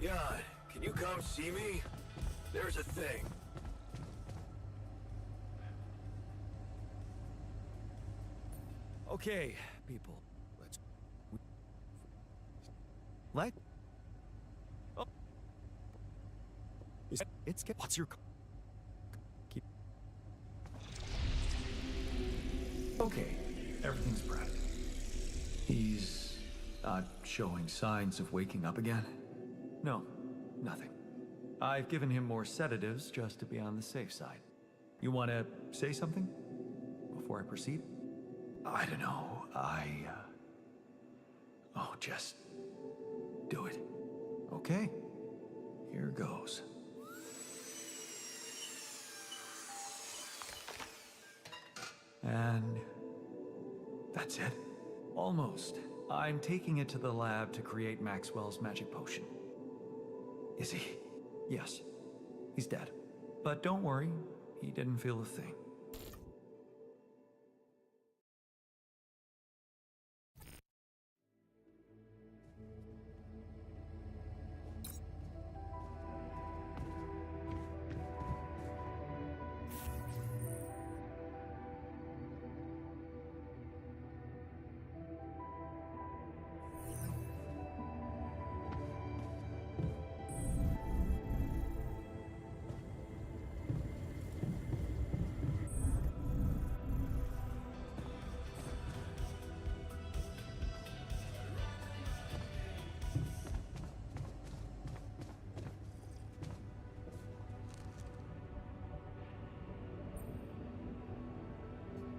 Jan, can you come see me? There's a thing. Okay, people. Let. Oh. It's get. What's your? Keep. Okay, everything's prepped. He's not showing signs of waking up again. No, nothing. I've given him more sedatives just to be on the safe side. You want to say something before I proceed? I don't know. Oh, just do it. Okay. Here goes. And that's it. Almost. I'm taking it to the lab to create Maxwell's magic potion. Is he? Yes. He's dead. But don't worry, he didn't feel a thing.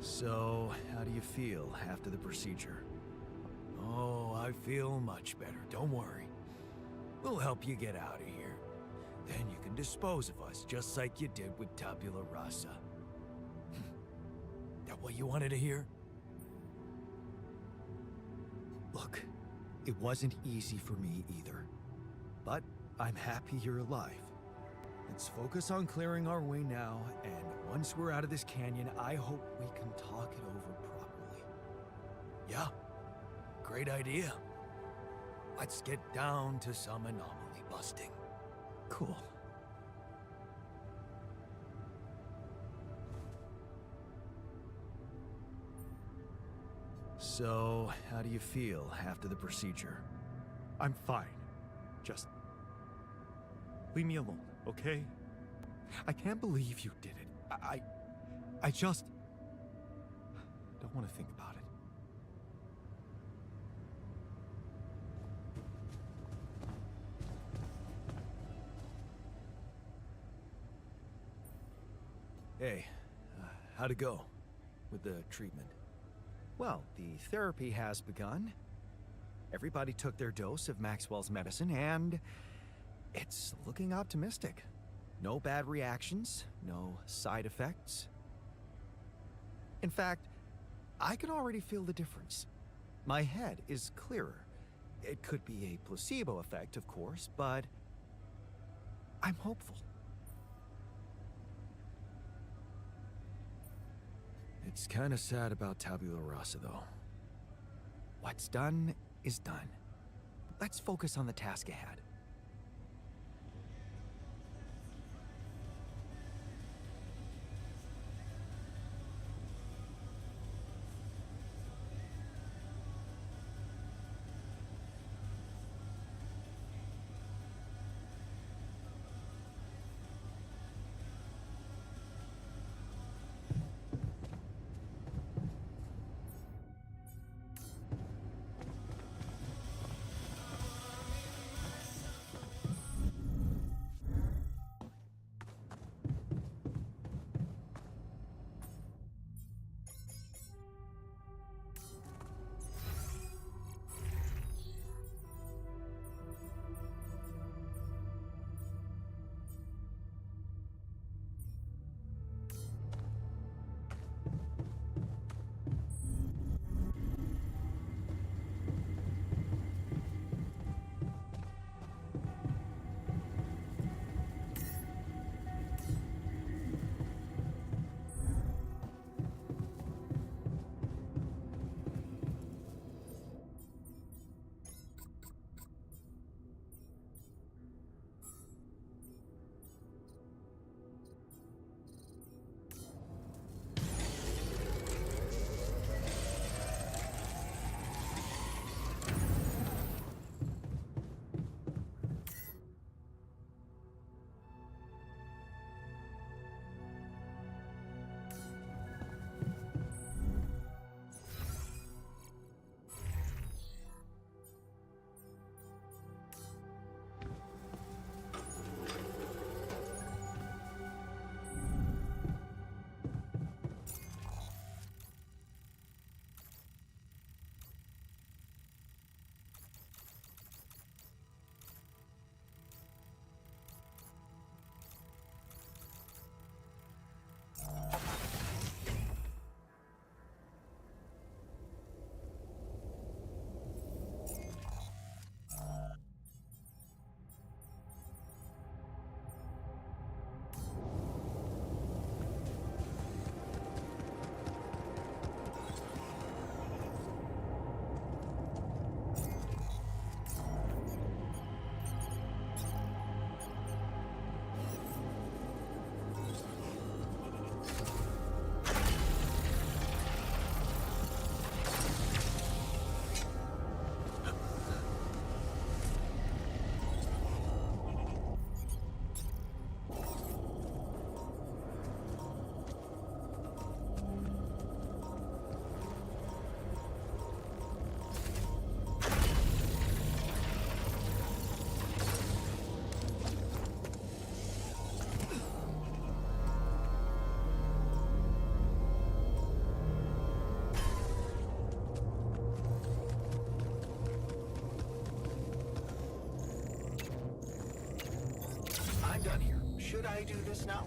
So, how do you feel after the procedure? Oh, I feel much better. Don't worry. We'll help you get out of here. Then you can dispose of us, just like you did with Tabula Rasa. That what you wanted to hear? Look, it wasn't easy for me either. But I'm happy you're alive. Let's focus on clearing our way now, and once we're out of this canyon, I hope we can talk it over properly. Yeah, great idea. Let's get down to some anomaly busting. Cool. So, how do you feel after the procedure? I'm fine. Just leave me alone, okay? I can't believe you did it. I just don't want to think about it. Hey, how'd it go with the treatment? Well, the therapy has begun. Everybody took their dose of Maxwell's medicine, and it's looking optimistic. No bad reactions, no side effects. In fact, I can already feel the difference. My head is clearer. It could be a placebo effect, of course, but I'm hopeful. It's kind of sad about Tabula Rasa, though. What's done is done. Let's focus on the task ahead. Should I do this now?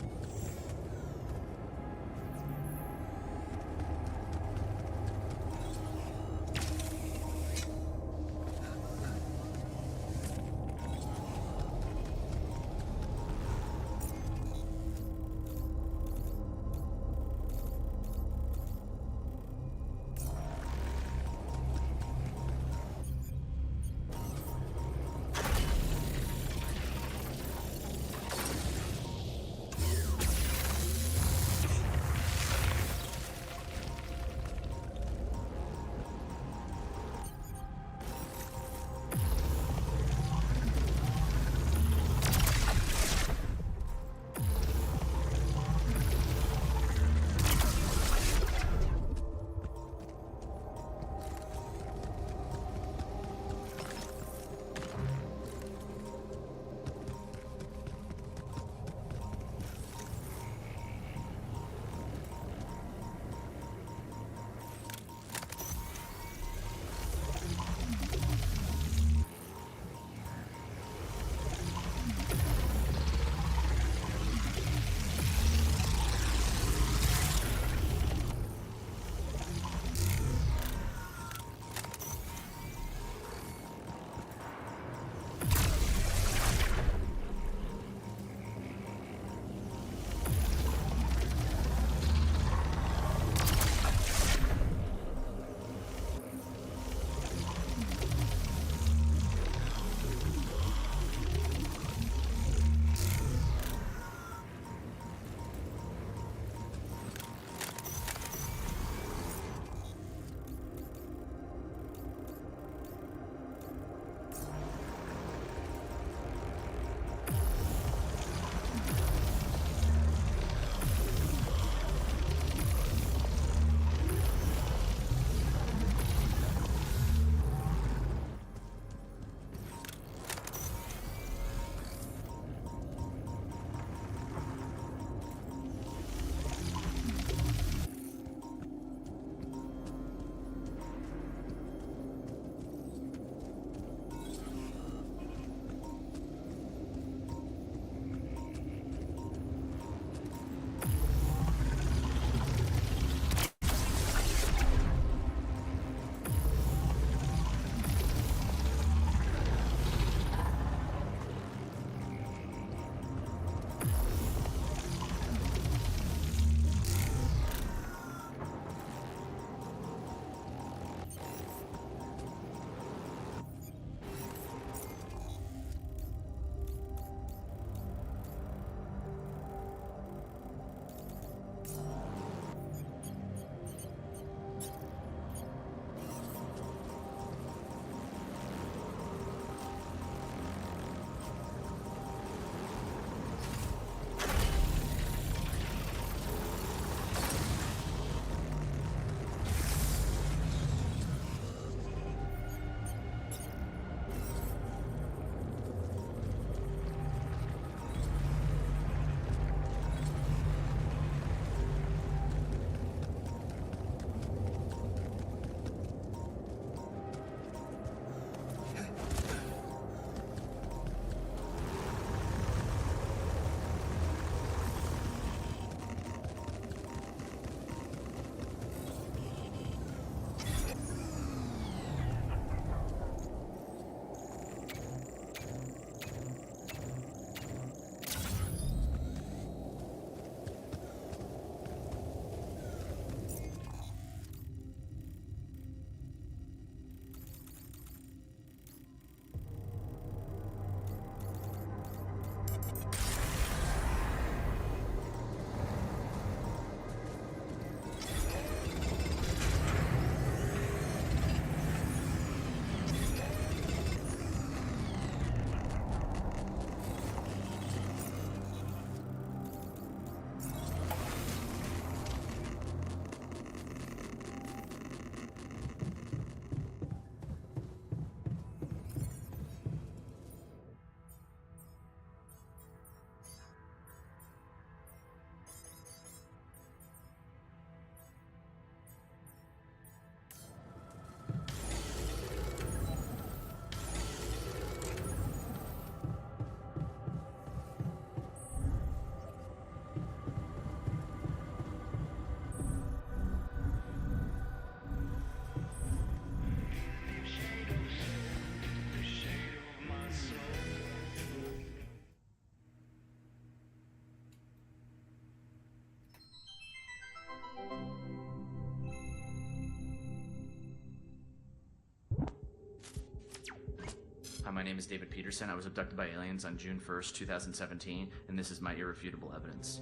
my name is David Peterson. I was abducted by aliens on June 1st, 2017, and this is my irrefutable evidence.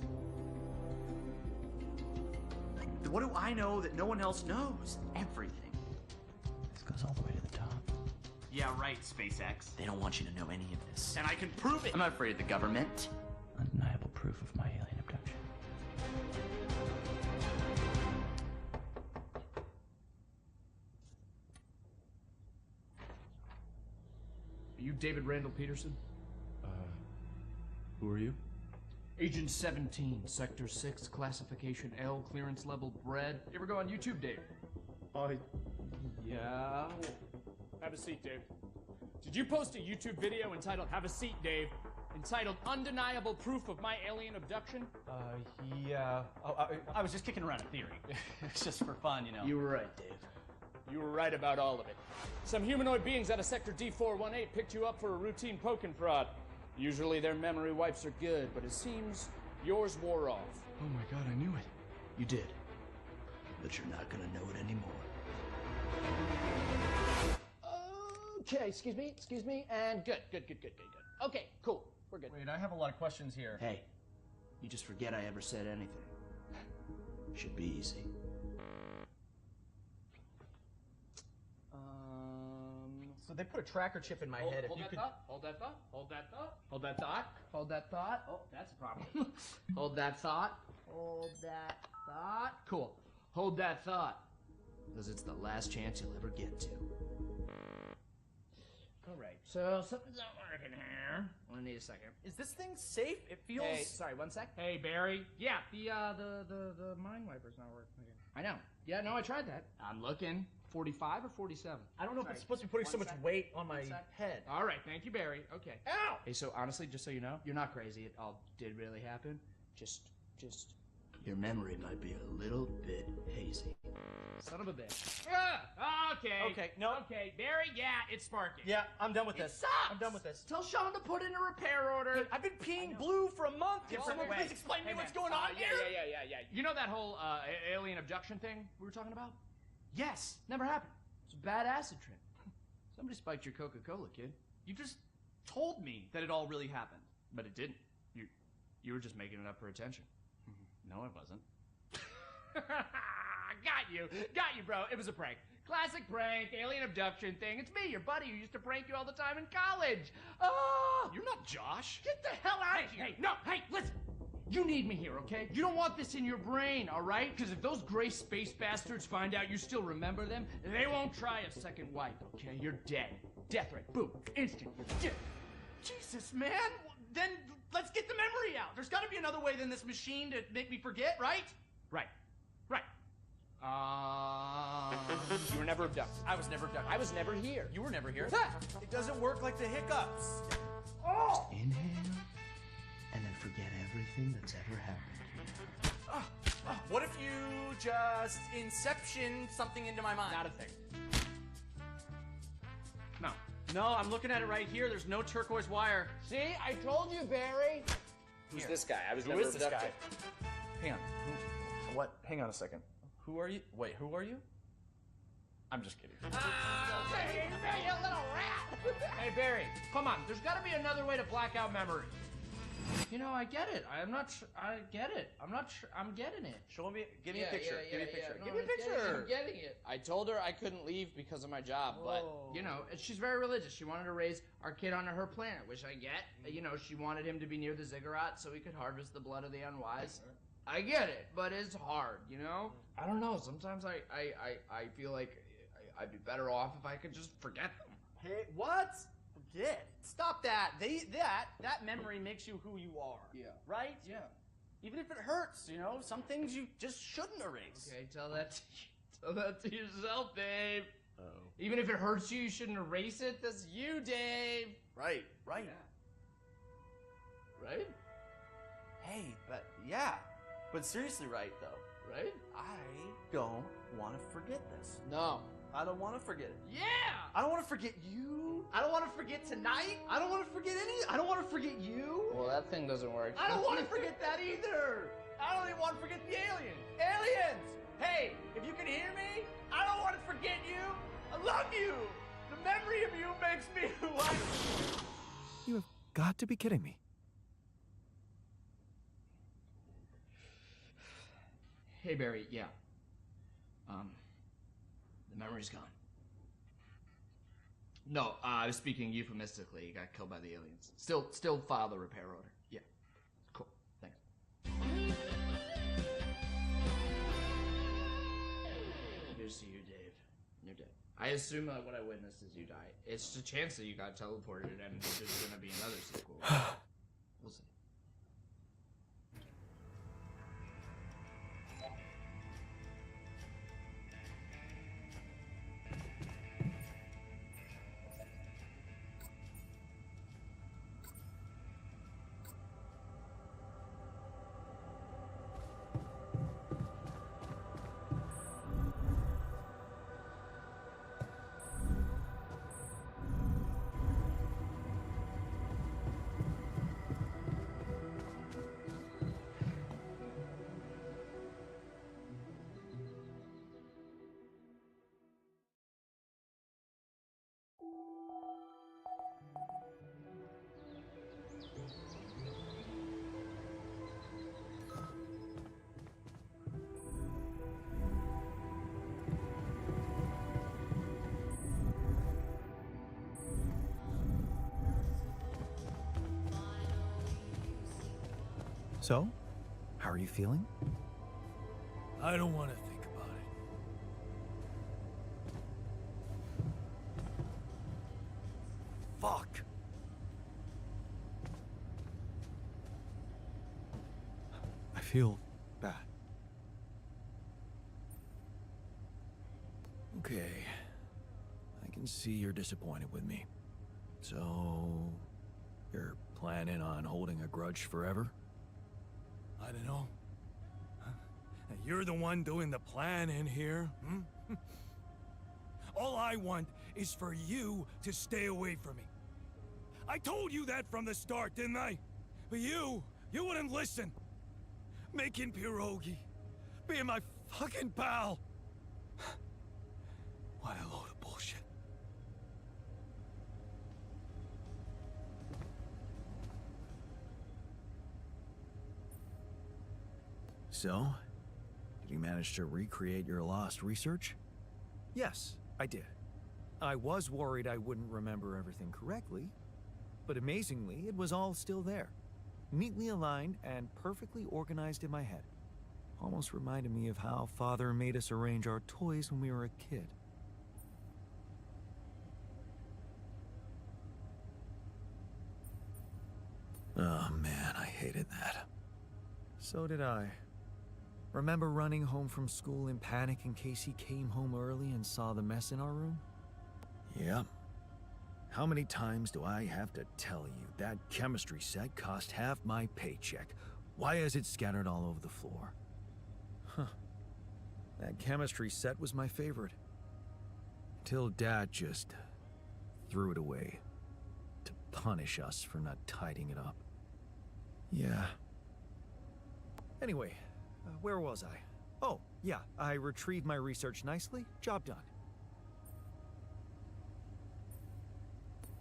What do I know that no one else knows? Everything. This goes all the way to the top. Yeah, right, SpaceX. They don't want you to know any of this. And I can prove it! I'm not afraid of the government. Undeniable proof of my alien abduction. Are you David Randall Peterson? Who are you? Agent 17, Sector 6, Classification L, clearance level bred. You ever go on YouTube, Dave? Yeah. Have a seat, Dave. Did you post a YouTube video entitled Have a Seat, Dave? Entitled Undeniable Proof of My Alien Abduction? Yeah. Oh, I was just kicking around a theory. It's just for fun, you know. You were right, Dave. You were right about all of it. Some humanoid beings out of Sector D418 picked you up for a routine poking fraud. Usually their memory wipes are good, but it seems yours wore off. Oh my god, I knew it. You did. But you're not gonna know it anymore. Okay, excuse me, and good. Okay, cool, we're good. Wait, I have a lot of questions here. Hey, you just forget I ever said anything. Should be easy. So they put a tracker chip in my head. Hold that thought. Oh, that's a problem. Hold that thought. Cool. Hold that thought. Because it's the last chance you'll ever get to. Alright, so something's not working here. I need a second. Is this thing safe? It feels... Hey, sorry, 1 sec. Hey, Barry. Yeah, the mind wiper's not working again. I know. Yeah, no, I tried that. I'm looking. 45 or 47? I don't know if it's supposed to be putting so much weight on my head. All right, thank you, Barry. Okay. Ow! Hey, so honestly, just so you know, you're not crazy. It all did really happen. Just... Your memory might be a little bit hazy. Son of a bitch. Okay. Okay, no. Okay, Barry, yeah, it's sparking. Yeah, I'm done with It this. sucks. I'm done with this. Tell Sean to put in a repair order. I've been peeing blue for a month. Can Oh, someone wait. please explain to me Hey, what's man. going on here? Yeah. You know that whole alien abduction thing we were talking about? Yes, never happened. It's a bad acid trip. Somebody spiked your Coca-Cola, kid. You just told me that it all really happened. But it didn't. You were just making it up for attention. No, I wasn't. Got you, bro. It was a prank. Classic prank, alien abduction thing. It's me, your buddy, who used to prank you all the time in college. Oh, You're not Josh. get the hell out of here. Hey, listen. You need me here, okay? You don't want this in your brain, all right? Because if those gray space bastards find out you still remember them, they won't try a second wipe, okay? You're dead. Death threat. Boom. Instant. You're dead. Jesus, man. Then let's get the memory out. There's got to be another way than this machine to make me forget, right? Right. You were never abducted. I was never abducted. I was never here. You were never here. It doesn't work like the hiccups. Oh! Inhale, and then forget everything that's ever happened. What if you just inception something into my mind? Not a thing. No. No, I'm looking at it right here. There's no turquoise wire. See, I told you, Barry. Who's Here. this guy? I was Who never is this guy? abducted. Hang on. What? Hang on a second. Who are you? Wait, who are you? I'm just kidding. Hey, you little rat! Hey, Barry, come on. There's got to be another way to black out memory. You know, I get it. I get it. I'm not sure. I'm getting it. Show me. Give me a picture. Give me a picture. No, Give me a I'm getting it. picture. I'm getting it. I told her I couldn't leave because of my job, but, you know, she's very religious. She wanted to raise our kid on her planet, which I get. You know, she wanted him to be near the ziggurat so he could harvest the blood of the unwise. I get it, but it's hard, you know? I don't know. Sometimes I feel like I'd be better off if I could just forget them. Hey, what? Forget. Stop that. That memory makes you who you are. Yeah. Right? Yeah. Even if it hurts, you know, some things you just shouldn't erase. Okay, tell that to yourself, Dave. Oh. Even if it hurts you, you shouldn't erase it. That's you, Dave. Right. Right? Hey, but yeah. But seriously, right though. Right? I don't want to forget this. No. I don't want to forget it. Yeah! I don't want to forget you. I don't want to forget tonight. I don't want to forget I don't want to forget you. Well, that thing doesn't work. I don't want to forget that either. I don't even want to forget the aliens. Aliens! Hey, if you can hear me, I don't want to forget you. I love you. The memory of you makes me who I... You have got to be kidding me. Hey, Barry, yeah. The memory's gone. No, I was speaking euphemistically. He got killed by the aliens. Still file the repair order. Yeah. Cool. Thanks. Here's to you, Dave. You're dead. I assume that what I witnessed is you die. It's just a chance that you got teleported and there's gonna be another sequel. We'll see. So, how are you feeling? I don't want to think about it. Fuck! I feel bad. Okay. I can see you're disappointed with me. So, you're planning on holding a grudge forever? I don't know. Huh? You're the one doing the planning here. All I want is for you to stay away from me. I told you that from the start, didn't I? But you wouldn't listen. Making pierogi, being my fucking pal. What a load of bullshit. So, did you manage to recreate your lost research? Yes, I did. I was worried I wouldn't remember everything correctly, but amazingly, it was all still there. Neatly aligned and perfectly organized in my head. Almost reminded me of how Father made us arrange our toys when we were a kid. Oh man, I hated that. So did I. Remember running home from school in panic in case he came home early and saw the mess in our room? Yep. How many times do I have to tell you that chemistry set cost half my paycheck? Why is it scattered all over the floor? Huh. That chemistry set was my favorite. Till Dad just threw it away to punish us for not tidying it up. Yeah. Anyway, where was I? Oh, yeah, I retrieved my research nicely. Job done.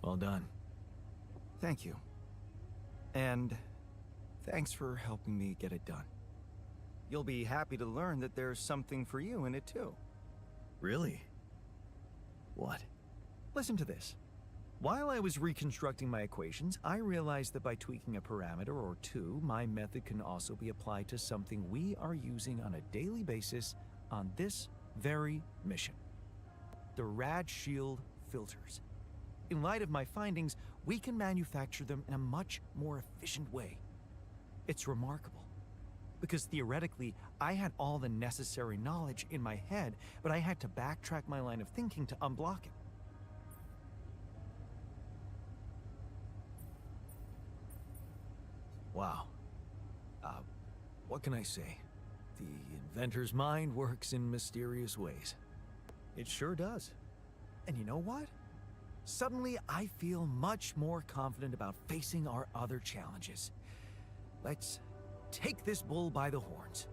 Well done. Thank you. And thanks for helping me get it done. You'll be happy to learn that there's something for you in it too. Really? What? Listen to this. While I was reconstructing my equations, I realized that by tweaking a parameter or two, my method can also be applied to something we are using on a daily basis on this very mission. The Rad Shield filters. In light of my findings, we can manufacture them in a much more efficient way. It's remarkable, because theoretically, I had all the necessary knowledge in my head, but I had to backtrack my line of thinking to unblock it. Wow. What can I say? The inventor's mind works in mysterious ways. It sure does. And you know what? Suddenly, I feel much more confident about facing our other challenges. Let's take this bull by the horns.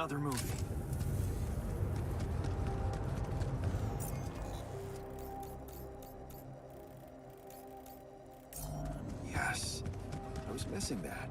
another movie. Yes. I was missing that.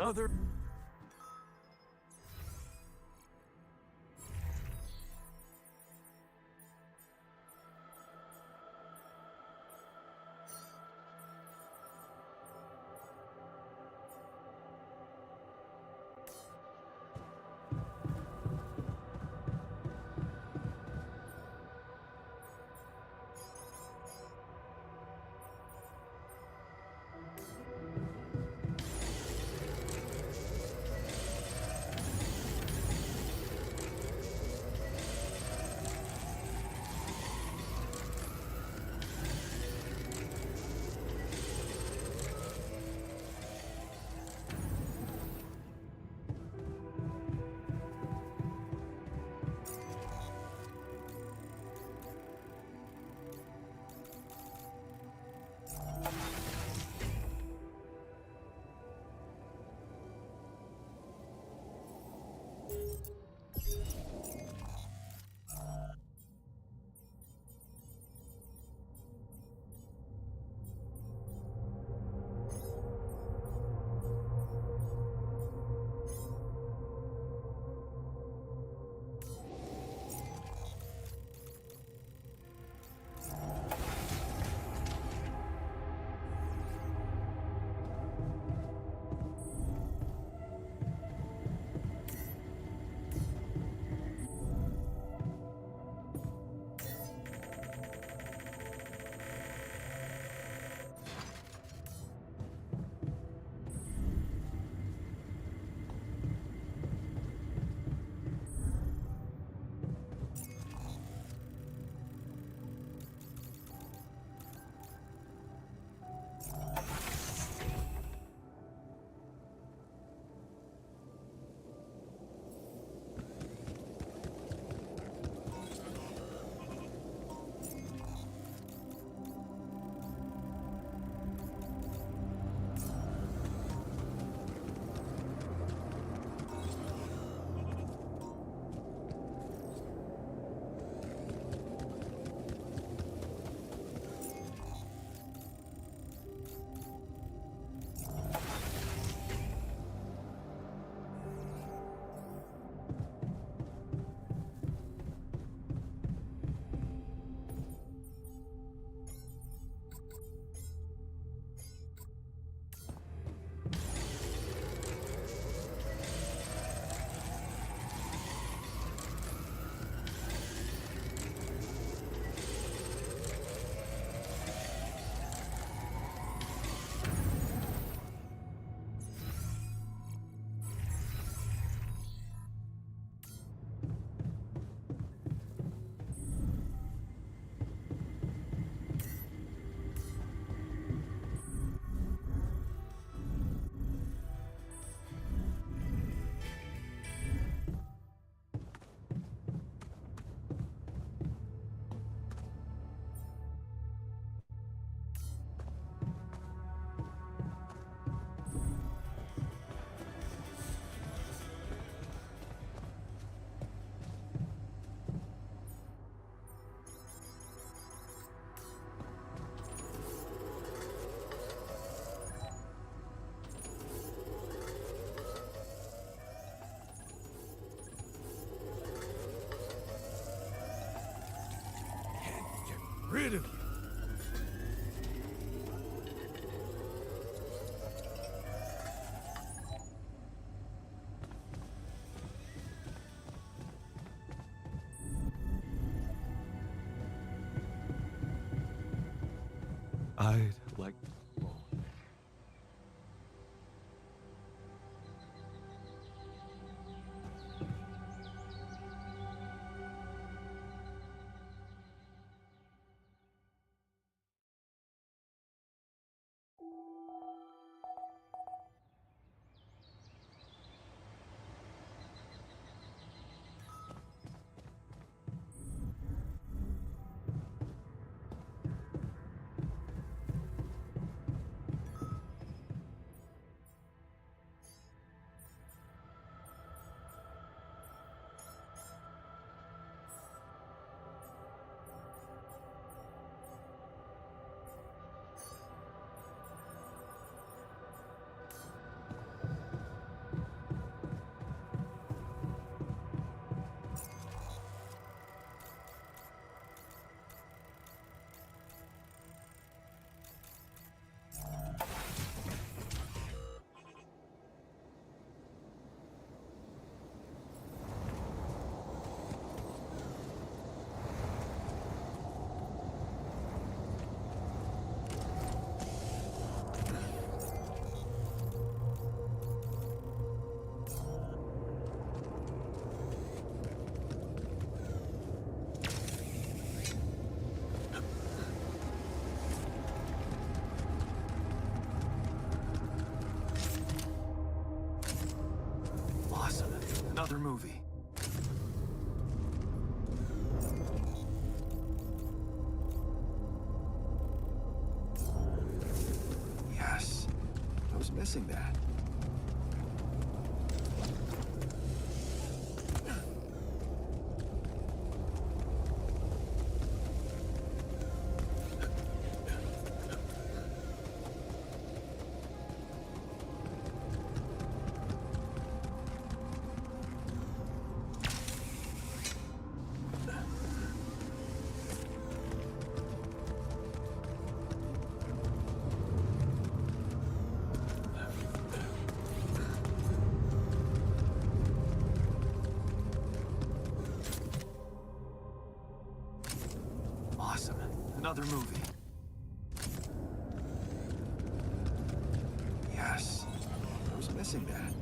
Another... I'd like... Awesome. Another movie. Yes. I was missing that. Awesome. Another movie. Yes. I was missing that.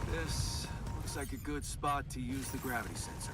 This looks like a good spot to use the gravity sensor.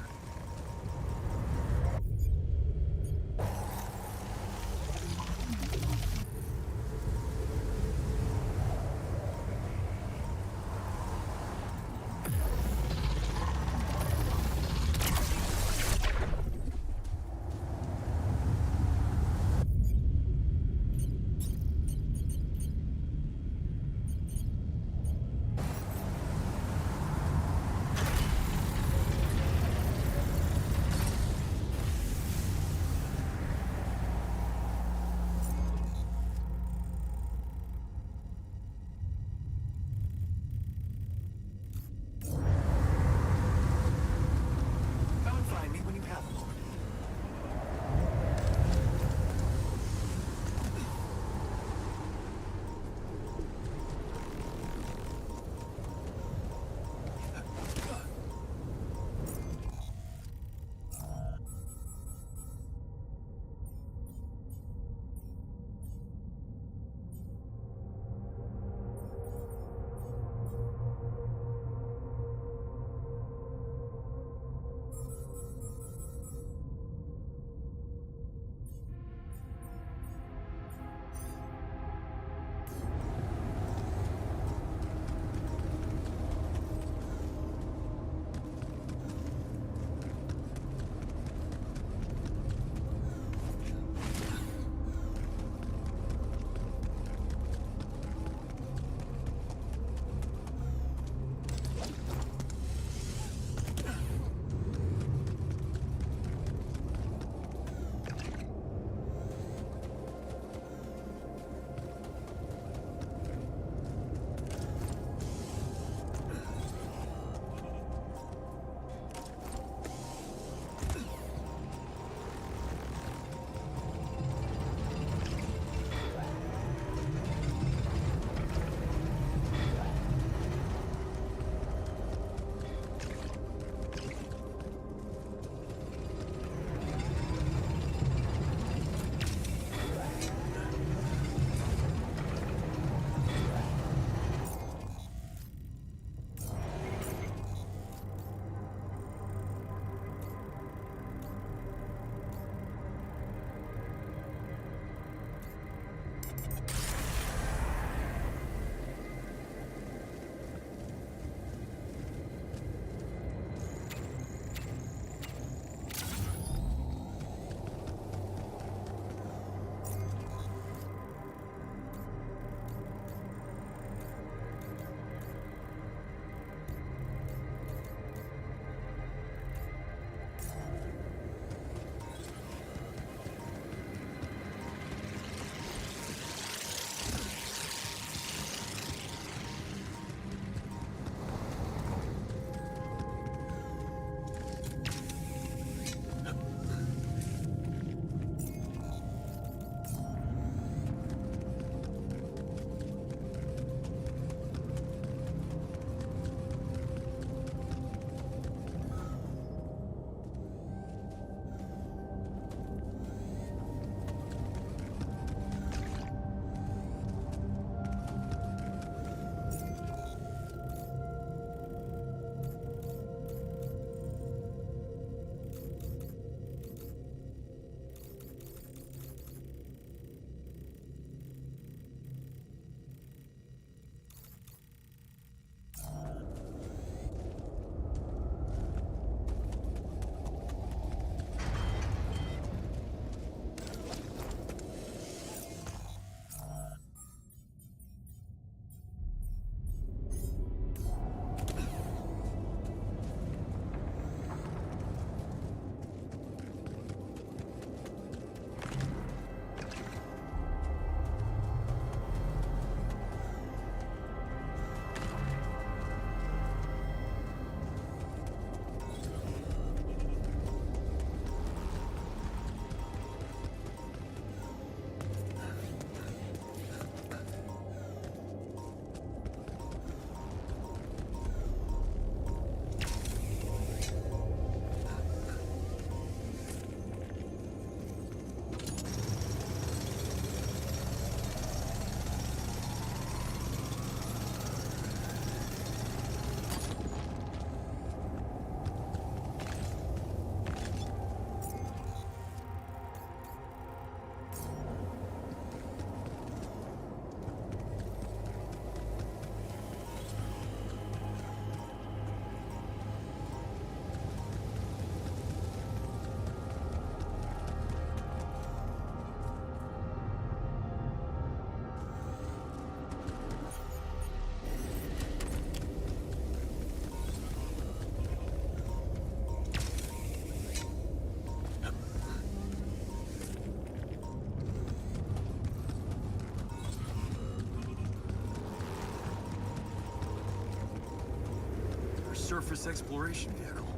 surface exploration vehicle.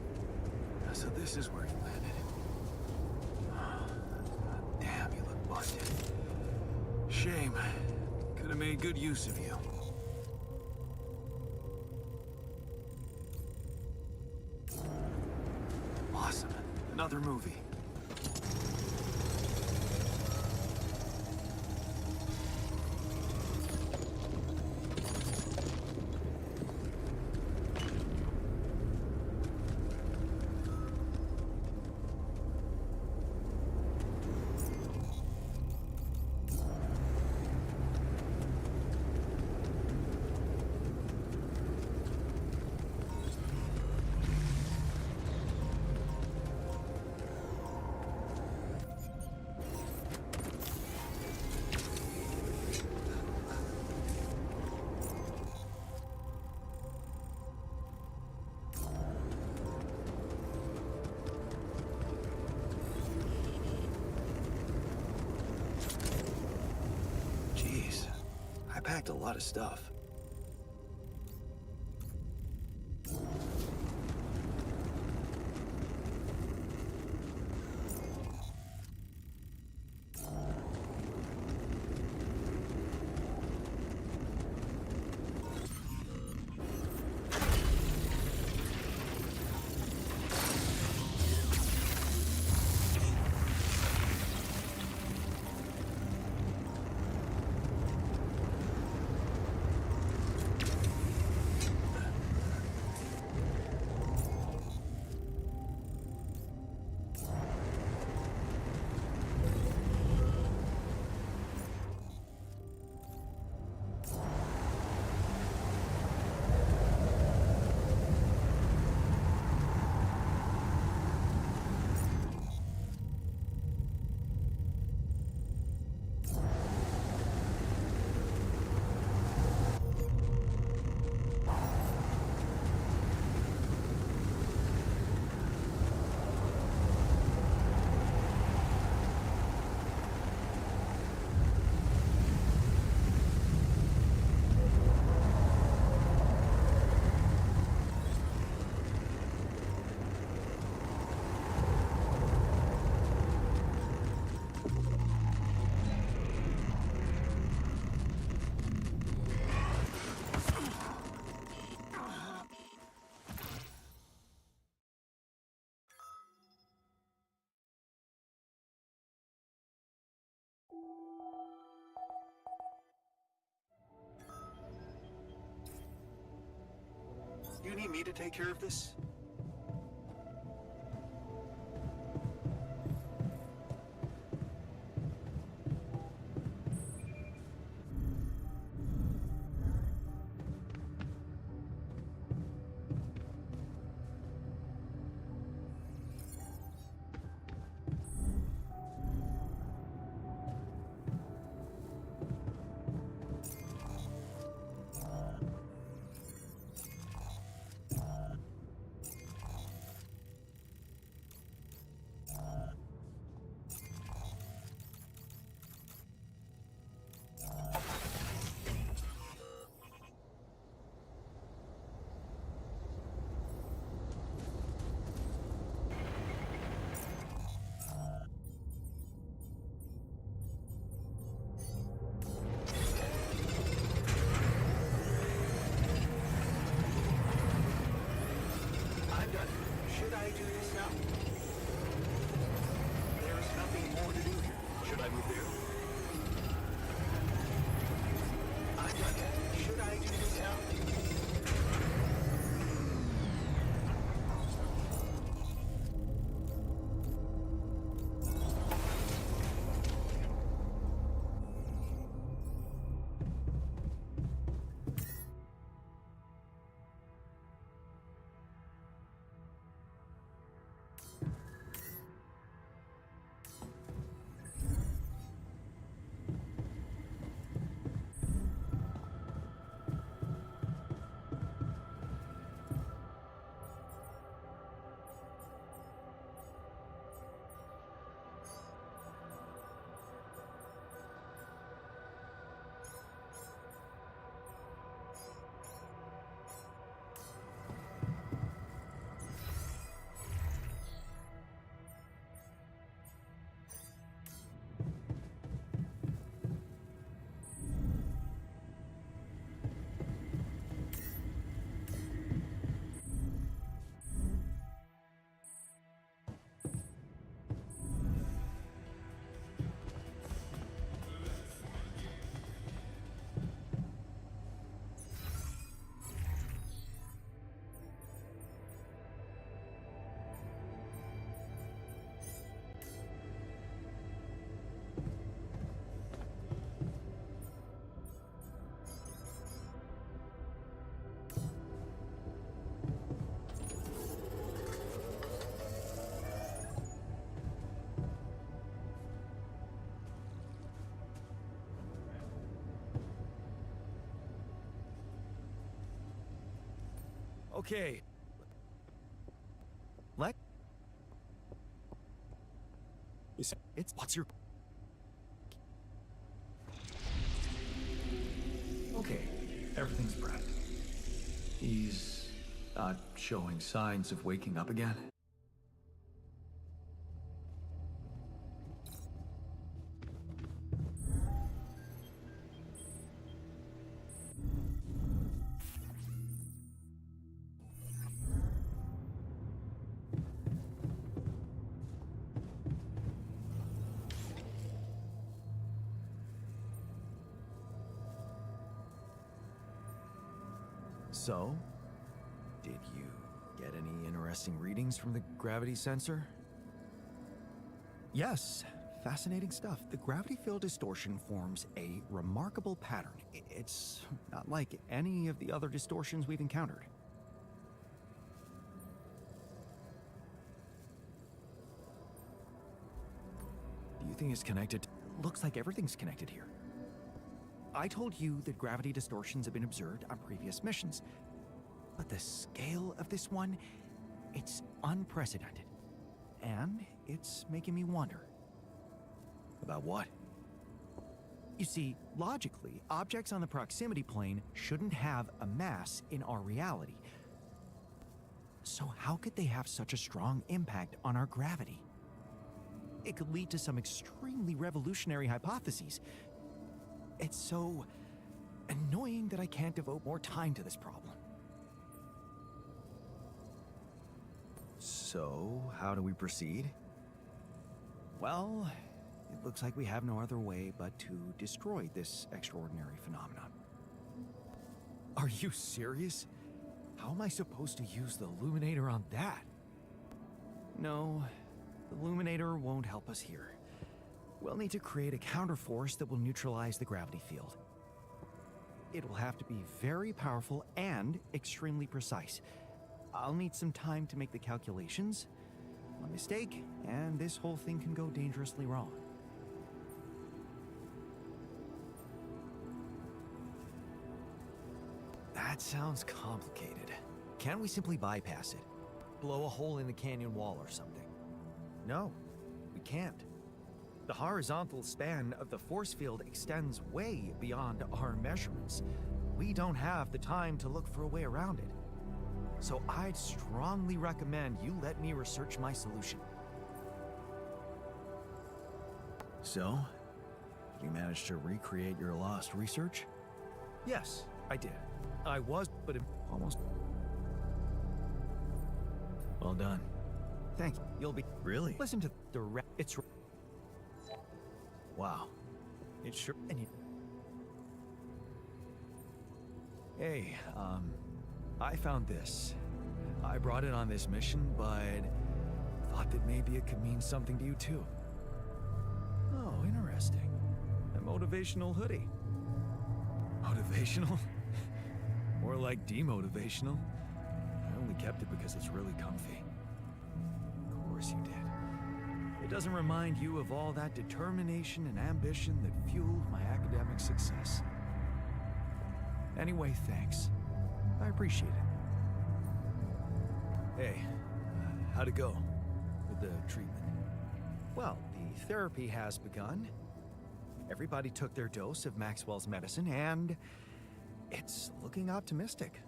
So this is where you landed. Damn, you look busted. Shame. Could have made good use of you. Awesome. Another movie. Jeez, I packed a lot of stuff. You need me to take care of this? Should I do this now? There's nothing more to do here. Should I move there? I'm done. Should I do this now? Okay. Let... It's... What's your... Okay, everything's prepped. He's not showing signs of waking up again. So, did you get any interesting readings from the gravity sensor? Yes, fascinating stuff. The gravity field distortion forms a remarkable pattern. It's not like any of the other distortions we've encountered. Do you think it's connected? Looks like everything's connected here. I told you that gravity distortions have been observed on previous missions, but the scale of this one, it's unprecedented. And it's making me wonder. About what? You see, logically, objects on the proximity plane shouldn't have a mass in our reality. So how could they have such a strong impact on our gravity? It could lead to some extremely revolutionary hypotheses. It's so annoying that I can't devote more time to this problem. So, how do we proceed? Well, it looks like we have no other way but to destroy this extraordinary phenomenon. Are you serious? How am I supposed to use the illuminator on that? No, the illuminator won't help us here. We'll need to create a counterforce that will neutralize the gravity field. It will have to be very powerful and extremely precise. I'll need some time to make the calculations. One mistake, and this whole thing can go dangerously wrong. That sounds complicated. Can't we simply bypass it? Blow a hole in the canyon wall or something? No, we can't. The horizontal span of the force field extends way beyond our measurements. We don't have the time to look for a way around it. So I'd strongly recommend you let me research my solution. So, you managed to recreate your lost research? Yes, I did. I was, but almost... Well done. Thank you. You'll be... Really? Listen to the It's... Wow. It sure... And you... Hey, I found this. I brought it on this mission, but thought that maybe it could mean something to you too. Oh, interesting. A motivational hoodie. Motivational? More like demotivational. I only kept it because it's really comfy. Of course you did. It doesn't remind you of all that determination and ambition that fueled my academic success. Anyway, thanks. I appreciate it. Hey, how'd it go with the treatment? Well, the therapy has begun. Everybody took their dose of Maxwell's medicine, and it's looking optimistic.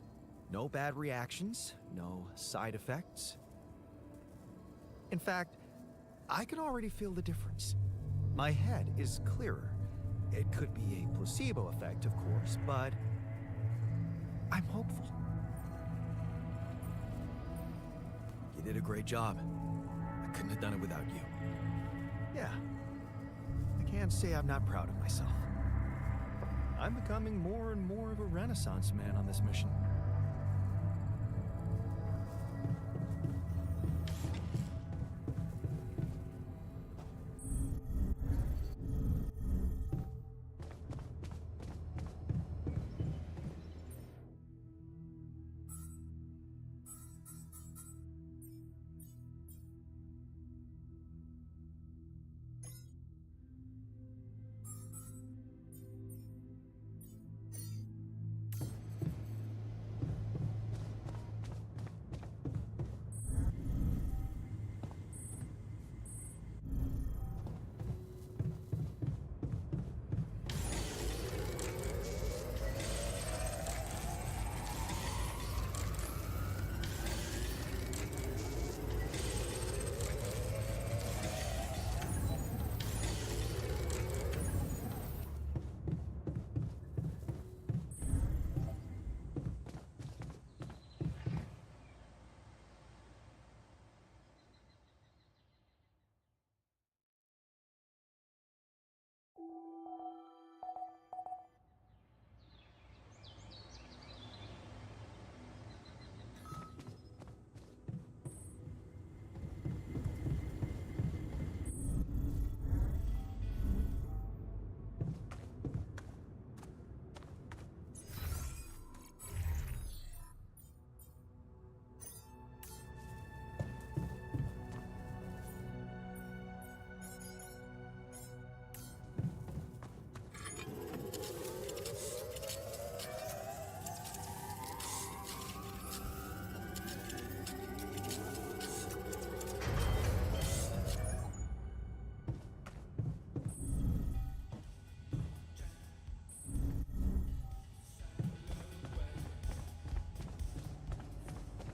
No bad reactions, no side effects. In fact, I can already feel the difference. My head is clearer. It could be a placebo effect, of course, but I'm hopeful. You did a great job. I couldn't have done it without you. Yeah. I can't say I'm not proud of myself. I'm becoming more and more of a Renaissance man on this mission.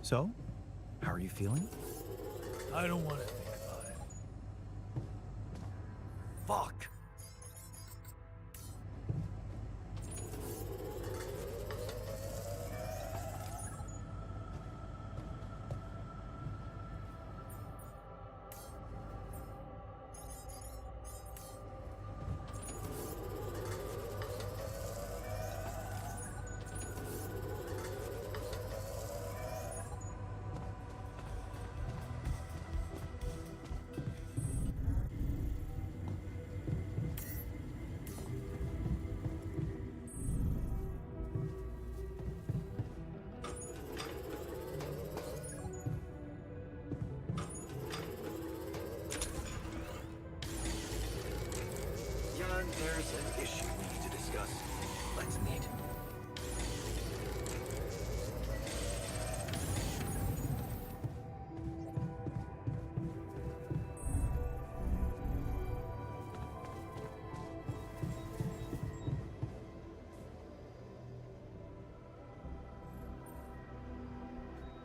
So, how are you feeling? I don't want to think about it. Fuck! There's an issue we need to discuss. Let's meet.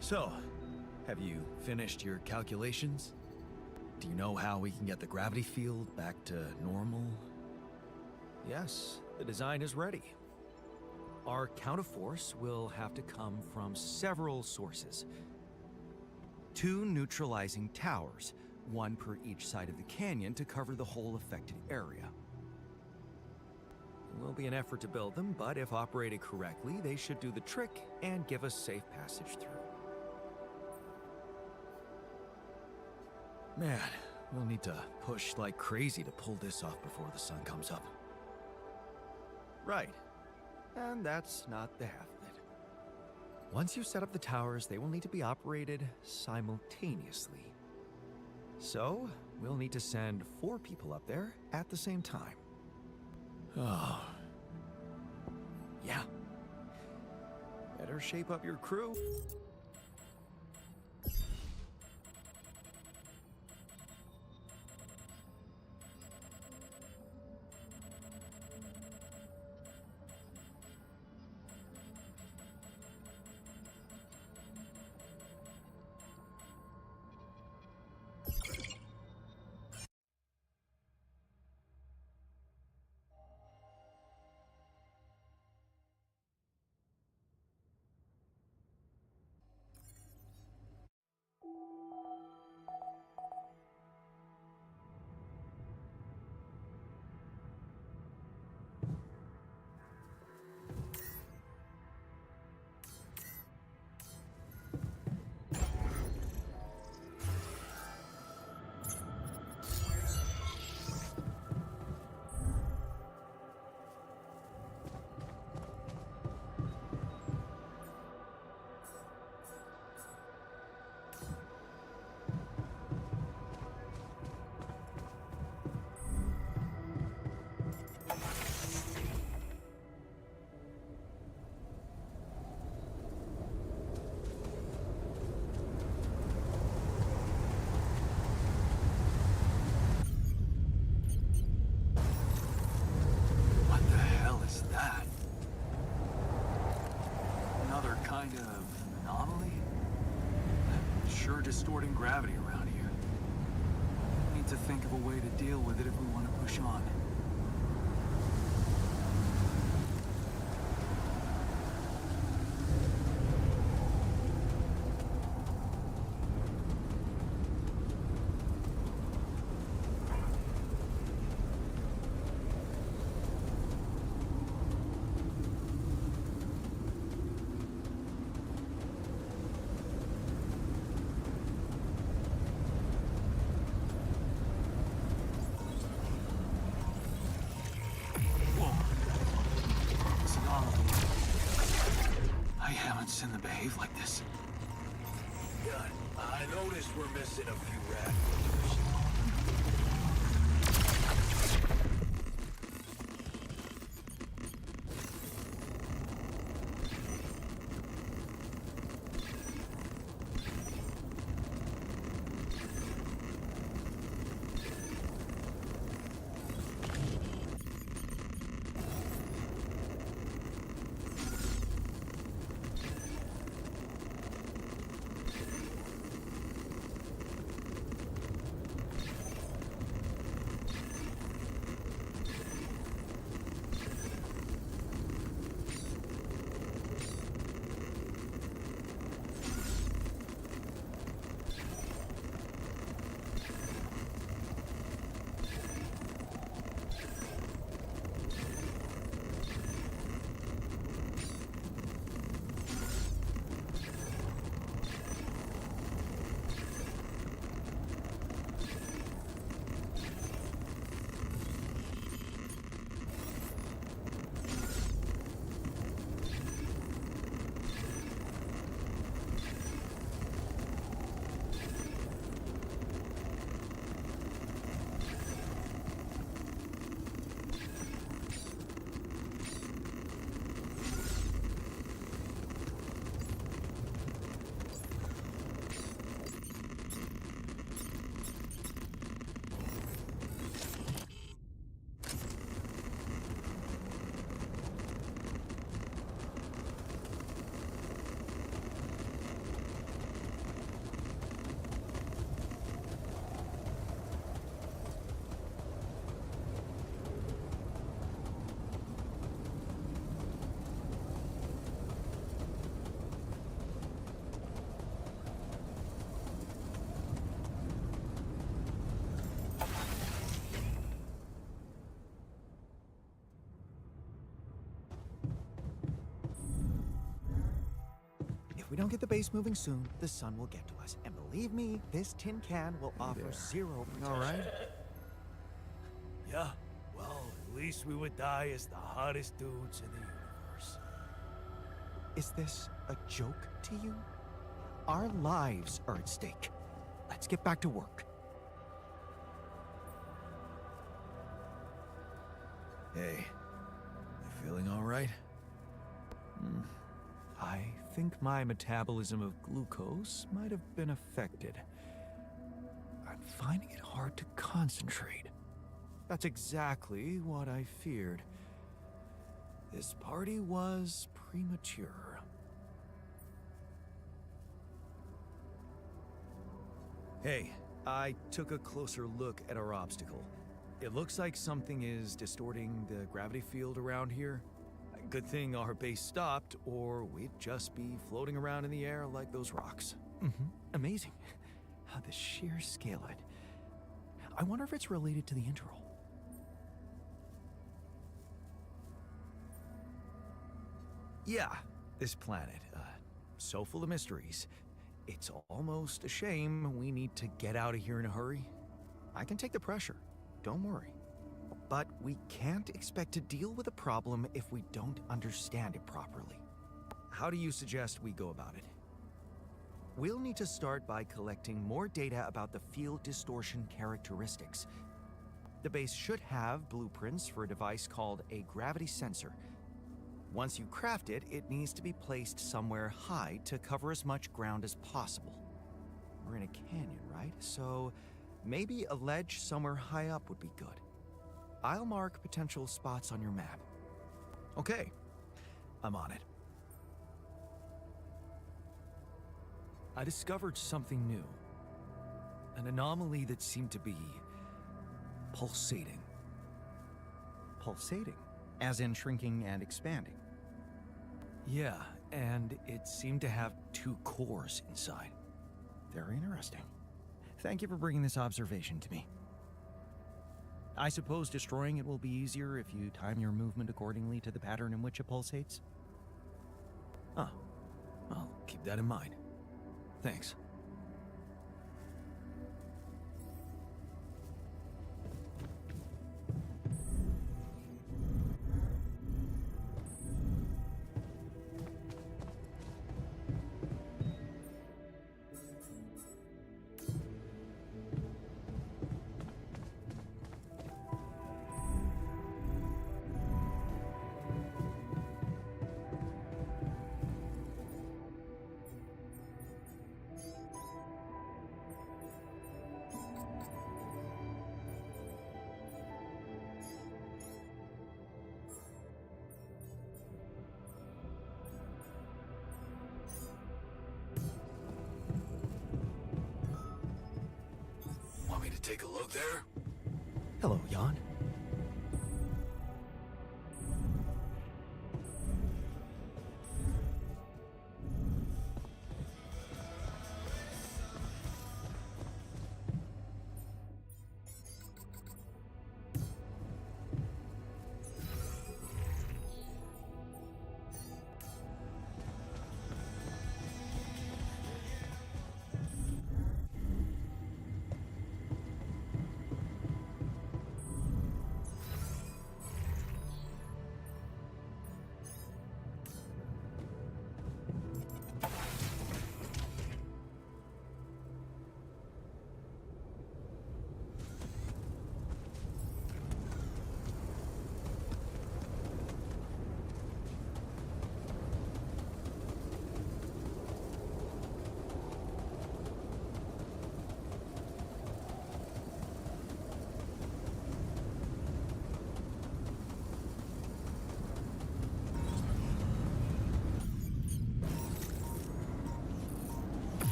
So, have you finished your calculations? Do you know how we can get the gravity field back to normal? Yes, the design is ready. Our counterforce will have to come from several sources. 2 neutralizing towers, 1 per each side of the canyon to cover the whole affected area. It will be an effort to build them, but if operated correctly, they should do the trick and give us safe passage through. Man, we'll need to push like crazy to pull this off before the sun comes up. Right. And that's not the half of it. Once you set up the towers, they will need to be operated simultaneously. So, we'll need to send 4 people up there at the same time. Oh, Yeah. Better shape up your crew. what the hell is that? Another kind of anomaly? Sure distorting gravity around here. Need to think of a way to deal with it if we want to push on. I haven't seen them behave like this. Good. I noticed we're missing a few rat filters. don't get the base moving soon, the sun will get to us. And believe me, this tin can will offer there. zero protection. All right? Yeah, well, at least we would die as the hottest dudes in the universe. Is this a joke to you? Our lives are at stake. Let's get back to work. Hey, you feeling all right? I think my metabolism of glucose might have been affected. I'm finding it hard to concentrate. That's exactly what I feared. This party was premature. Hey, I took a closer look at our obstacle. It looks like something is distorting the gravity field around here. Good thing our base stopped, or we'd just be floating around in the air like those rocks. Amazing. How the sheer scale of it. I wonder if it's related to the interval. Yeah, this planet, so full of mysteries. It's almost a shame we need to get out of here in a hurry. I can take the pressure, don't worry. But we can't expect to deal with a problem if we don't understand it properly. How do you suggest we go about it? We'll need to start by collecting more data about the field distortion characteristics. The base should have blueprints for a device called a gravity sensor. Once you craft it, it needs to be placed somewhere high to cover as much ground as possible. We're in a canyon, right? So maybe a ledge somewhere high up would be good. I'll mark potential spots on your map. Okay, I'm on it. I discovered something new. An anomaly that seemed to be pulsating. Pulsating? As in shrinking and expanding? Yeah, and it seemed to have two cores inside. Very interesting. Thank you for bringing this observation to me. I suppose destroying it will be easier if you time your movement accordingly to the pattern in which it pulsates? Oh, I'll keep that in mind. Thanks. Want me to take a look there? Hello, Jan.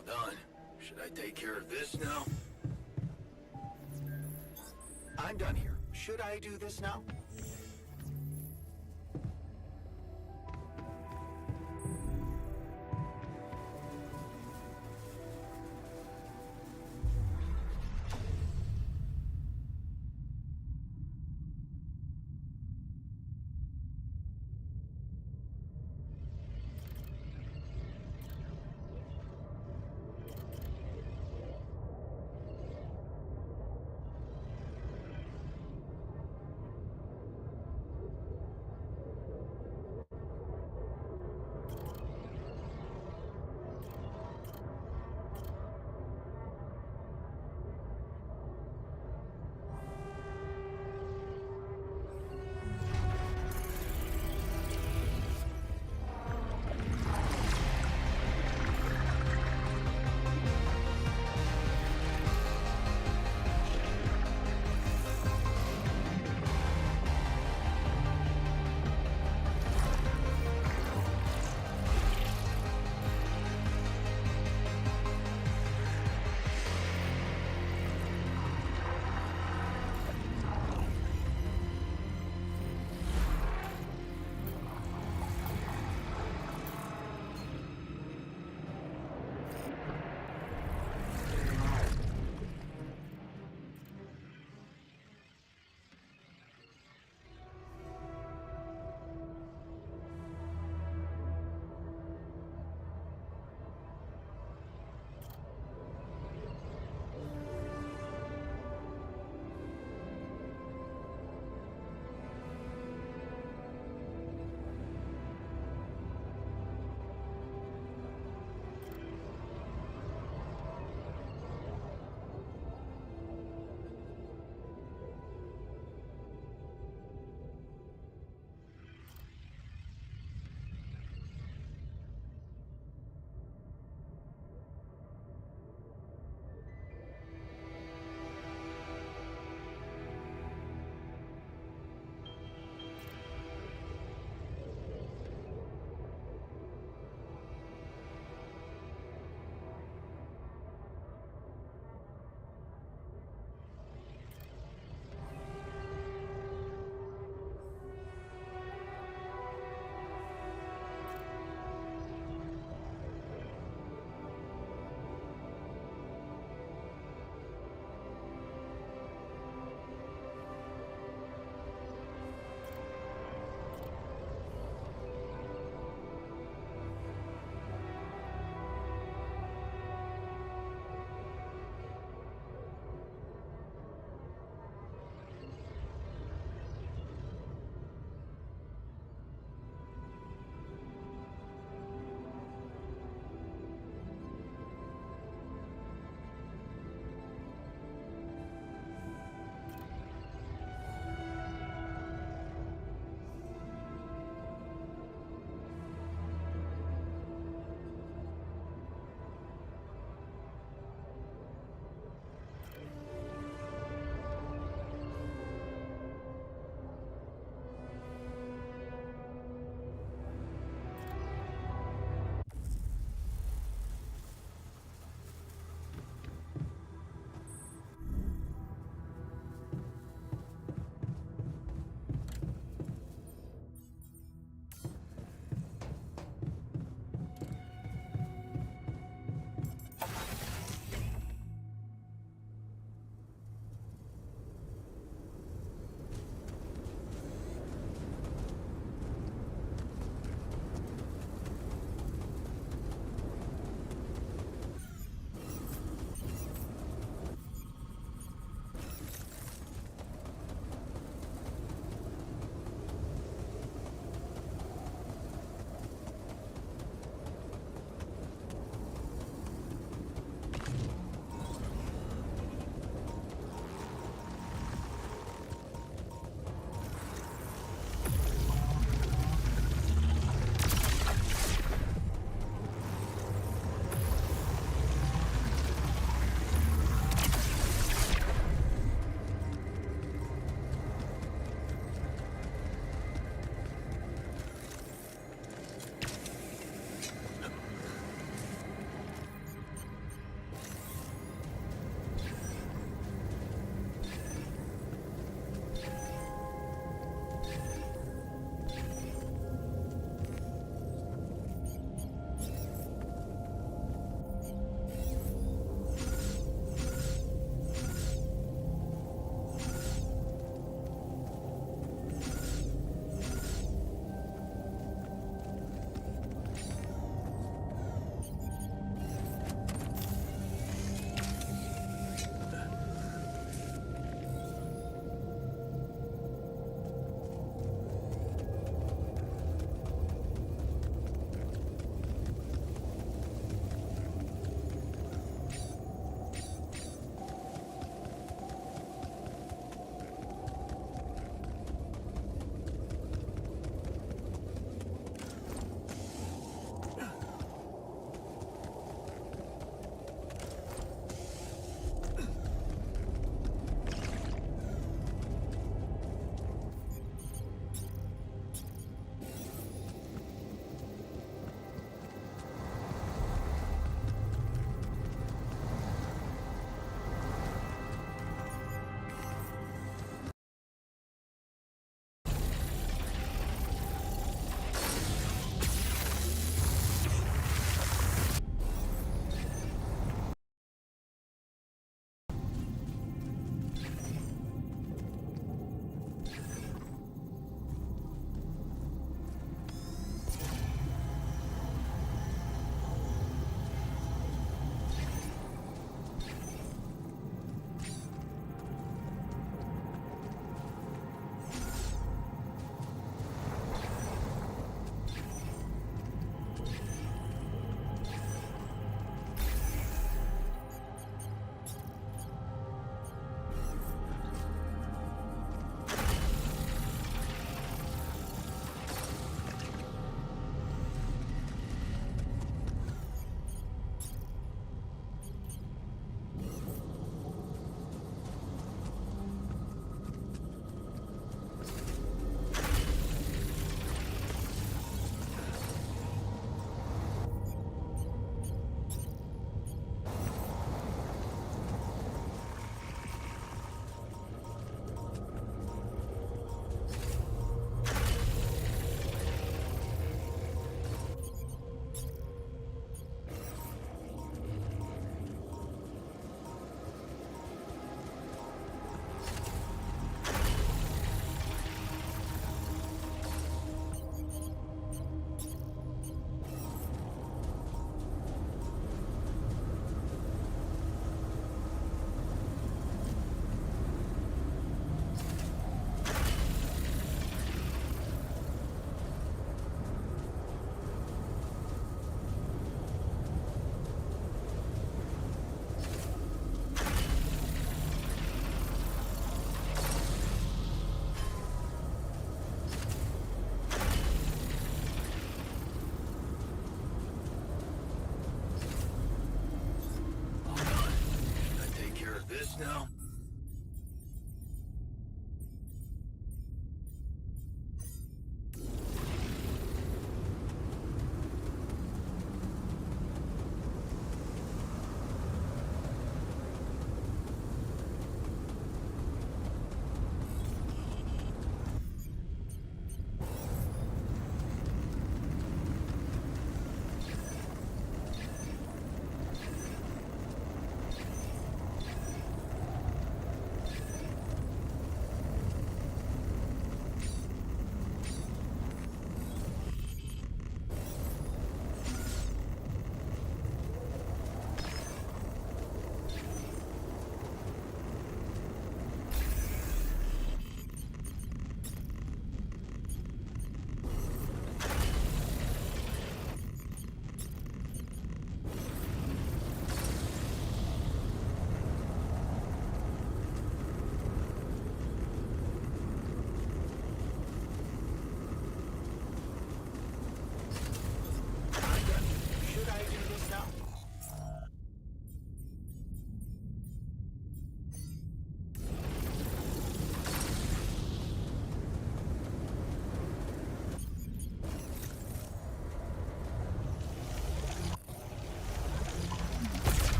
all done. Should I take care of this now? I'm done here. Should I do this now?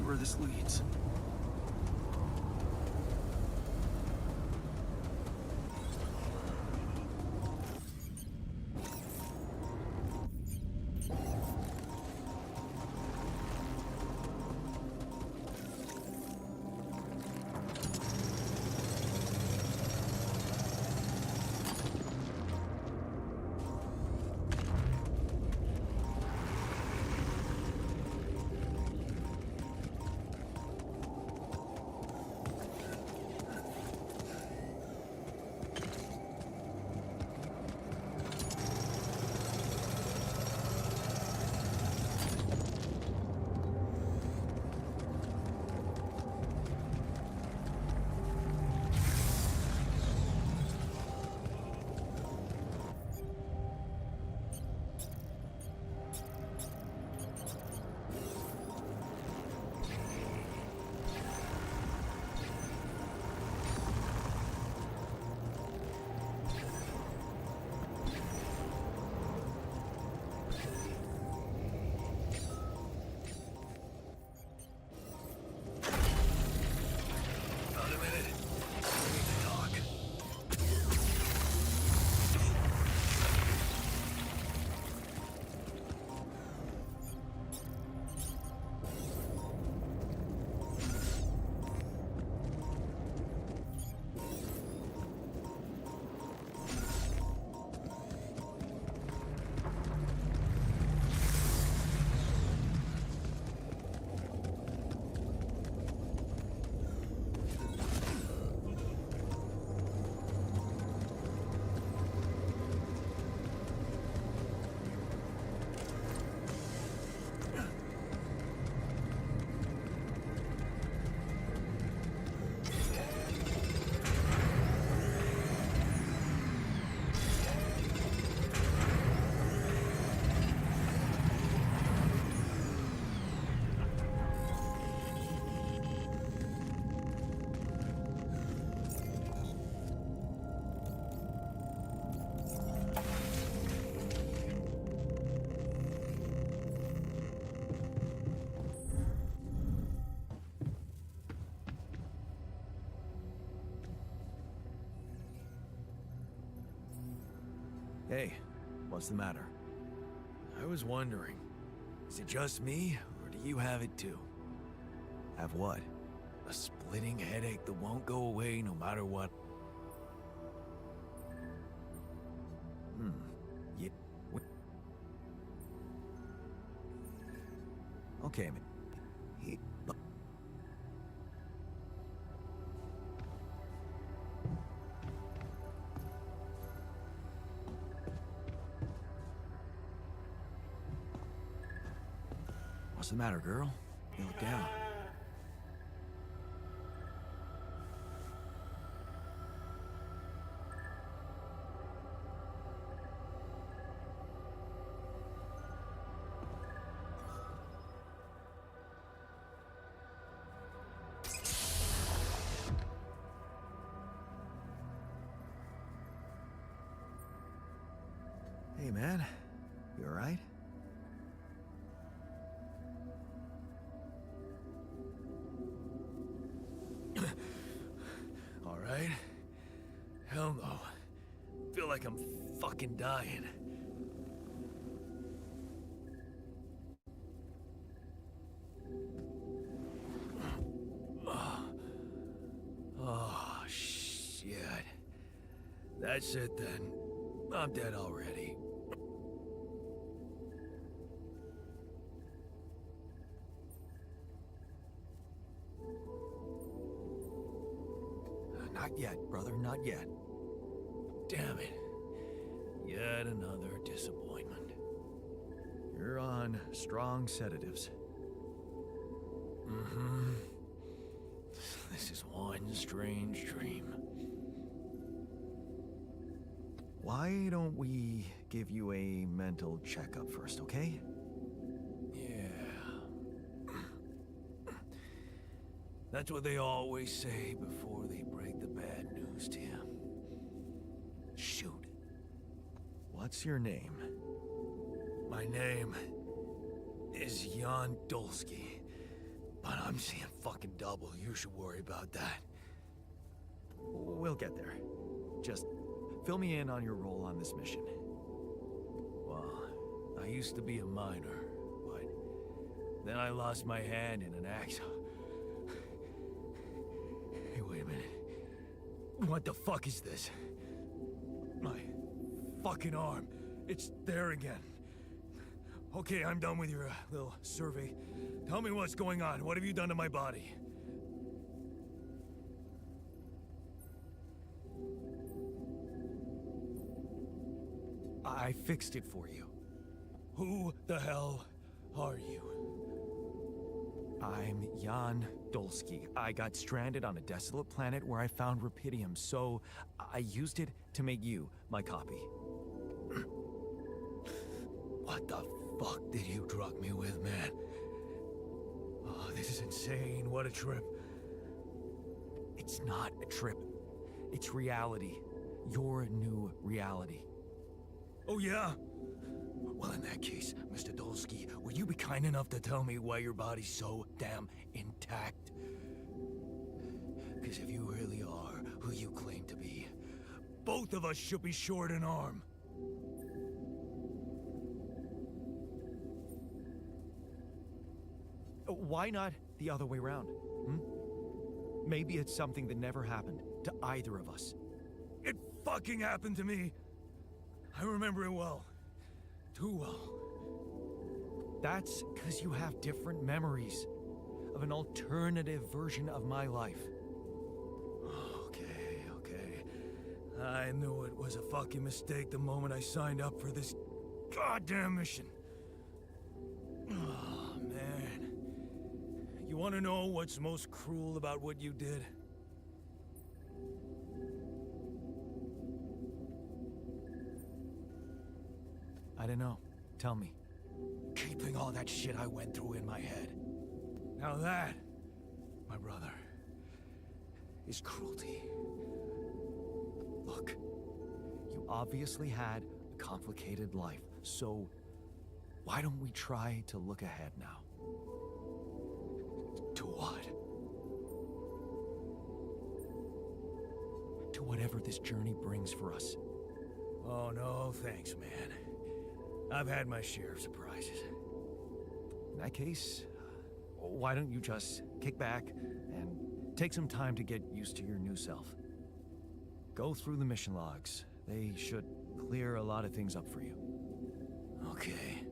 see where this leads. Hey, what's the matter? I was wondering, is it just me, or do you have it too? Have what? A splitting headache that won't go away no matter what. Yeah. Okay, man. What's the matter, girl? You look down. Hey, man. You all right? All right? Hell no. Feel like I'm fucking dying. Oh, shit. That's it then. I'm dead already. Not yet, brother, not yet. Damn it. Yet another disappointment. You're on strong sedatives. Mm-hmm. This is one strange dream. Why don't we give you a mental checkup first, okay? Yeah. That's what they always say before they break the bad news to you. Shoot. What's your name? My name is Jan Dolsky. But I'm seeing fucking double. You should worry about that. We'll get there. Just fill me in on your role on this mission. Well, I used to be a miner, but then I lost my hand in an accident. Hey, wait a minute. What the fuck is this? My fucking arm. It's there again. Okay, I'm done with your little survey. Tell me what's going on. What have you done to my body? I fixed it for you. Who the hell are you? I'm Jan Dolsky. I got stranded on a desolate planet where I found rupidium, so I used it to make you my copy. What the fuck did you drug me with, man? Oh, this is insane. What a trip. It's not a trip. It's reality. Your new reality. Oh, yeah? Well, in that case, Mr. Dolsky, will you be kind enough to tell me why your body's so damn intact? Because if you really are who you claim to be, both of us should be short an arm. Why not the other way around? Maybe it's something that never happened to either of us. It fucking happened to me. I remember it well. Too well. That's because you have different memories of an alternative version of my life. Okay. I knew it was a fucking mistake the moment I signed up for this goddamn mission. Oh, man. You want to know what's most cruel about what you did? I don't know. Tell me. Keeping all that shit I went through in my head. Now that, my brother, is cruelty. Look, you obviously had a complicated life, so why don't we try to look ahead now? To what? To whatever this journey brings for us. Oh, no, thanks, man. I've had my share of surprises. In that case, why don't you just kick back and take some time to get used to your new self? Go through the mission logs. They should clear a lot of things up for you. Okay.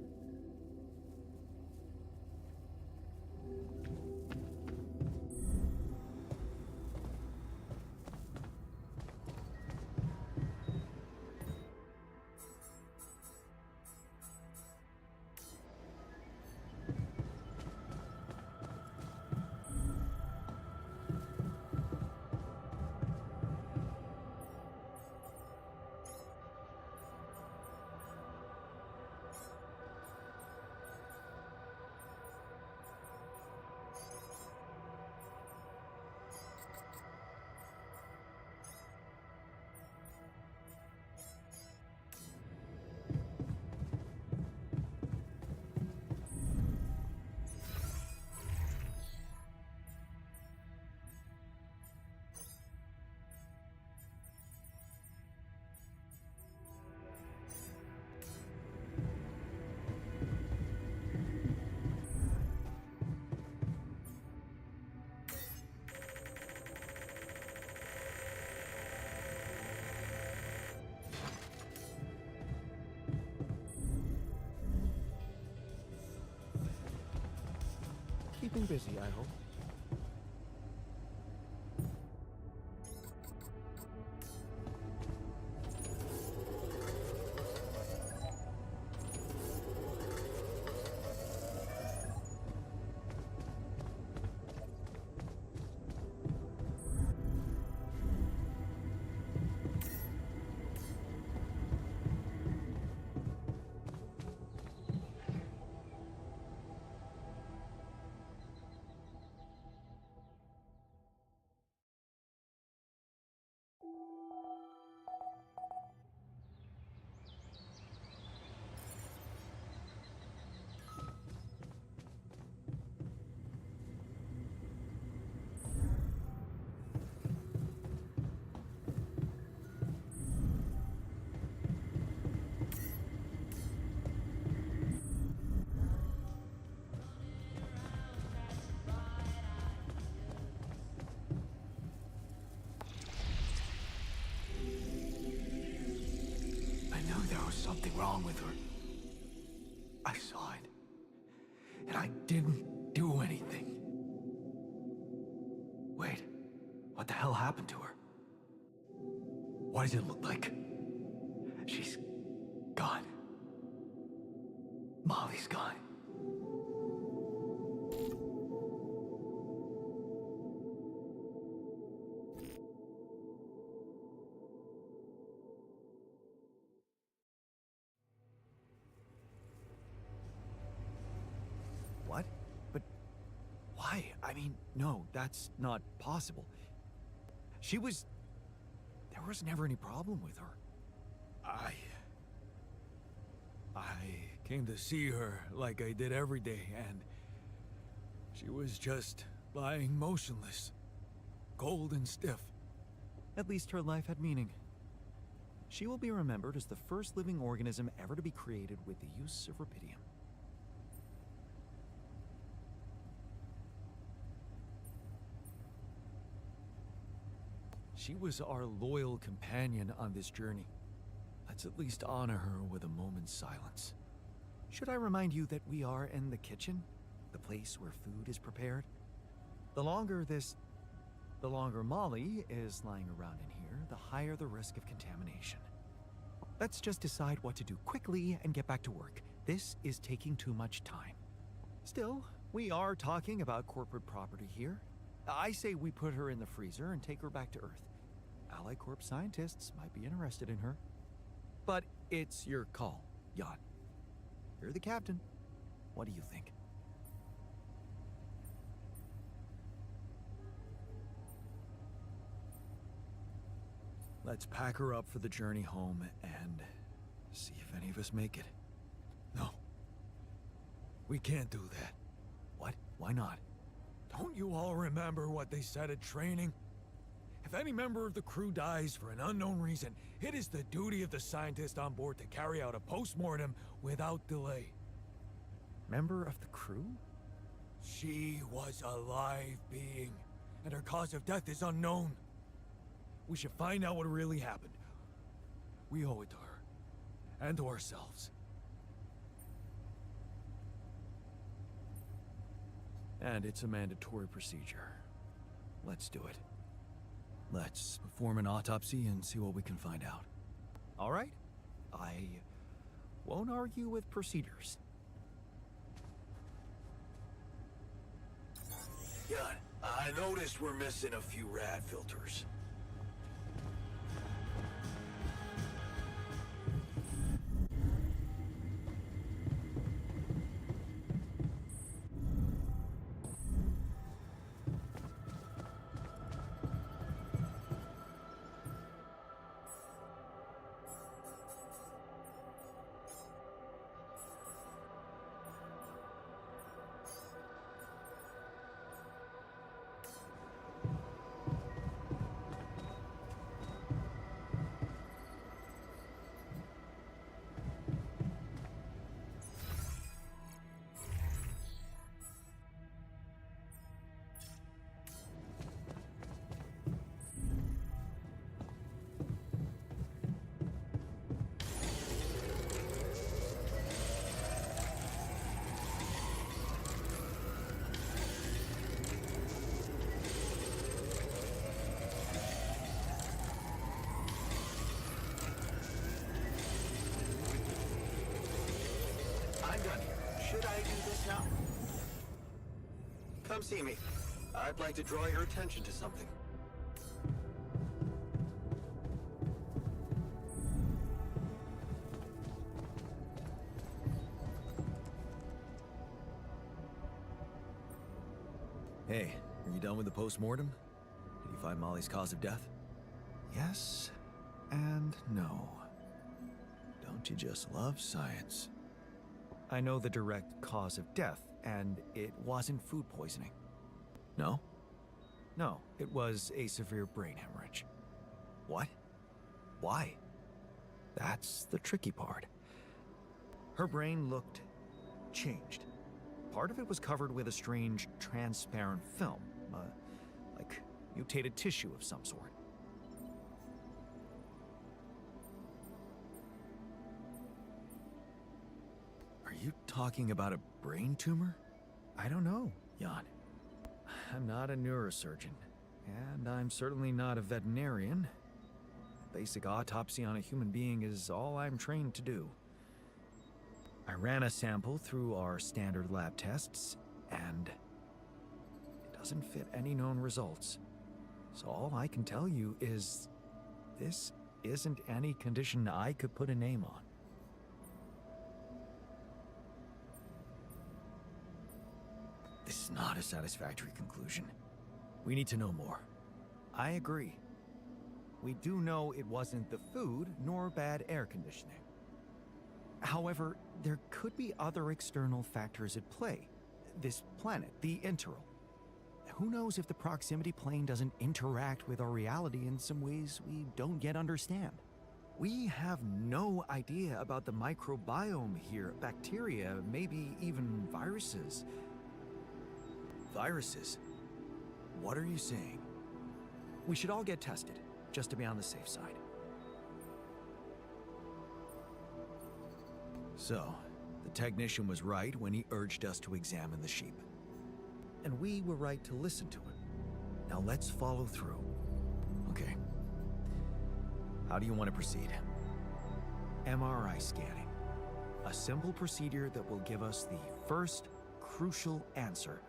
Keeping busy, I hope. something wrong with her. I saw it. And I didn't do anything. Wait, what the hell happened to her? What does it look like? She's gone. Molly's gone. What? But why? I mean, no, that's not possible. There was never any problem with her. I came to see her like I did every day, and she was just lying motionless, cold and stiff. At least her life had meaning. She will be remembered as the first living organism ever to be created with the use of rubidium. She was our loyal companion on this journey. Let's at least honor her with a moment's silence. Should I remind you that we are in the kitchen? The place where food is prepared? The longer Molly is lying around in here, the higher the risk of contamination. Let's just decide what to do quickly and get back to work. This is taking too much time. Still, we are talking about corporate property here. I say we put her in the freezer and take her back to Earth. Ally Corp scientists might be interested in her. But it's your call, Jan. You're the captain. What do you think? Let's pack her up for the journey home and see if any of us make it. No. We can't do that. What? Why not? Don't you all remember what they said at training? If any member of the crew dies for an unknown reason, it is the duty of the scientist on board to carry out a post-mortem without delay. Member of the crew? She was a live being, and her cause of death is unknown. We should find out what really happened. We owe it to her, and to ourselves. And it's a mandatory procedure. Let's do it. Let's perform an autopsy and see what we can find out. All right? I won't argue with procedures. Jan, I noticed we're missing a few rad filters. I'm done here. Should I do this now? Come see me. I'd like to draw your attention to something. Hey, are you done with the post-mortem? Did you find Molly's cause of death? Yes and no. Don't you just love science? I know the direct cause of death, and it wasn't food poisoning. No? No, it was a severe brain hemorrhage. What? Why? That's the tricky part. Her brain looked changed. Part of it was covered with a strange, transparent film, like mutated tissue of some sort. talking about a brain tumor? I don't know. Jan, I'm not a neurosurgeon, and I'm certainly not a veterinarian. Basic autopsy on a human being is all I'm trained to do. I ran a sample through our standard lab tests, and it doesn't fit any known results. So all I can tell you is this isn't any condition I could put a name on. this is not a satisfactory conclusion. We need to know more. I agree. We do know it wasn't the food nor bad air conditioning. However, there could be other external factors at play. This planet, the Interral. Who knows if the proximity plane doesn't interact with our reality in some ways we don't yet understand? We have no idea about the microbiome here, bacteria, maybe even viruses. Viruses? What are you saying? We should all get tested, just to be on the safe side. So, the technician was right when he urged us to examine the sheep. And we were right to listen to him. Now let's follow through. Okay. How do you want to proceed? MRI scanning. A simple procedure that will give us the first crucial answer.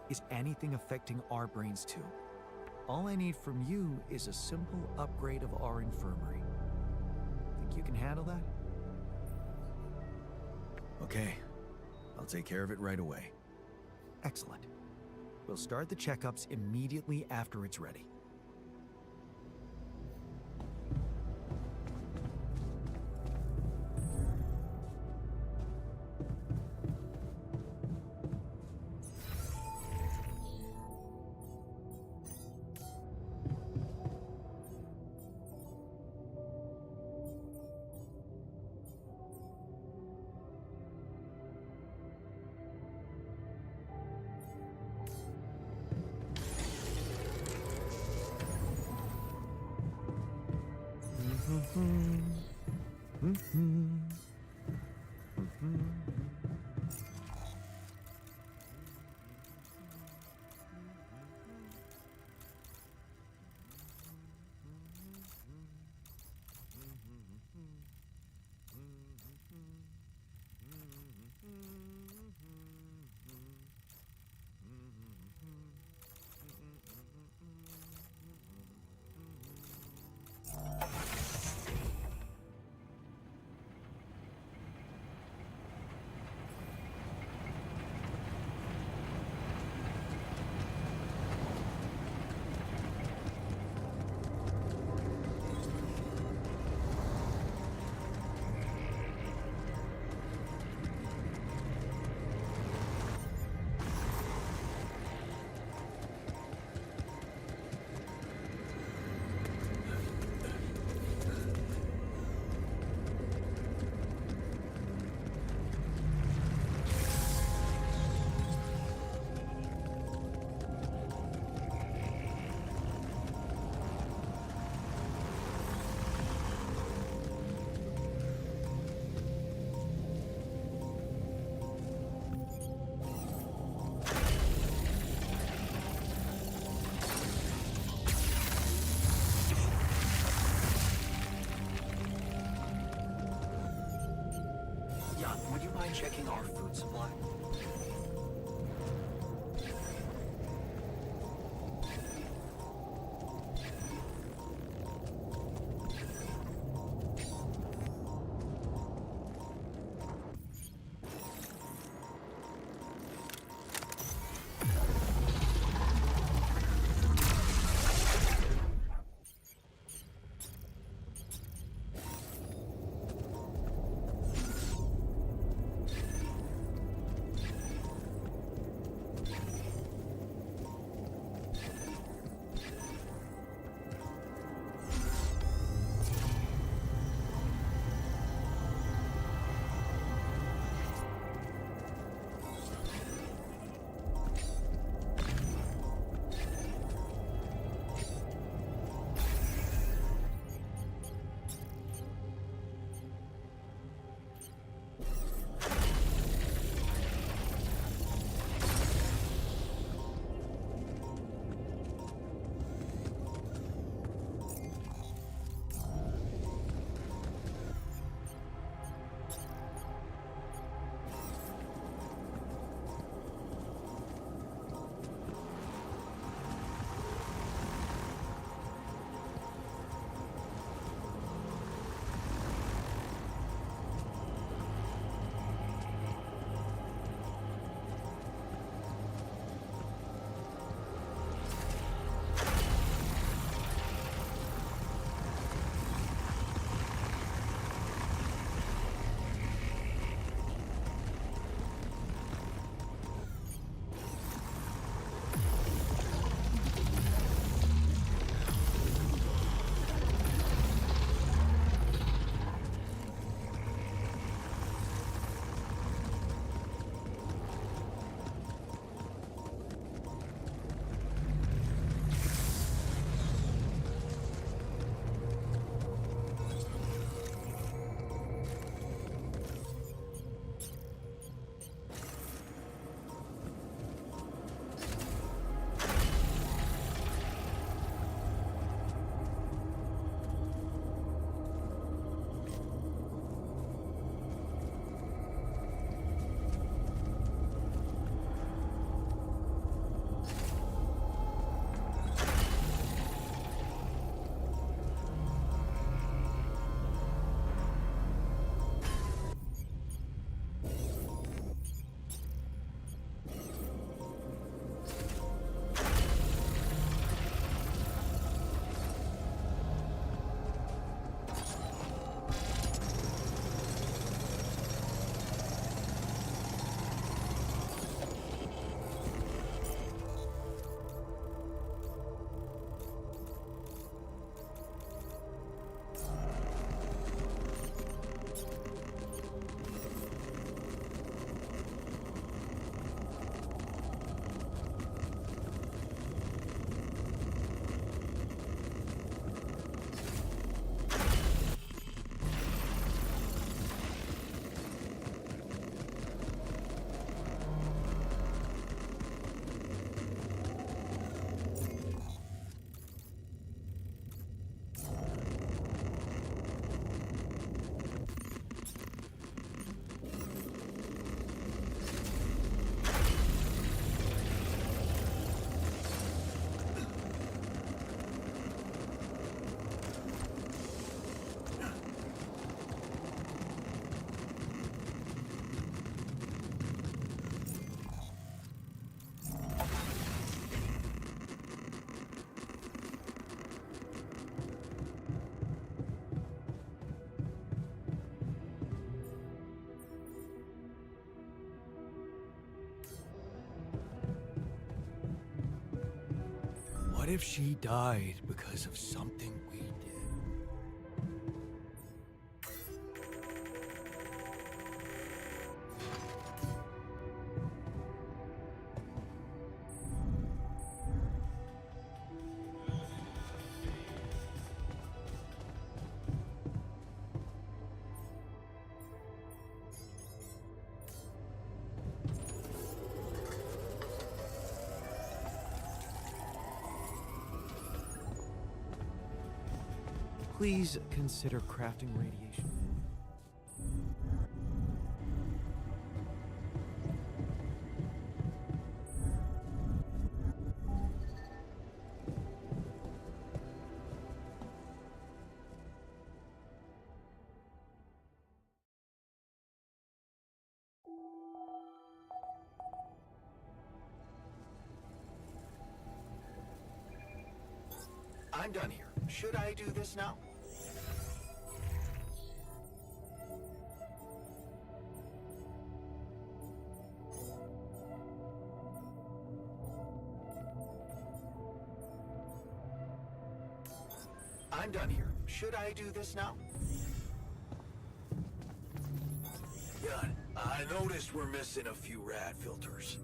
Is anything affecting our brains too? All I need from you is a simple upgrade of our infirmary. Think you can handle that? Okay. I'll take care of it right away. Excellent. We'll start the checkups immediately after it's ready. Jan, would you mind checking our food supply? What if she died because of something we did? Please consider crafting radiation. I'm done here. Should I do this now? I'm done here. Should I do this now? Good. I noticed we're missing a few rad filters.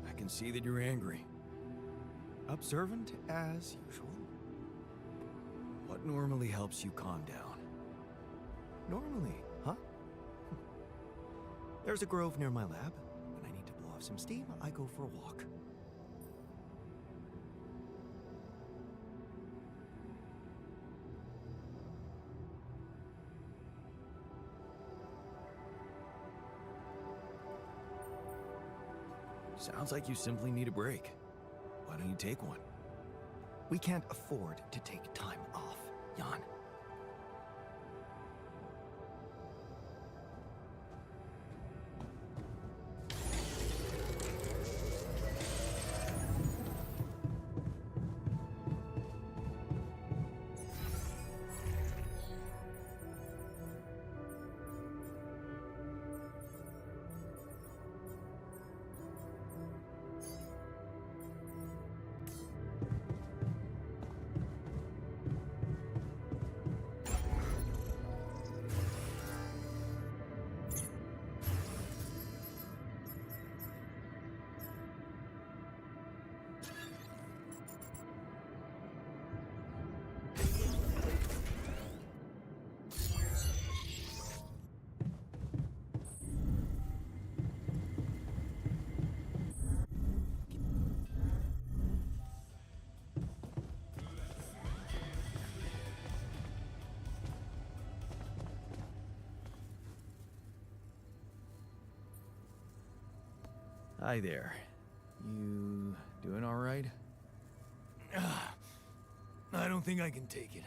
I can see that you're angry. Observant as usual. What normally helps you calm down? Normally, huh? There's a grove near my lab. When I need to blow off some steam, I go for a walk. Sounds like you simply need a break. Why don't you take one? We can't afford to take time off, Jan. Hi there. You doing all right? I don't think I can take it.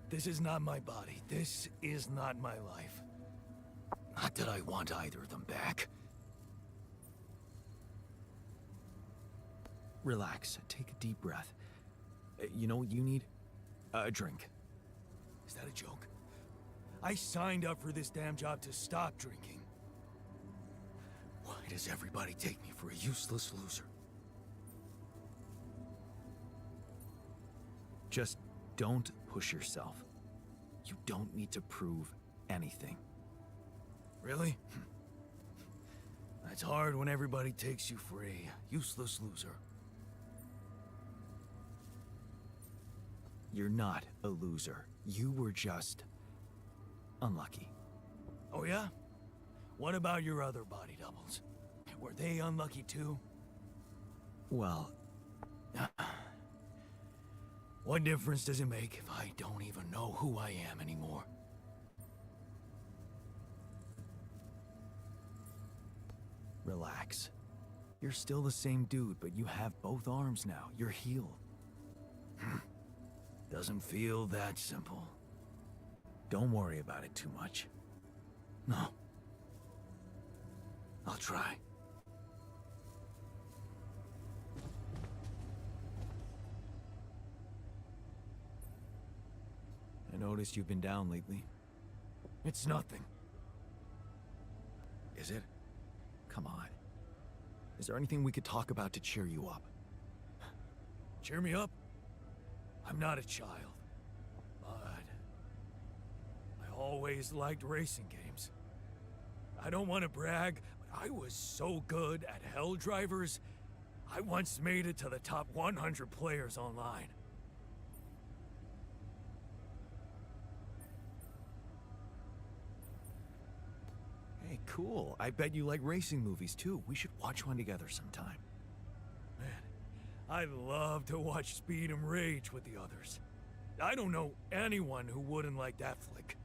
This is not my body. This is not my life. Not that I want either of them back. Relax. Take a deep breath. You know what you need? A drink. Is that a joke? I signed up for this damn job to stop drinking. Why does everybody take me for a useless loser? Just don't push yourself. You don't need to prove anything. Really? That's hard when everybody takes you for a useless loser. You're not a loser. You were just unlucky. Oh yeah? What about your other body doubles? Were they unlucky too? Well, what difference does it make if I don't even know who I am anymore? relax. You're still the same dude, but you have both arms now. You're healed. Doesn't feel that simple. Don't worry about it too much. No. I'll try. I noticed you've been down lately. It's nothing. Is it? Come on. Is there anything we could talk about to cheer you up? Cheer me up? I'm not a child. But I always liked racing games. I don't want to brag, but I was so good at Hell Drivers, I once made it to the top 100 players online. Hey, cool. I bet you like racing movies too. We should watch one together sometime. Man, I'd love to watch Speed and Rage with the others. I don't know anyone who wouldn't like that flick.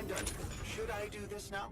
I'm done. Should I do this now?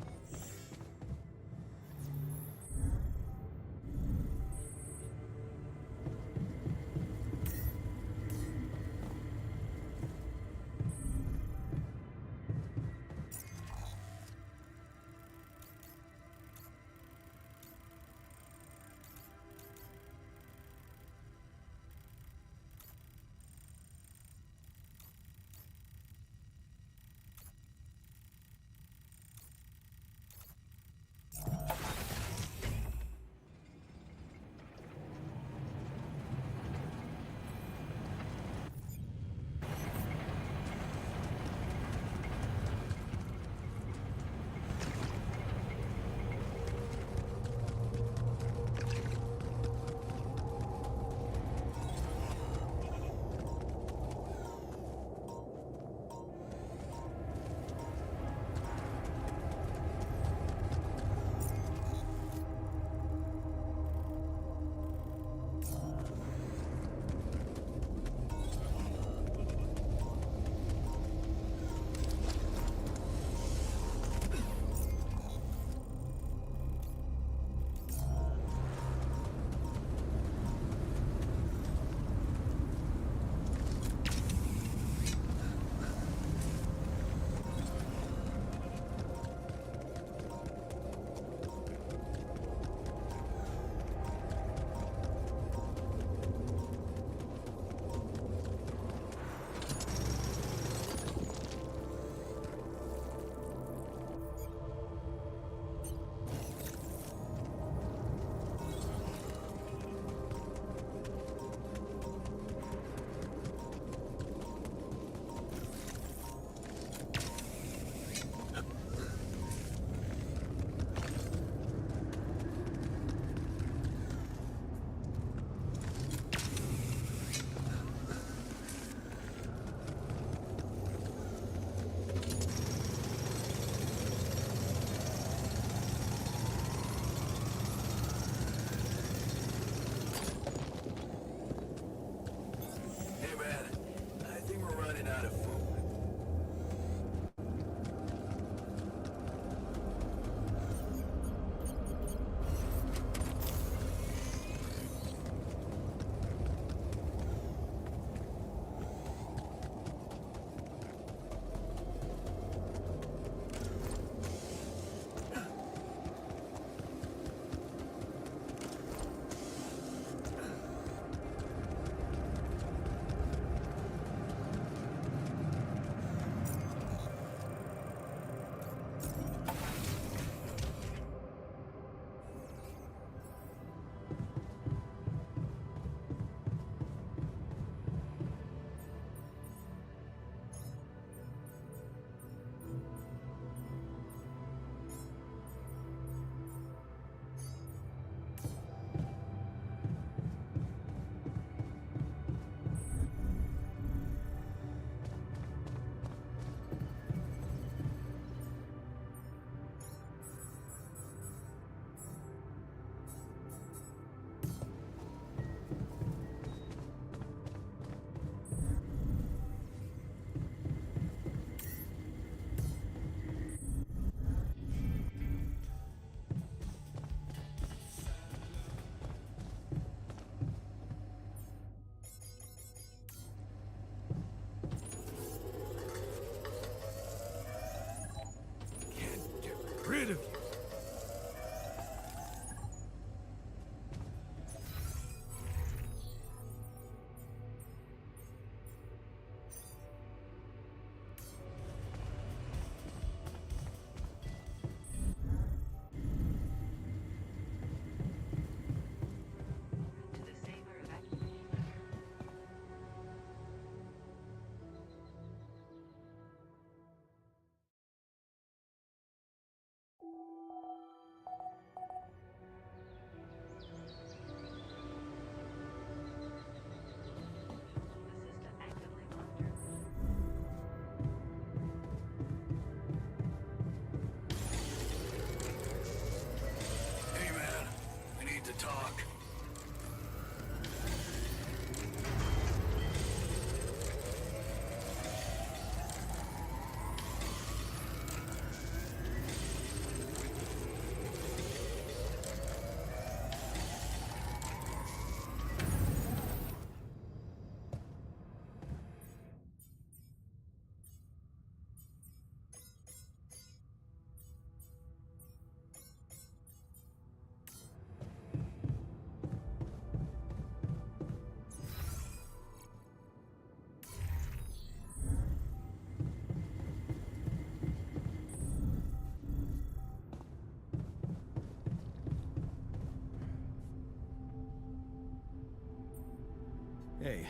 Hey,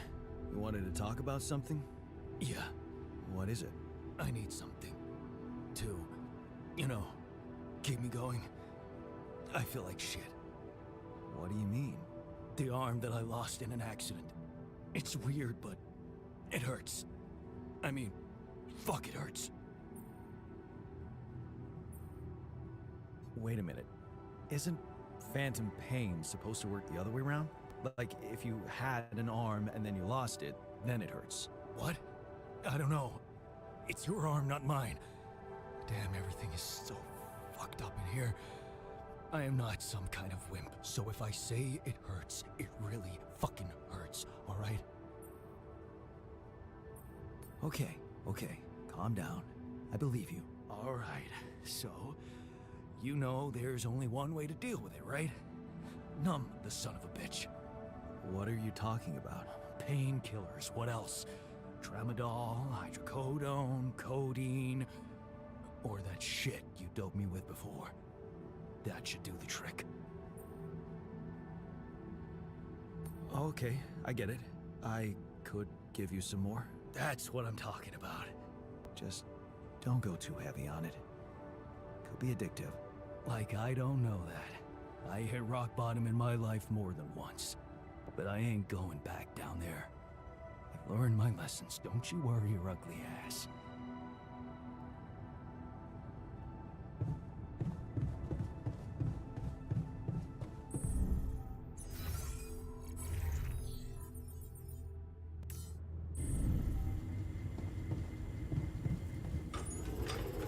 you wanted to talk about something? Yeah, What is it? I need something to, keep me going. I feel like shit. What do you mean? The arm that I lost in an accident. It's weird, but it hurts. I mean, fuck, it hurts. Wait a minute. Isn't phantom pain supposed to work the other way around? Like, if you had an arm and then you lost it, then it hurts. What? I don't know. It's your arm, not mine. Damn, everything is so fucked up in here. I am not some kind of wimp, so if I say it hurts, it really fucking hurts, alright? Okay, calm down. I believe you. Alright, so, you know there's only one way to deal with it, right? Numb the son of a bitch. What are you talking about? Painkillers, what else? Tramadol, hydrocodone, codeine, or that shit you doped me with before. That should do the trick. Okay, I get it. I could give you some more. That's what I'm talking about. Just don't go too heavy on it. Could be addictive. Like I don't know that. I hit rock bottom in my life more than once. But I ain't going back down there. I've learned my lessons, don't you worry your ugly ass.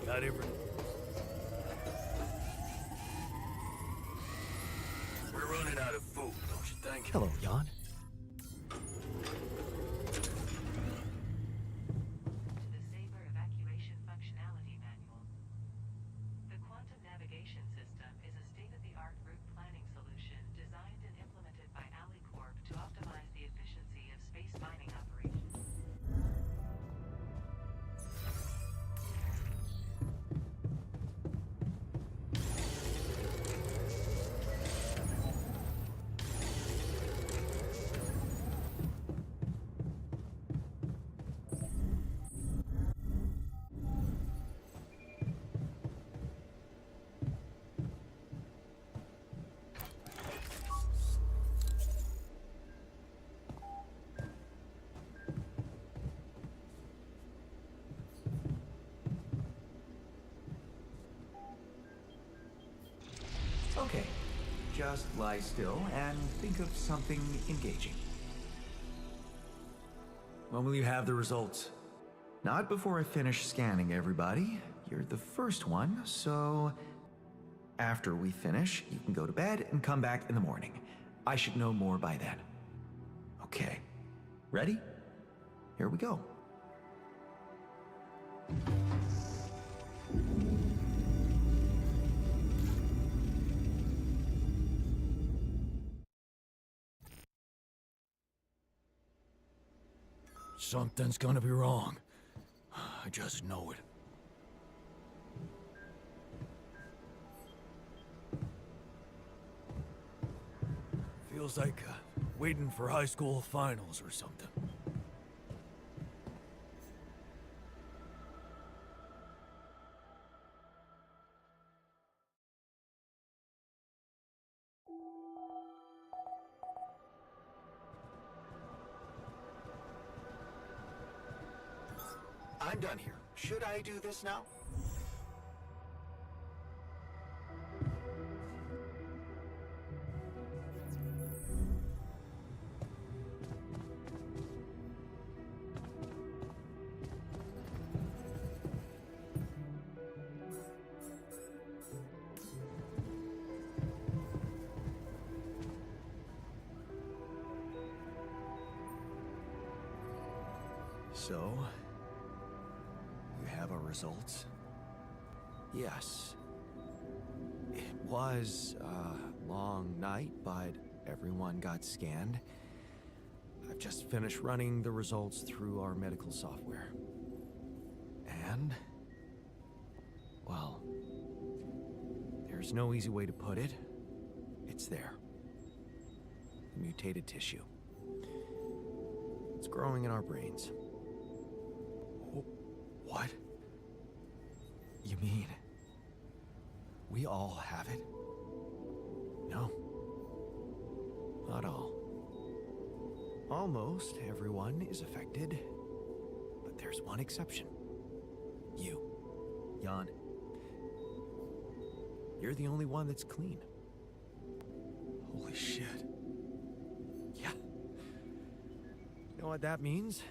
Got everything. We're running out of food, don't you think? Hello, Jan. To the Saber Evacuation Functionality Manual. The Quantum Navigation System is a state-of-the-art route planning solution designed and implemented by AliCorp to optimize the efficiency of space mining operations. Okay, just lie still and think of something engaging. When will you have the results? Not before I finish scanning everybody. You're the first one, so after we finish, you can go to bed and come back in the morning. I should know more by then. Okay, ready? Here we go. Something's gonna be wrong. I just know it. Feels like waiting for high school finals or something. I'm done here. Should I do this now? So, you have our results? Yes. It was a long night, but everyone got scanned. I've just finished running the results through our medical software. And, well, there's no easy way to put it. It's there. Mutated tissue. growing in our brains. What? You mean we all have it? No. Not all. Almost everyone is affected, but there's one exception. You, Jan. You're the only one that's clean. Holy shit. Yeah. You know what that means?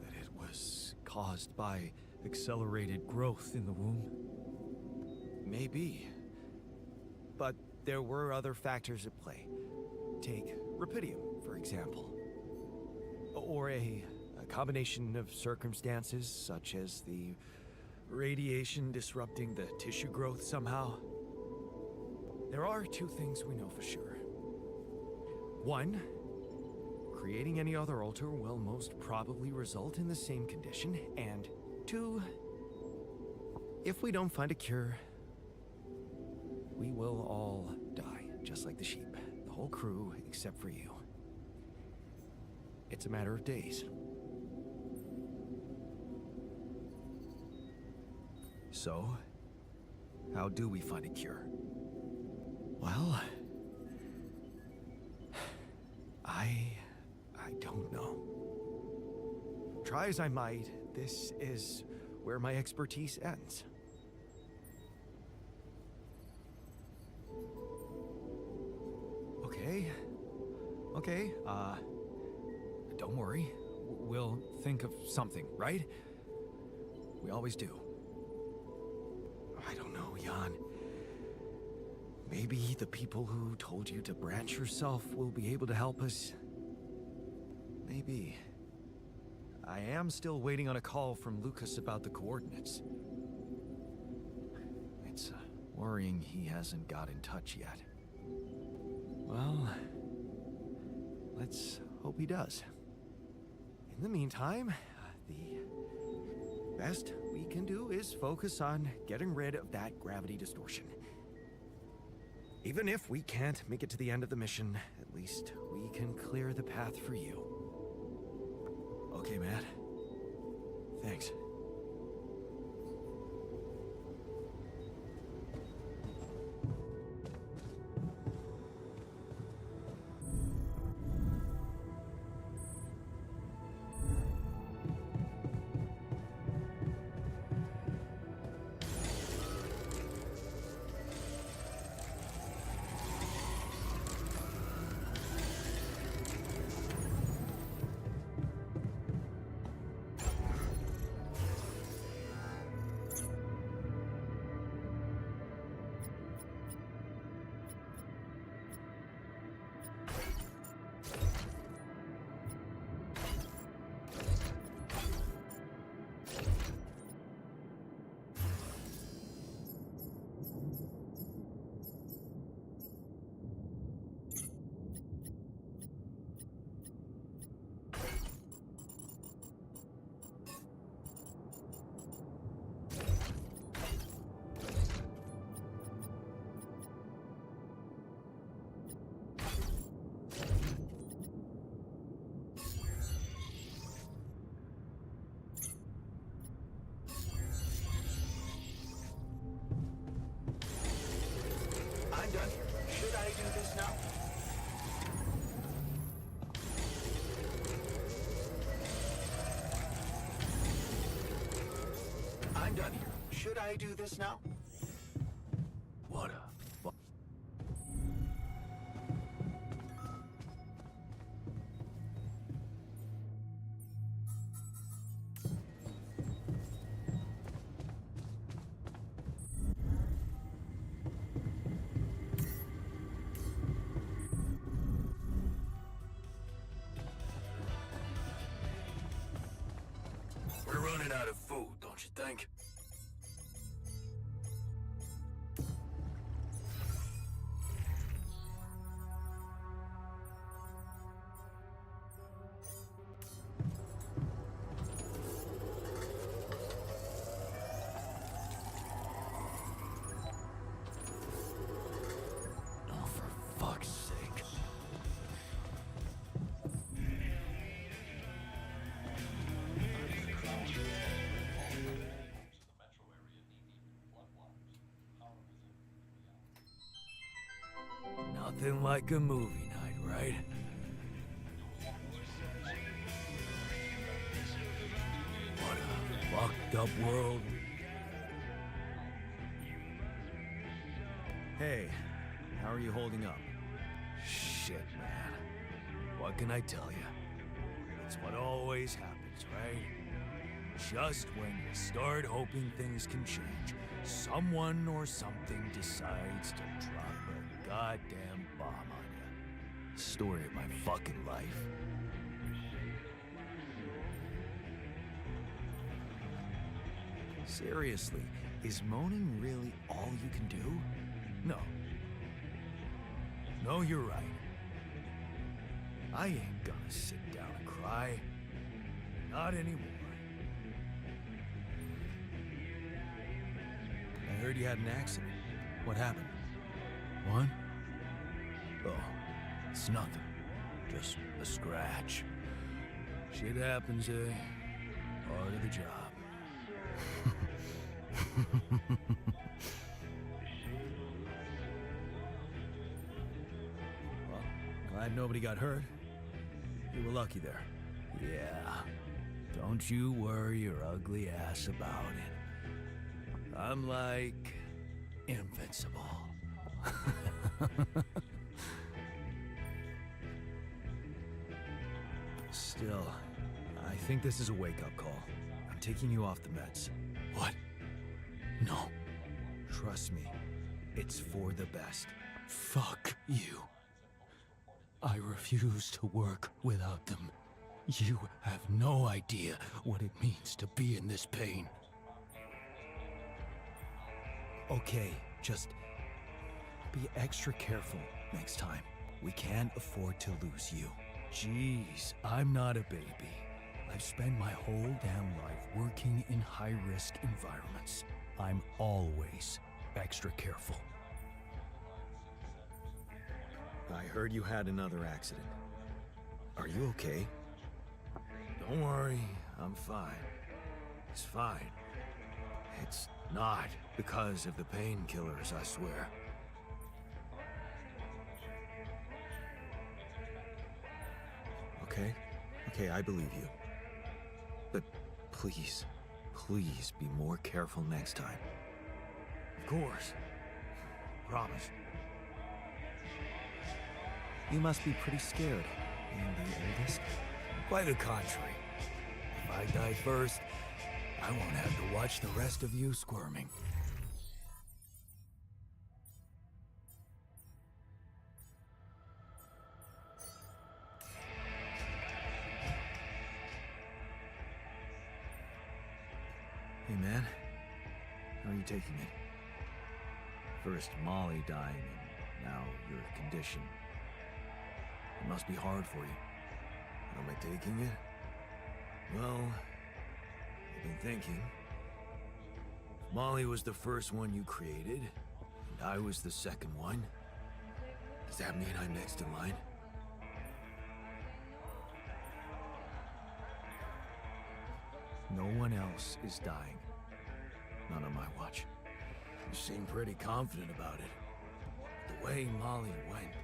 That it was caused by accelerated growth in the womb. Maybe. But there were other factors at play. Take Rapidium, for example. Or a combination of circumstances, such as the radiation disrupting the tissue growth somehow. There are two things we know for sure. One, creating any other altar will most probably result in the same condition. And two, if we don't find a cure, we will all die, just like the sheep. The whole crew, except for you. It's a matter of days. So, how do we find a cure? Well, I don't know. Try as I might, this is where my expertise ends. Okay, don't worry. We'll think of something, right? We always do. I don't know, Jan. Maybe the people who told you to branch yourself will be able to help us. Maybe. I am still waiting on a call from Lucas about the coordinates. It's worrying he hasn't got in touch yet. Well, let's hope he does. In the meantime, the best we can do is focus on getting rid of that gravity distortion. Even if we can't make it to the end of the mission, at least we can clear the path for you. okay, Matt. Thanks. I'm done here. Should I do this now? I'm done here. Should I do this now? What a fuck. We're running out of food, don't you think? Oh, Nothing like a movie night, right? What a fucked up world. Hey, how are you holding up? Shit, man. What can I tell you? It's what always happens, right? Just when you start hoping things can change, someone or something decides to drop a goddamn bomb on you. Story of my fucking life. Seriously, is moaning really all you can do? No. No, you're right. I ain't gonna sit down and cry. Not anymore. I heard you had an accident. What happened? What? Oh, it's nothing. Just a scratch. Shit happens, part of the job. Well, glad nobody got hurt. You were lucky there. Yeah. Don't you worry your ugly ass about it. I'm like invincible. Still, I think this is a wake-up call. I'm taking you off the meds. What? No. Trust me, it's for the best. Fuck you. I refuse to work without them. You have no idea what it means to be in this pain. Okay, just be extra careful next time. We can't afford to lose you. Jeez, I'm not a baby. I've spent my whole damn life working in high-risk environments. I'm always extra careful. I heard you had another accident. Are you okay? Don't worry, I'm fine. It's fine. It's not because of the painkillers, I swear. Okay, I believe you. But please, please be more careful next time. Of course. Promise. You must be pretty scared, being the oldest. Quite the contrary. If I die first, I won't have to watch the rest of you squirming. Hey man, how are you taking it? First Molly dying, and now your condition. It must be hard for you. How am I taking it? Well, I've been thinking. If Molly was the first one you created, and I was the second one, does that mean I'm next in line? No one else is dying. Not on my watch. You seem pretty confident about it. The way Molly went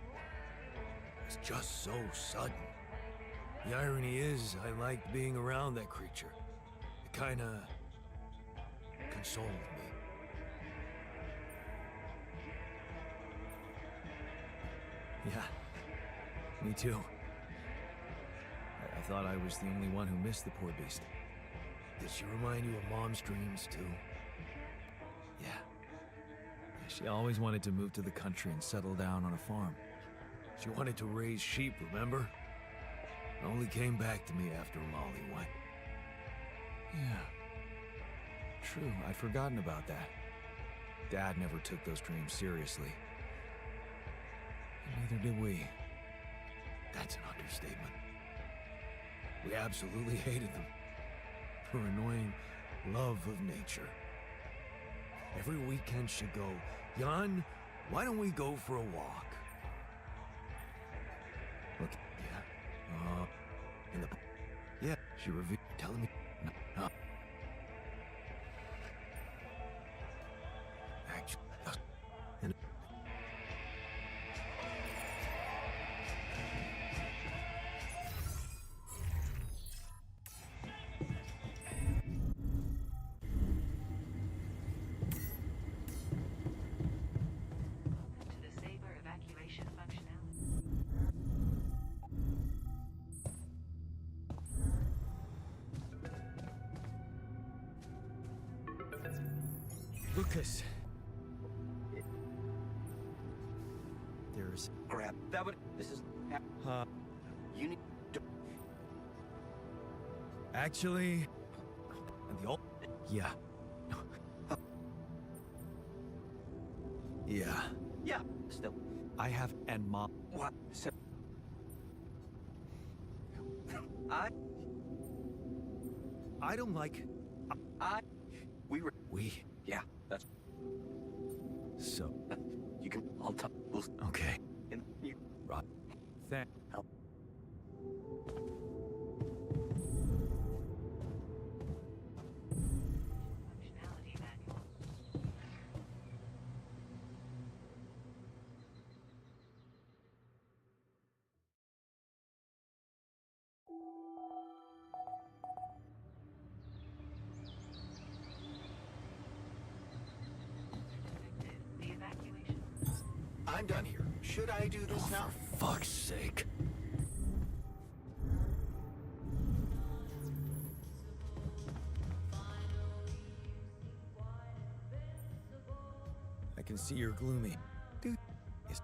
was just so sudden. The irony is, I liked being around that creature. It kinda consoled me. Yeah, me too. I thought I was the only one who missed the poor beast. Did she remind you of Mom's dreams, too? Yeah. She always wanted to move to the country and settle down on a farm. She wanted to raise sheep, remember? It only came back to me after Molly went. Yeah. True, I'd forgotten about that. Dad never took those dreams seriously. And neither did we. That's an understatement. We absolutely hated them. Her annoying love of nature. Every weekend she'd go, Jan, why don't we go for a walk? Look, yeah, in the... Yeah, she revealed, telling me... Actually, and Lucas. There's... Crap. That would. This is. You need. Actually... And the old... Yeah. Yeah. Yeah. Still. I have... And Mom... What? So. I don't like... We were. We... Yeah. That's. So... You can. I'll talk. We'll. Okay. And you. Right. Thank... Help. Functionality manual. The evacuation. I'm done here. Should I do this now? For fuck's sake. I can see you're gloomy. Dude... Is...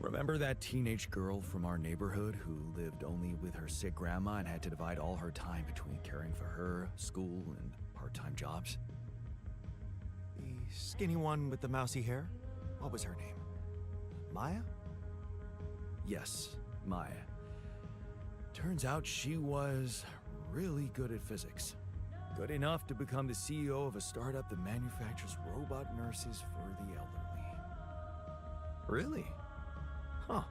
Remember that teenage girl from our neighborhood who lived only with her sick grandma and had to divide all her time between caring for her, school, and part-time jobs? The skinny one with the mousy hair? What was her name? Maya? Yes, Maya. Turns out she was really good at physics. Good enough to become the CEO of a startup that manufactures robot nurses for the elderly. Really? Huh.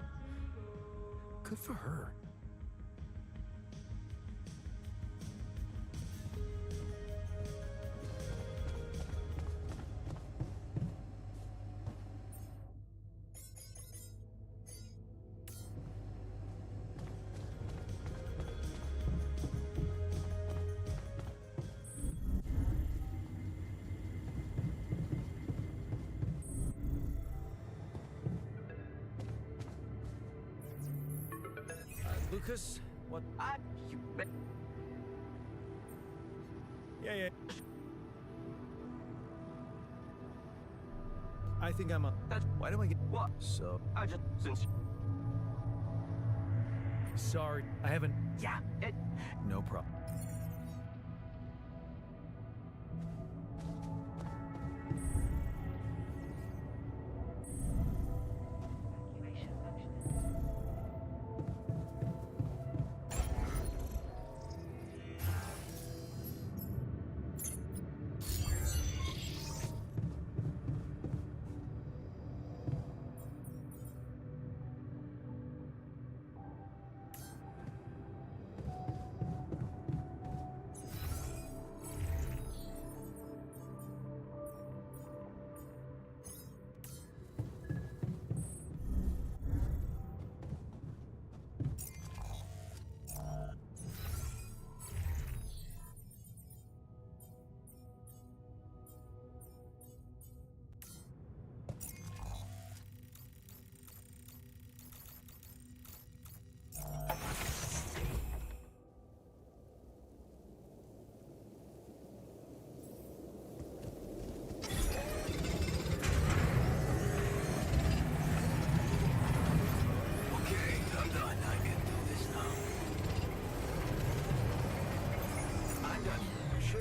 Good for her. Lucas, what? You bet. Yeah. I think I'm a... That's. Why do I get... What? So... I just. Since. Sorry, I haven't... Yeah. It. No problem.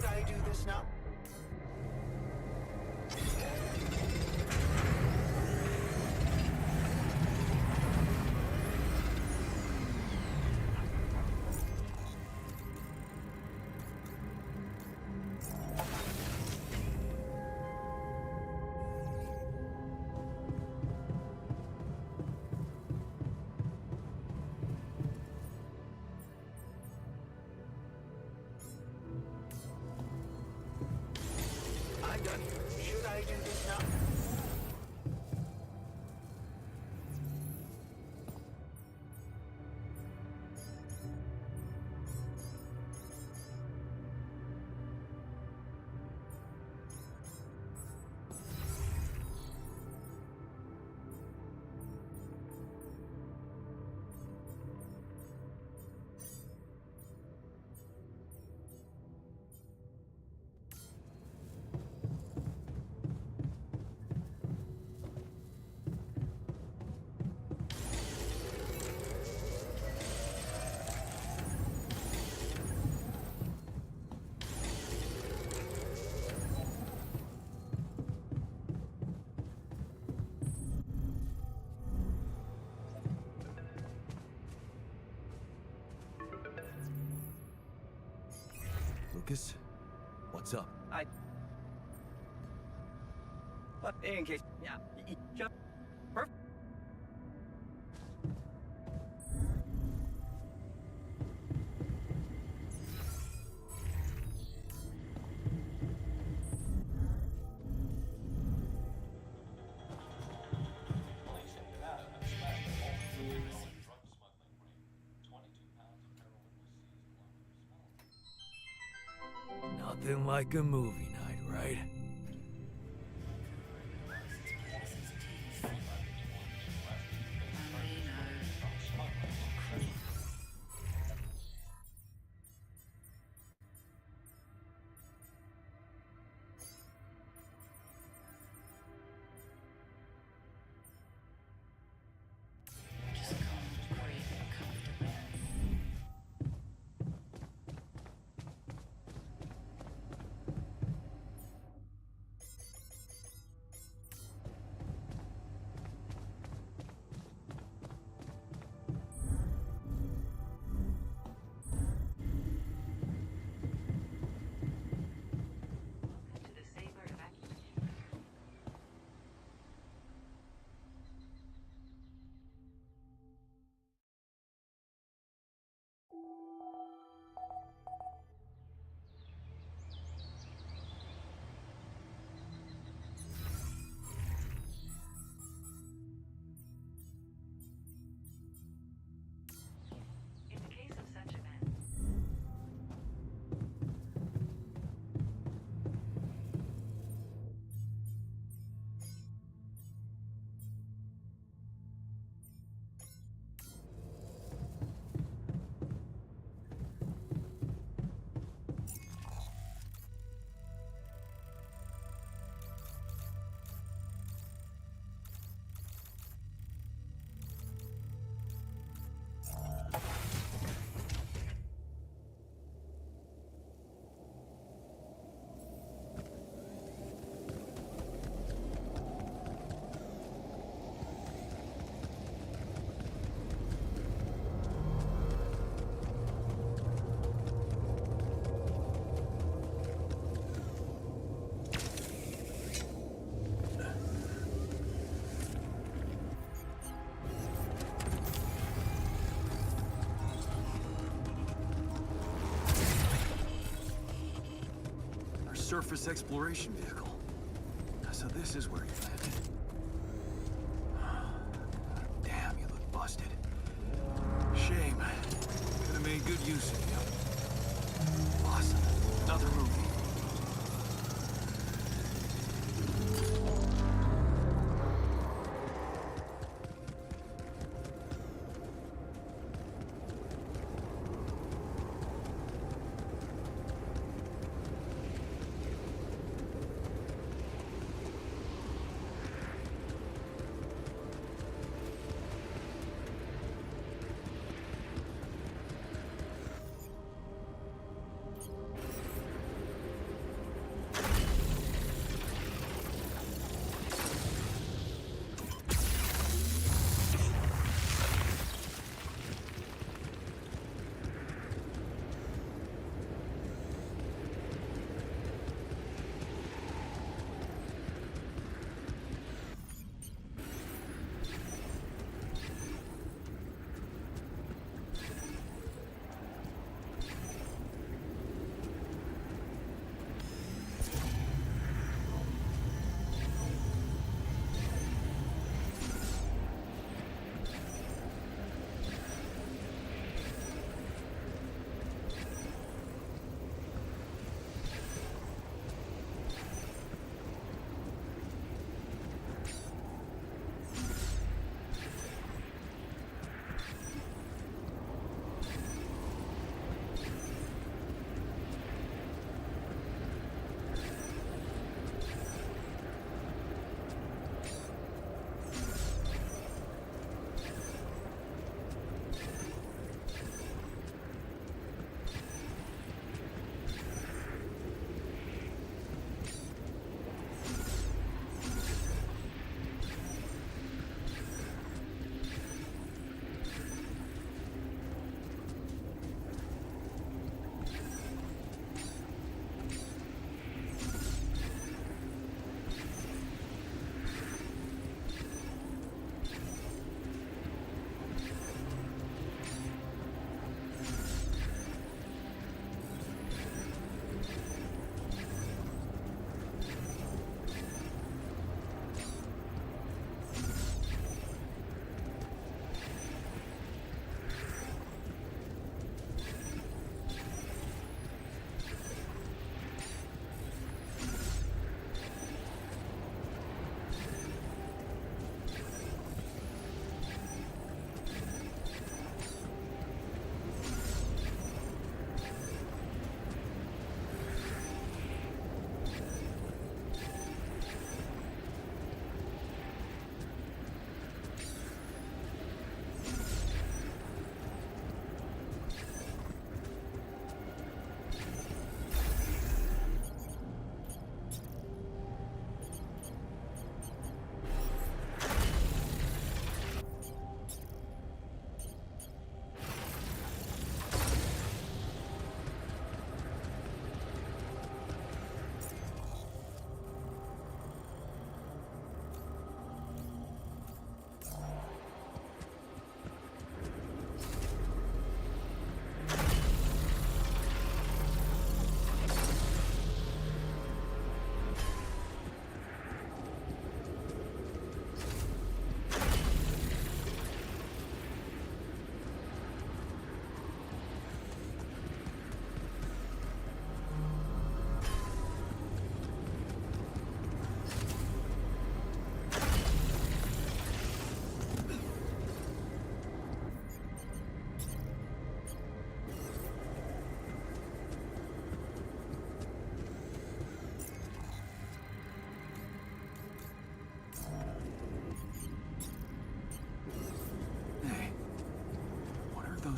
Evacuation functionality. Lucas? What's up? But in case, yeah, just perfect. Nothing like a movie night, right? To the Saber evacuation. In the case of such events, Our surface exploration vehicle. So this is where you landed. Damn, you look busted. Shame. Could have made good use of you. Awesome. Another movie.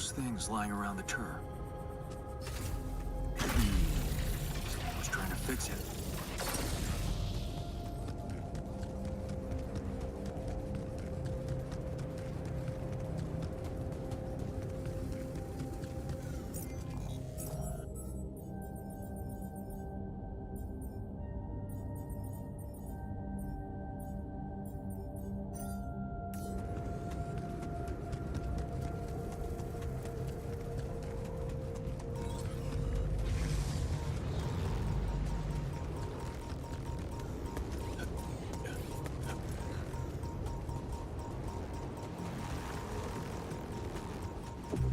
those things lying around the tour. I was trying to fix it.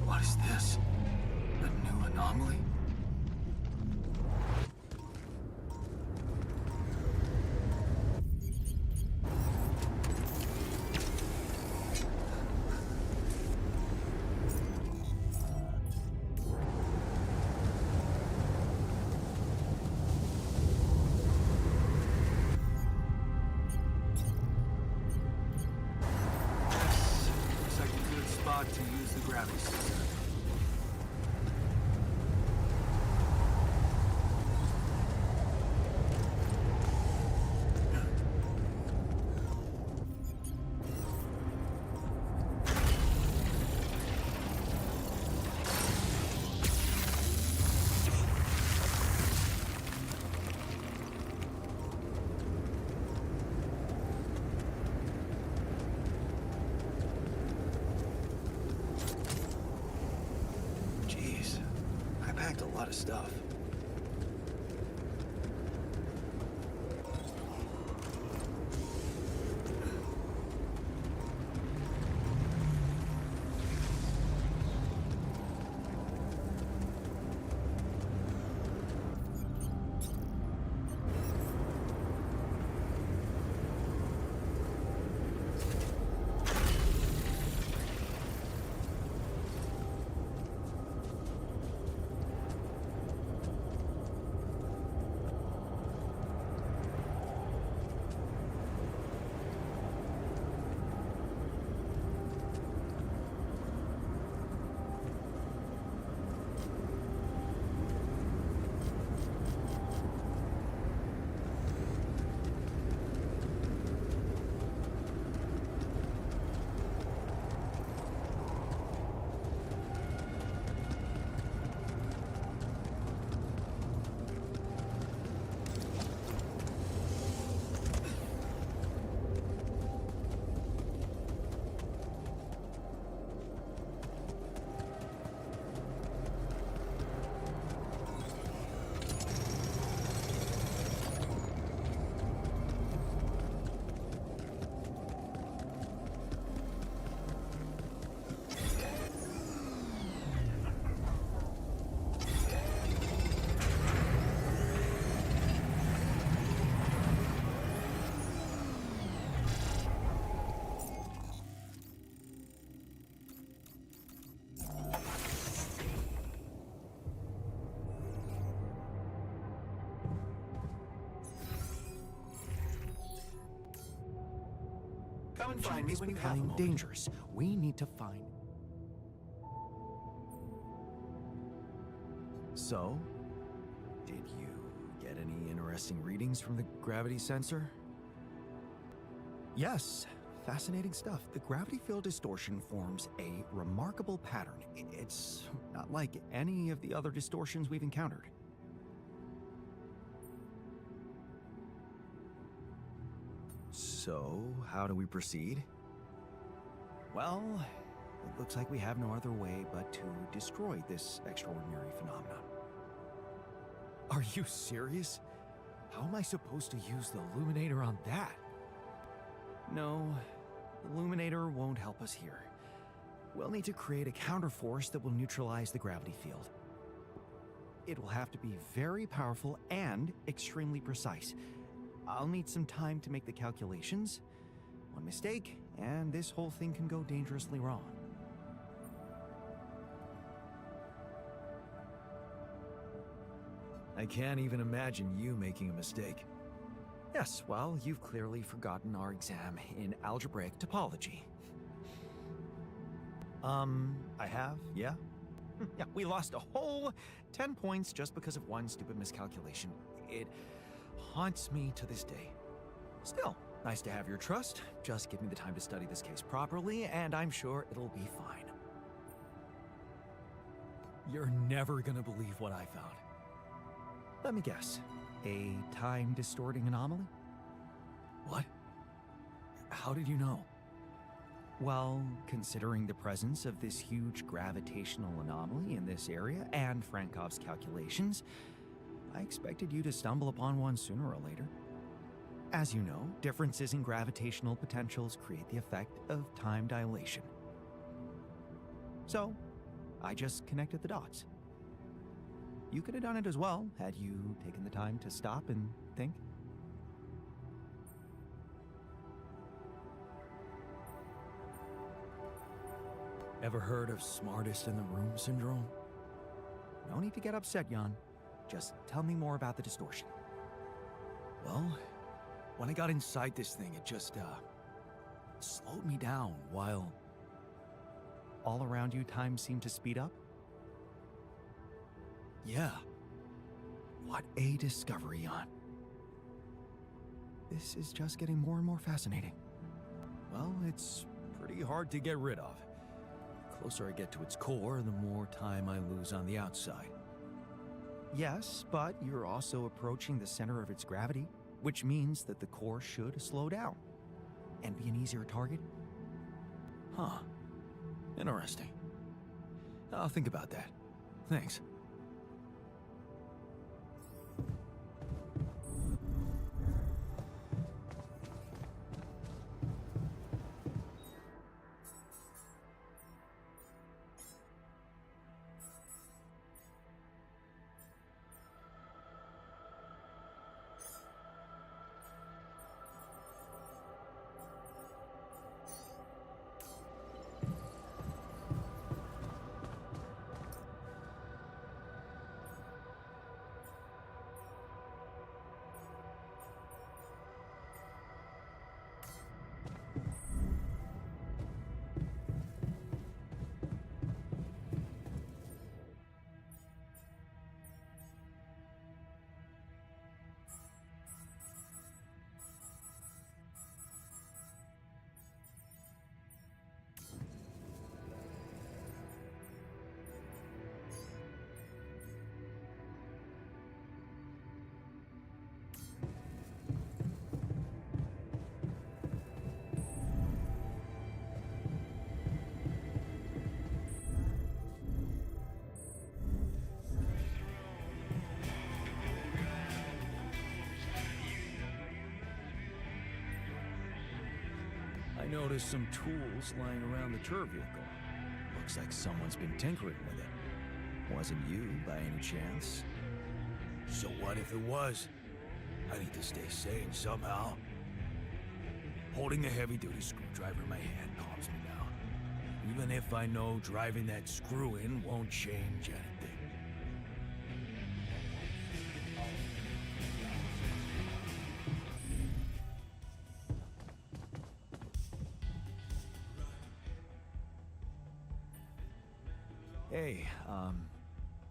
What is this? A new anomaly? Looks like a good spot to use the gravity system. Jeez, I packed a lot of stuff. Come and find me when you have a moment. Dangerous. We need to find. So, did you get any interesting readings from the gravity sensor? Yes, fascinating stuff. The gravity field distortion forms a remarkable pattern. It's not like any of the other distortions we've encountered. So, how do we proceed? Well, it looks like we have no other way but to destroy this extraordinary phenomenon. Are you serious? How am I supposed to use the illuminator on that? No, the illuminator won't help us here. We'll need to create a counterforce that will neutralize the gravity field. It will have to be very powerful and extremely precise. I'll need some time to make the calculations. One mistake, and this whole thing can go dangerously wrong. I can't even imagine you making a mistake. Yes, well, you've clearly forgotten our exam in algebraic topology. I have, yeah. Yeah, we lost a whole 10 points just because of one stupid miscalculation. It haunts me to this day. Still, nice to have your trust. Just give me the time to study this case properly, and I'm sure it'll be fine. You're never gonna believe what I found. Let me guess. A time-distorting anomaly? What? How did you know? Well, considering the presence of this huge gravitational anomaly in this area and Frankov's calculations, I expected you to stumble upon one sooner or later. As you know, differences in gravitational potentials create the effect of time dilation. So, I just connected the dots. You could have done it as well, had you taken the time to stop and think. Ever heard of smartest in the room syndrome? No need to get upset, Jan. Just tell me more about the distortion. Well, when I got inside this thing, it just, slowed me down while... All around you, time seemed to speed up? Yeah. What a discovery, Jan. This is just getting more and more fascinating. Well, it's pretty hard to get rid of. The closer I get to its core, the more time I lose on the outside. Yes, but you're also approaching the center of its gravity, which means that the core should slow down and be an easier target. Huh. Interesting. I'll think about that. Thanks. I noticed some tools lying around the tour vehicle. Looks like someone's been tinkering with it. Wasn't you, by any chance? So what if it was? I need to stay sane somehow. Holding a heavy-duty screwdriver in my hand calms me down. Even if I know driving that screw in won't change anything. Hey,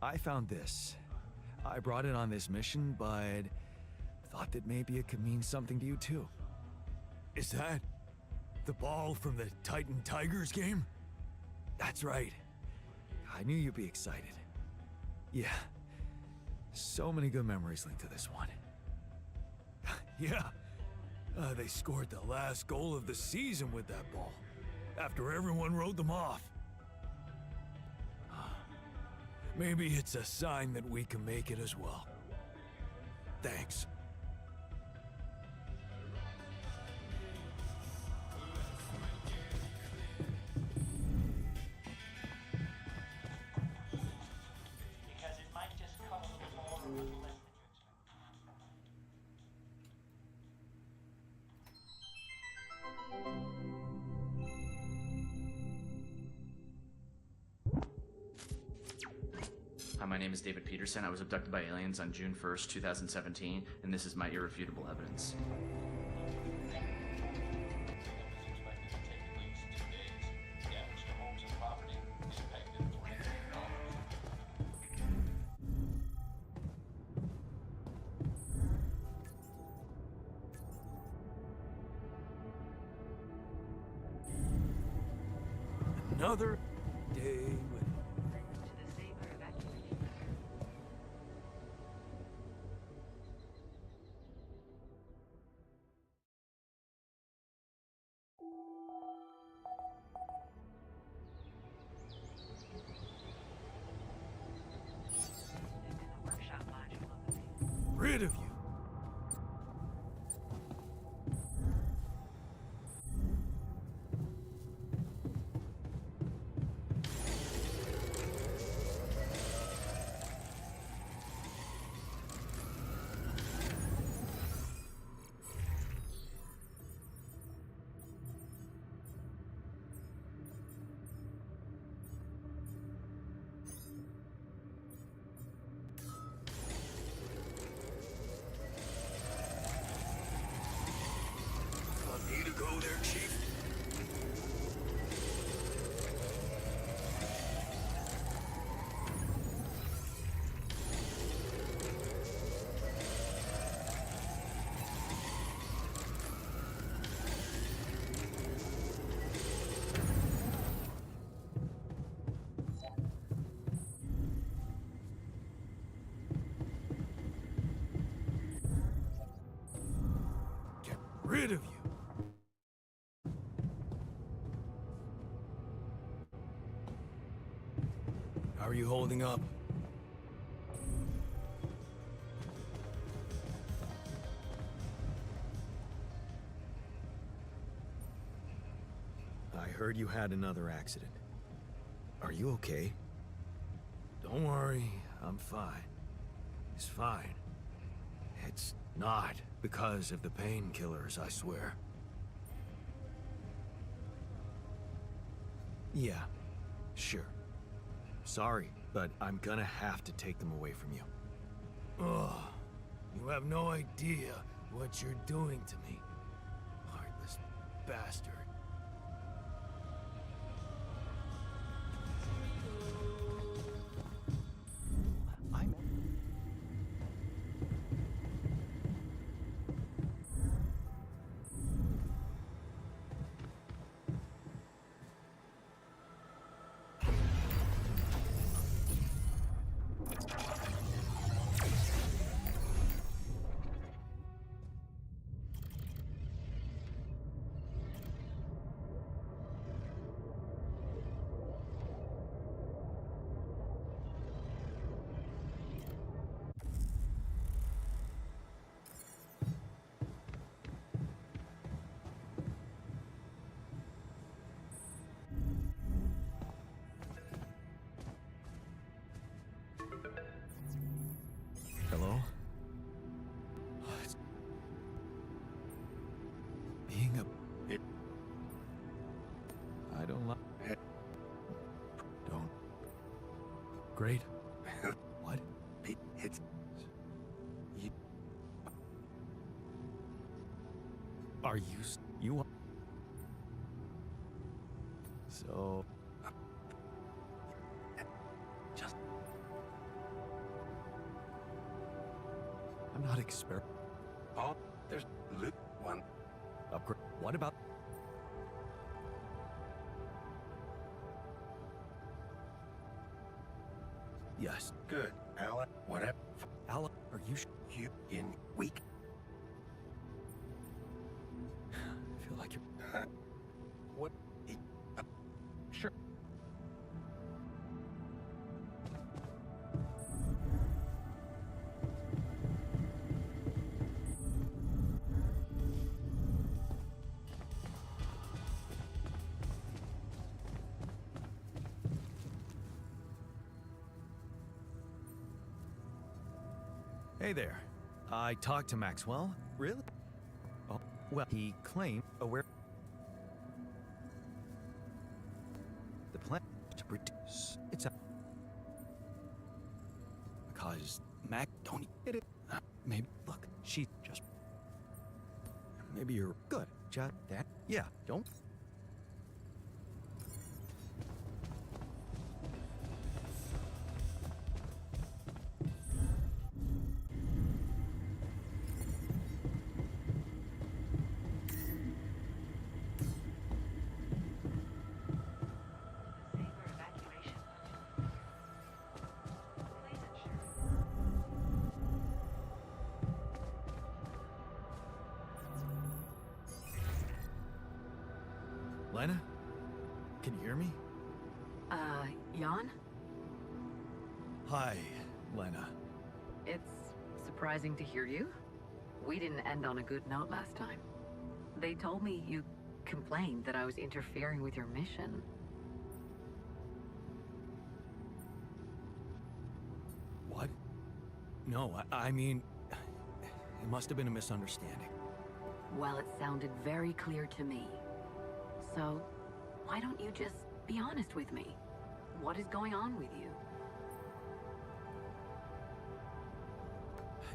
I found this. I brought it on this mission, but thought that maybe it could mean something to you too. Is that the ball from the Titan Tigers game? That's right. I knew you'd be excited. Yeah. So many good memories linked to this one. Yeah. They scored the last goal of the season with that ball, after everyone wrote them off. Maybe it's a sign that we can make it as well. Thanks. Because it might just come a little more or a little less than Hi, my name is David Peterson. I was abducted by aliens on June 1st, 2017, and this is my irrefutable evidence. another day with To the Saber evacuation center. In the workshop module of the Saber. rid of you. Want me to go there, Chief? Get rid of you. How are you holding up? I heard you had another accident. Are you okay? Don't worry, I'm fine. It's fine. It's not because of the painkillers, I swear. Yeah, sure. Sorry, but I'm gonna have to take them away from you. Ugh. You have no idea what you're doing to me. Heartless bastard. I'm... Hello? Being a... I don't like... Don't... Great. What? It's... You... Are you... You are... So... Just... I'm not exper... Oh, there's... Luke one. Upgrade... What about... Yes. Good. Alan, whatever. Alan, are you... You in weak? I feel like you're... What? Sure. Hey there. I talked to Maxwell. Really? Oh, well, he claimed aware... The plan to produce... It's a... Because Mac... Don't hit it. Maybe... Look, she just... Maybe you're... Good. Just that... Yeah, don't... Can you hear me? Jan? Hi, Lena. It's surprising to hear you. We didn't end on a good note last time. They told me you complained that I was interfering with your mission. What? No, I mean, it must have been a misunderstanding. Well, it sounded very clear to me. So, why don't you just be honest with me? What is going on with you?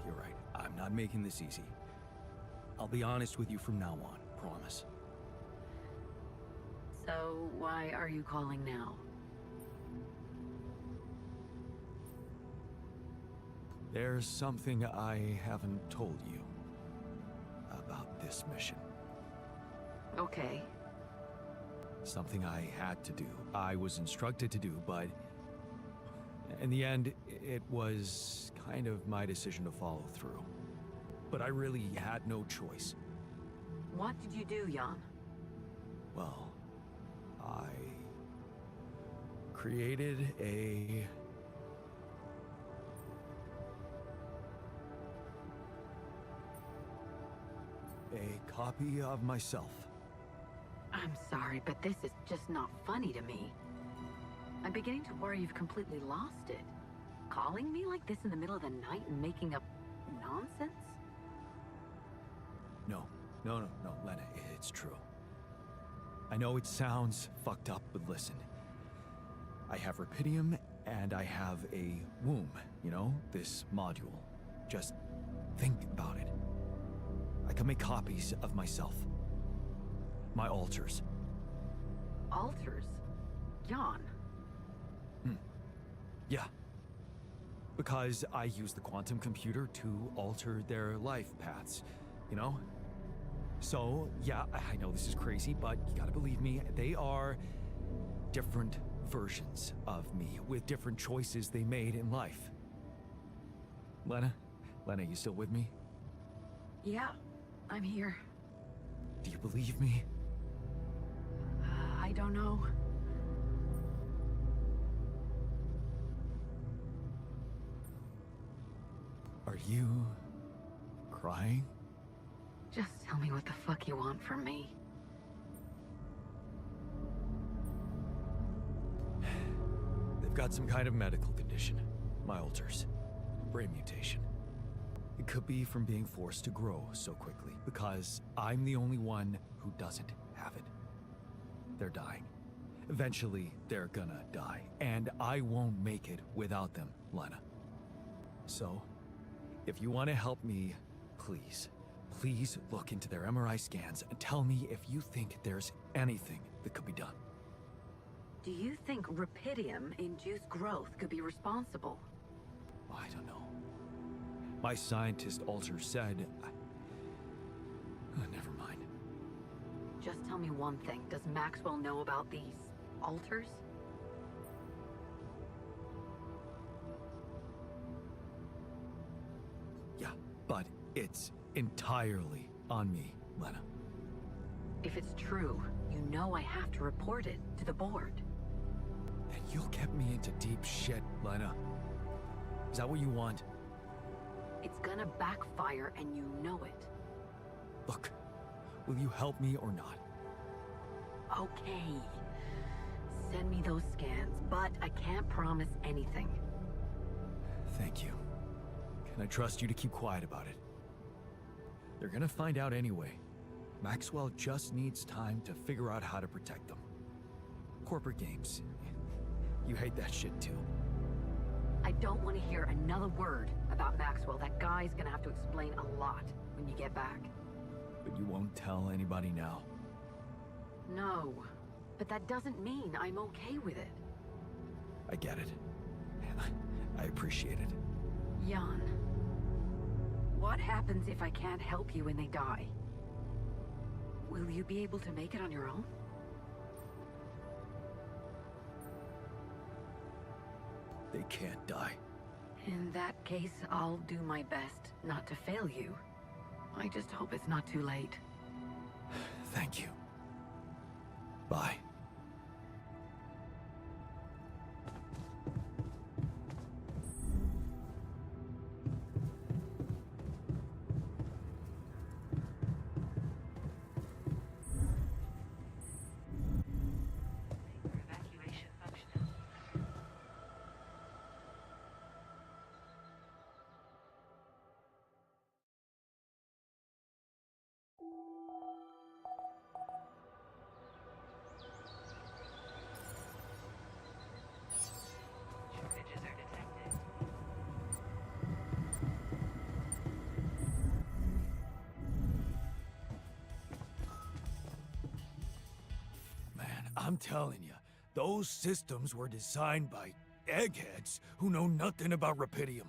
You're right. I'm not making this easy. I'll be honest with you from now on, promise. So, why are you calling now? There's something I haven't told you about this mission. Okay. Something I had to do. I was instructed to do, but in the end, it was kind of my decision to follow through. But I really had no choice. What did you do, Jan? Well, I created a copy of myself. I'm sorry, but this is just not funny to me. I'm beginning to worry you've completely lost it. Calling me like this in the middle of the night and making up nonsense? No, Lena, it's true. I know it sounds fucked up, but listen. I have Rapidium, and I have a womb, you know? This module. Just think about it. I can make copies of myself. My alters. Alters? Jan? Yeah. Because I use the quantum computer to alter their life paths, you know? So, yeah, I know this is crazy, but you gotta believe me, they are different versions of me with different choices they made in life. Lena, you still with me? Yeah, I'm here. Do you believe me? I don't know. Are you crying? Just tell me what the fuck you want from me. They've got some kind of medical condition. My alters. Brain mutation. It could be from being forced to grow so quickly, because I'm the only one who doesn't have it. They're dying. Eventually, they're gonna die, and I won't make it without them, Lena. So, if you want to help me, please look into their MRI scans and tell me if you think there's anything that could be done. Do you think Rapidium-induced growth could be responsible? I don't know. My scientist alter said... never mind. Just tell me one thing. Does Maxwell know about these alters? Yeah, but it's entirely on me, Lena. If it's true, you know I have to report it to the board. Then you'll get me into deep shit, Lena. Is that what you want? It's gonna backfire and you know it. Look, will you help me or not? Okay. Send me those scans, but I can't promise anything. Thank you. Can I trust you to keep quiet about it? They're gonna find out anyway. Maxwell just needs time to figure out how to protect them. Corporate games. You hate that shit too. I don't want to hear another word about Maxwell. That guy's gonna have to explain a lot when you get back. But you won't tell anybody now? No, but that doesn't mean I'm okay with it. I get it. I appreciate it. Jan, what happens if I can't help you when they die? Will you be able to make it on your own? They can't die. In that case, I'll do my best not to fail you. I just hope it's not too late. Thank you. Bye. I'm telling you, those systems were designed by eggheads who know nothing about rapidium.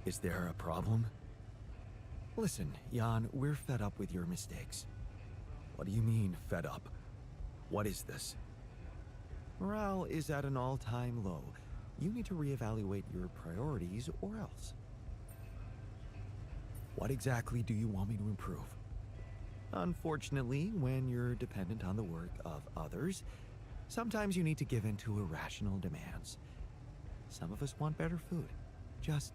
Is there a problem? Listen, Jan, we're fed up with your mistakes. What do you mean, fed up? What is this? Morale is at an all-time low. You need to reevaluate your priorities or else. What exactly do you want me to improve? Unfortunately, when you're dependent on the work of others, sometimes you need to give in to irrational demands. Some of us want better food. Just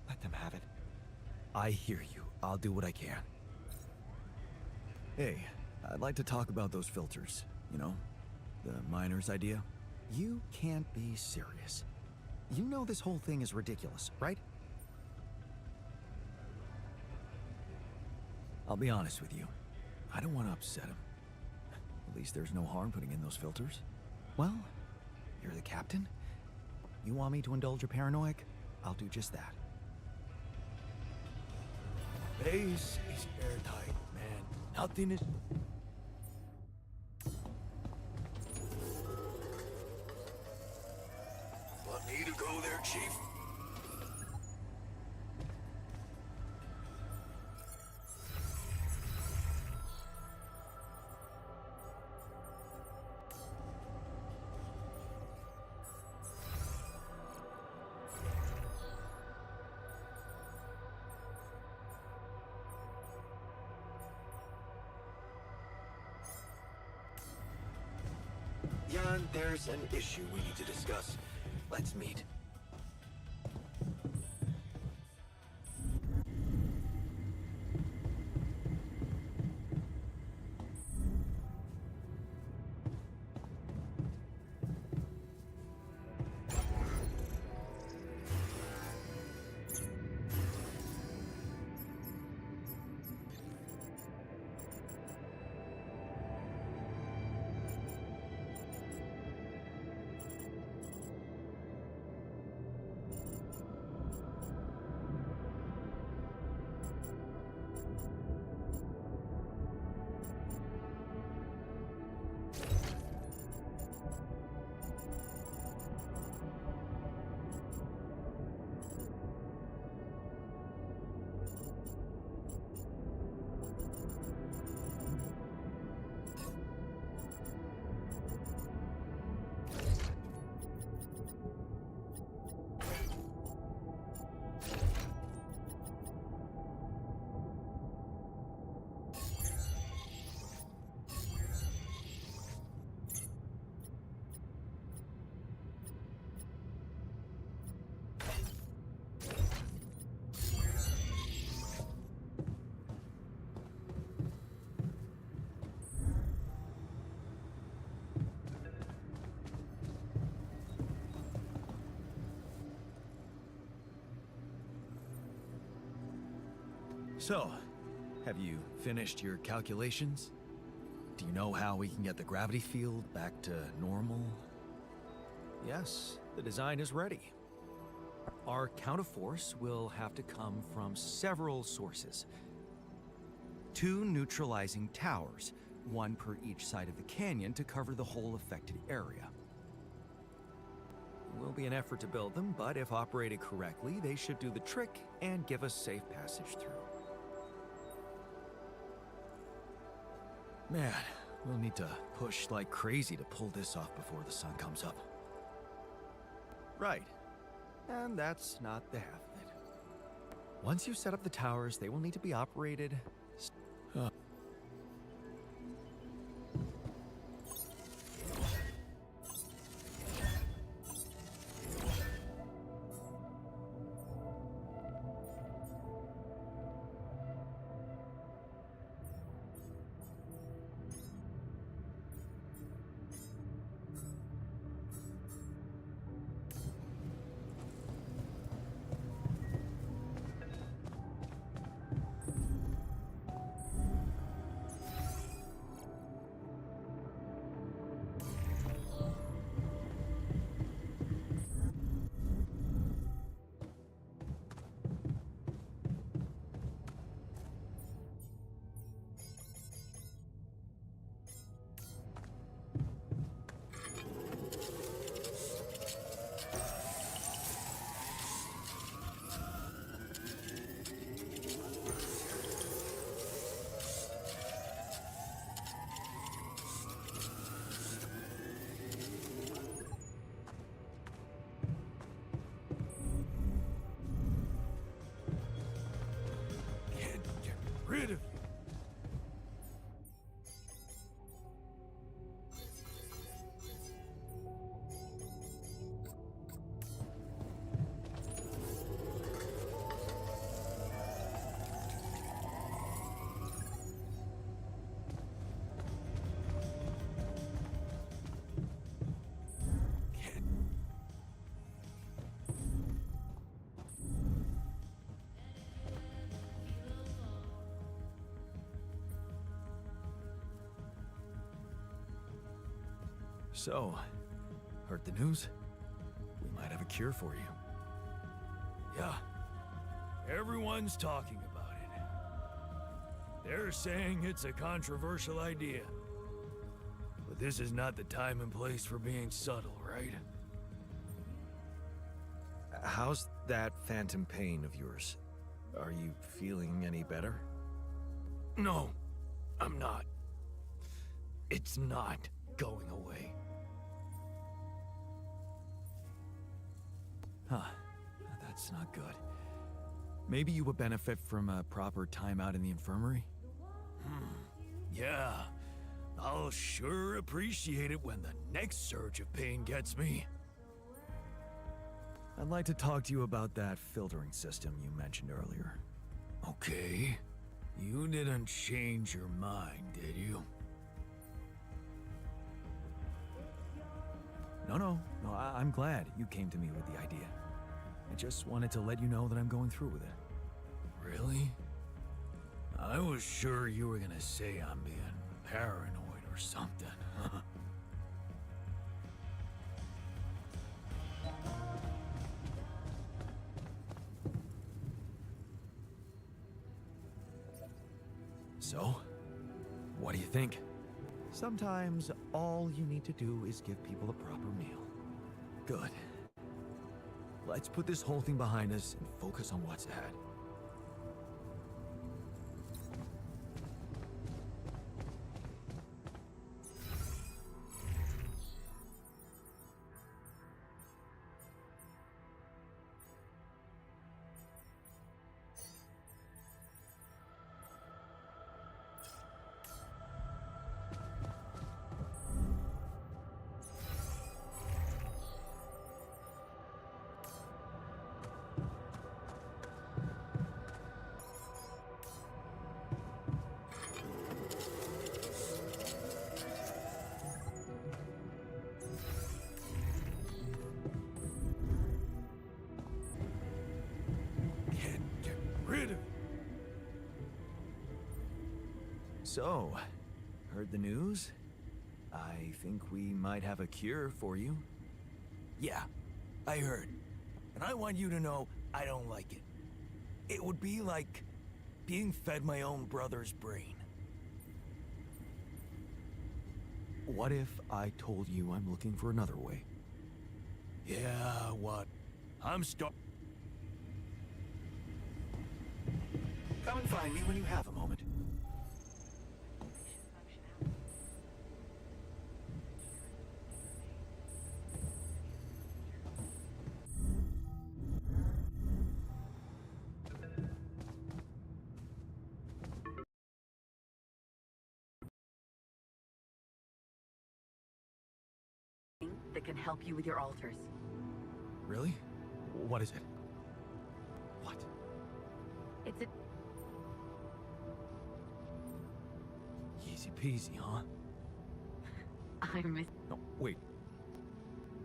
let them have it. I hear you. I'll do what I can. Hey, I'd like to talk about those filters. You know, the miner's idea. You can't be serious. You know this whole thing is ridiculous, right? I'll be honest with you. I don't want to upset him. At least there's no harm putting in those filters. Well, you're the captain. You want me to indulge your paranoia? I'll do just that. Base is airtight, man. Nothing is... Want me to go there, Chief? Jan, there's an issue we need to discuss. Let's meet. So, have you finished your calculations? Do you know how we can get the gravity field back to normal? Yes, the design is ready. Our counterforce will have to come from several sources. 2 neutralizing towers, 1 per each side of the canyon to cover the whole affected area. It will be an effort to build them, but if operated correctly, they should do the trick and give us safe passage through. Man, we'll need to push like crazy to pull this off before the sun comes up. Right. And that's not the half of it. Once you set up the towers, they will need to be operated. So, heard the news? We might have a cure for you. Yeah. Everyone's talking about it. They're saying it's a controversial idea. But this is not the time and place for being subtle, right? How's that phantom pain of yours? Are you feeling any better? No, I'm not. It's not going away. Huh. That's not good. Maybe you would benefit from a proper timeout in the infirmary? Yeah. I'll sure appreciate it when the next surge of pain gets me. I'd like to talk to you about that filtering system you mentioned earlier. Okay. You didn't change your mind, did you? No, I'm glad you came to me with the idea. I just wanted to let you know that I'm going through with it. Really? I was sure you were gonna say I'm being paranoid or something. So, what do you think? Sometimes all you need to do is give people a proper meal. Good. Let's put this whole thing behind us and focus on what's ahead. So, heard the news? I think we might have a cure for you. Yeah, I heard. And I want you to know I don't like it. It would be like being fed my own brother's brain. What if I told you I'm looking for another way? Yeah, what? I'm stuck. Come and find me when you have a moment. That can help you with your altars. Really? What is it? What? It's a... Easy peasy, huh? I miss... No, wait.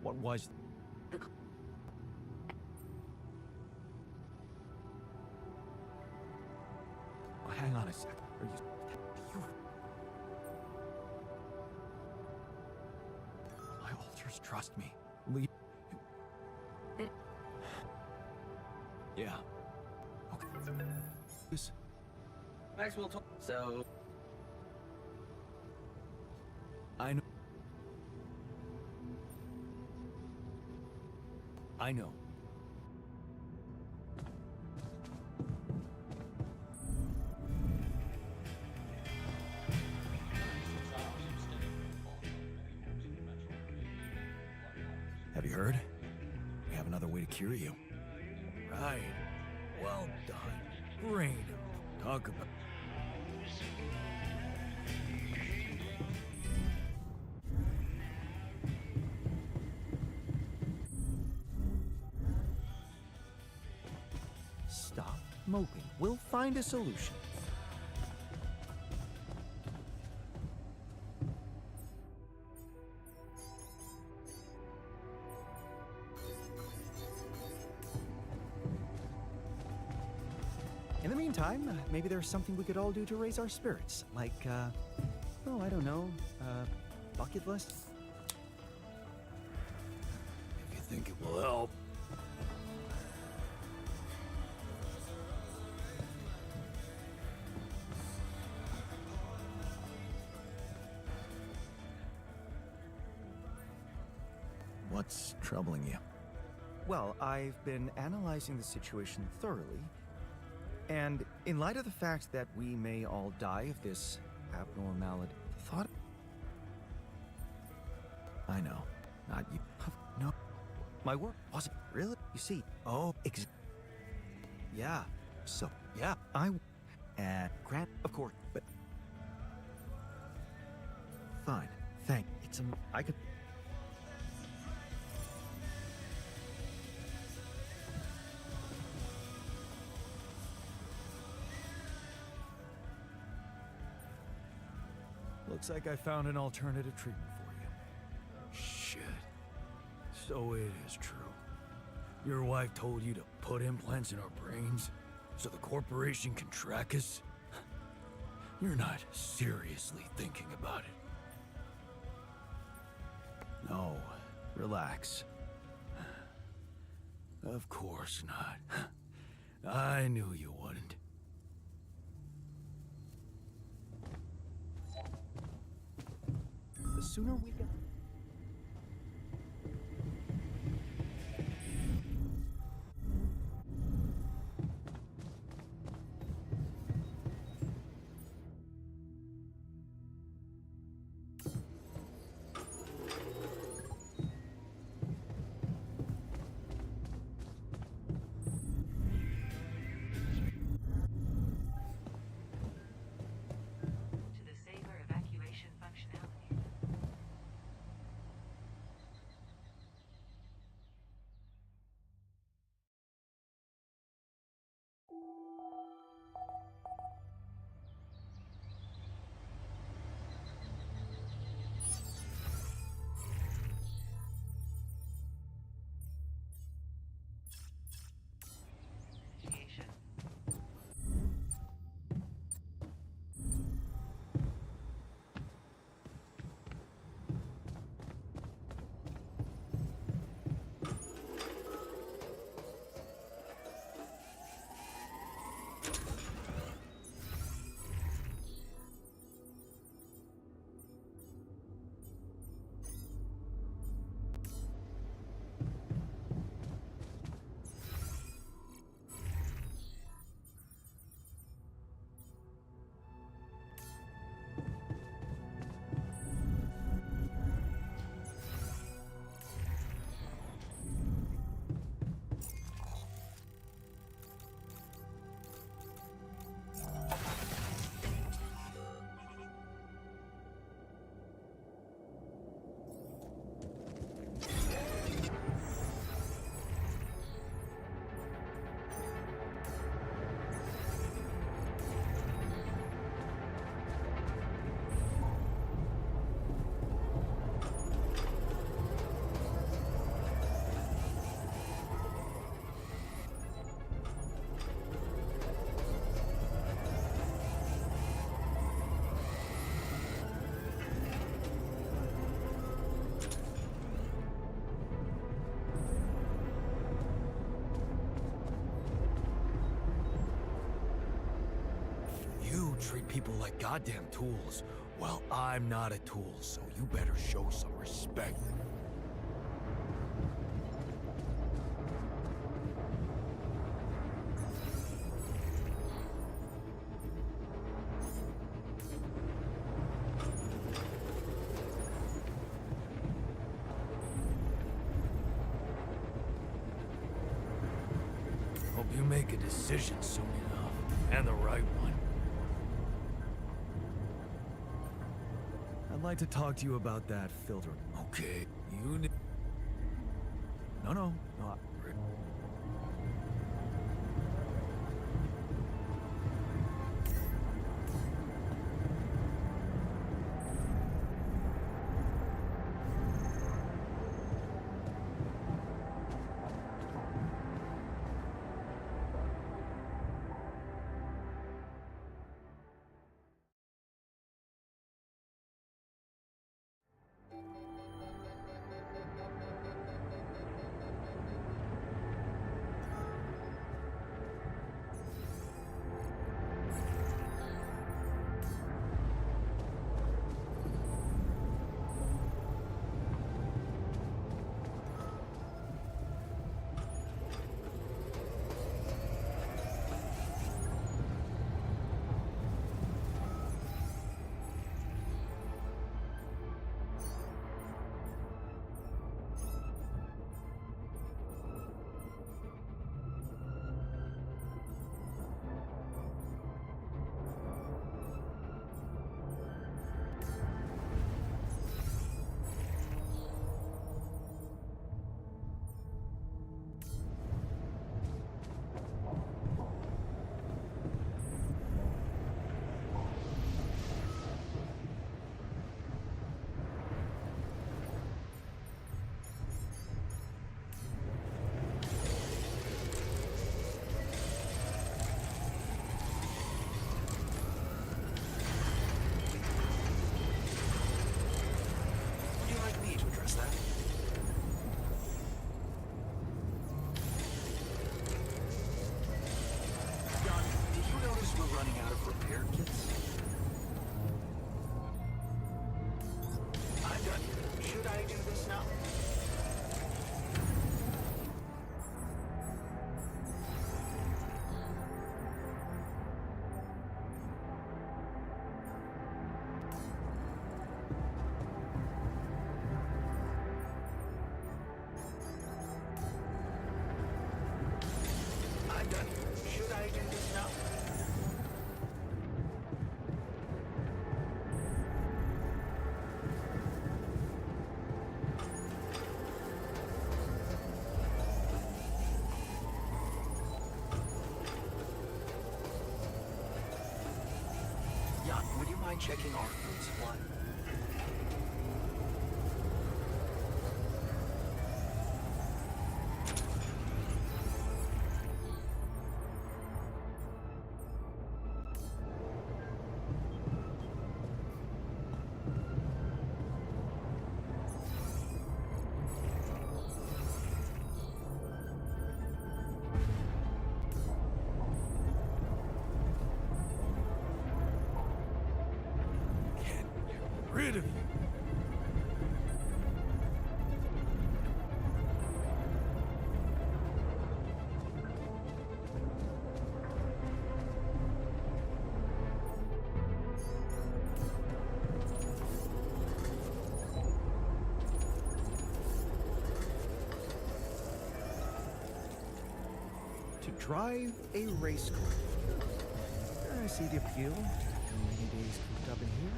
What was... The... Oh, hang on a sec. Are you... My altars trust me. Leave... Yeah. Okay. Maxwell told... So... I know. I know. Have you heard? We have another way to cure you. Right. Well done. Brain. Talk about... Stop moping. We'll find a solution. In the meantime, maybe there's something we could all do to raise our spirits. Like, oh, I don't know, bucket list? think it will help. What's troubling you? Well, I've been analyzing the situation thoroughly, and in light of the fact that we may all die of this abnormality, thought... I know. Not you. No, my work wasn't really. You see, yeah. So yeah, Grant, of course, but fine. Thank. I could. Looks like I found an alternative treatment for you. Shit. So it is true. Your wife told you to put implants in our brains so the corporation can track us? You're not seriously thinking about it. No, relax. Of course not. I knew you wouldn't. The sooner we get. To the Saber evacuation functionality. Initiation. You treat people like goddamn tools. Well, I'm not a tool, so you better show some respect. Hope you make a decision soon enough, and the right one. I'd like to talk to you about that filter. Okay, you... No. checking our food supply. Rid of you. To drive a race car. I see the appeal. How many days cooped up in here?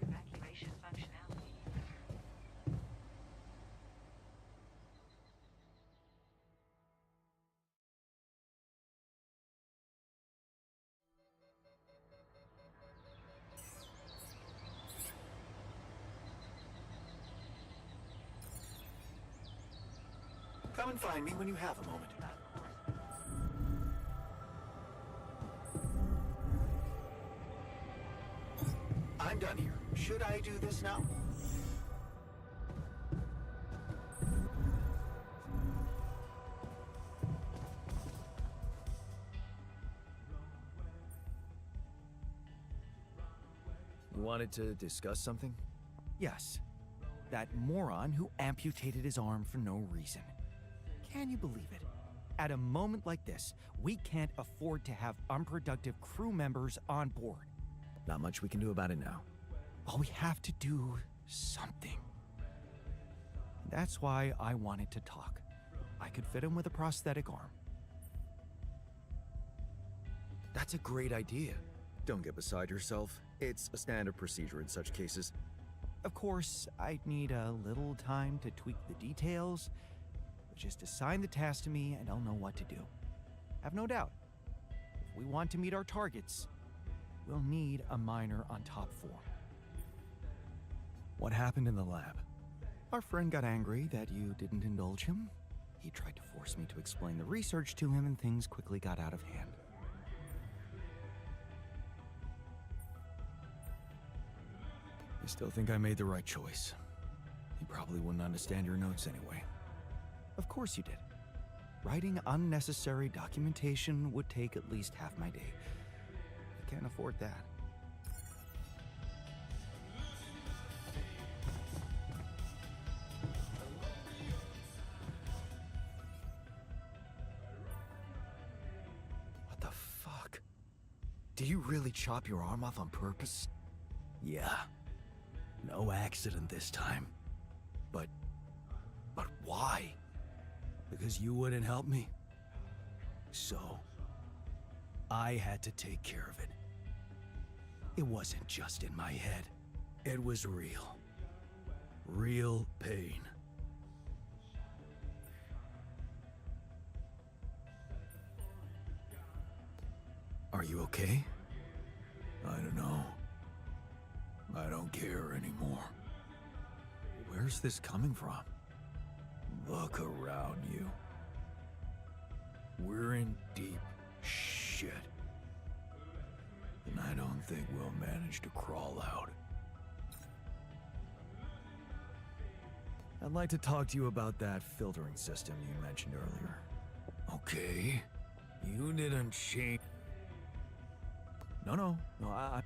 Evacuation functionality. Come and find me when you have a moment. I'm done here. Should I do this now? You wanted to discuss something? Yes. That moron who amputated his arm for no reason. Can you believe it? At a moment like this, we can't afford to have unproductive crew members on board. Not much we can do about it now. Well, we have to do something. That's why I wanted to talk. I could fit him with a prosthetic arm. That's a great idea. Don't get beside yourself. It's a standard procedure in such cases. Of course, I'd need a little time to tweak the details, but just assign the task to me and I'll know what to do. Have no doubt, if we want to meet our targets, we'll need a miner on top form. What happened in the lab? Our friend got angry that you didn't indulge him. He tried to force me to explain the research to him and things quickly got out of hand. I still think I made the right choice. You probably wouldn't understand your notes anyway. Of course you did. Writing unnecessary documentation would take at least half my day. I can't afford that. What the fuck? Do you really chop your arm off on purpose? Yeah. No accident this time. But why? Because you wouldn't help me? So, I had to take care of it. It wasn't just in my head. It was real. Real pain. Are you okay? I don't know. I don't care anymore. Where's this coming from? Look around you. We're in deep shit. And I don't think we'll manage to crawl out. I'd like to talk to you about that filtering system you mentioned earlier. Okay. You didn't change. No, I...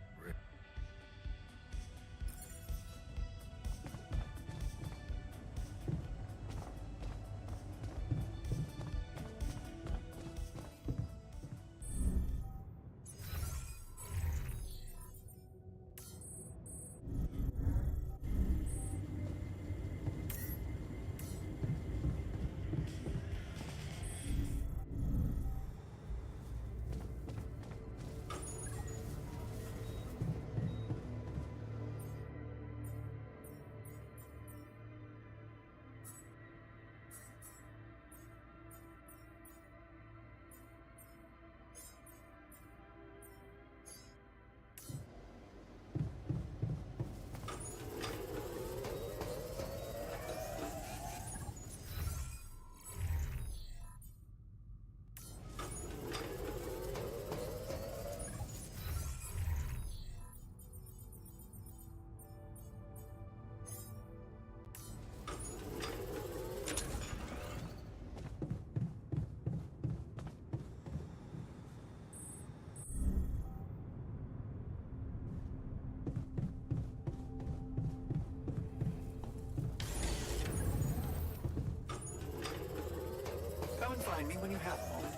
Find me when you have a moment.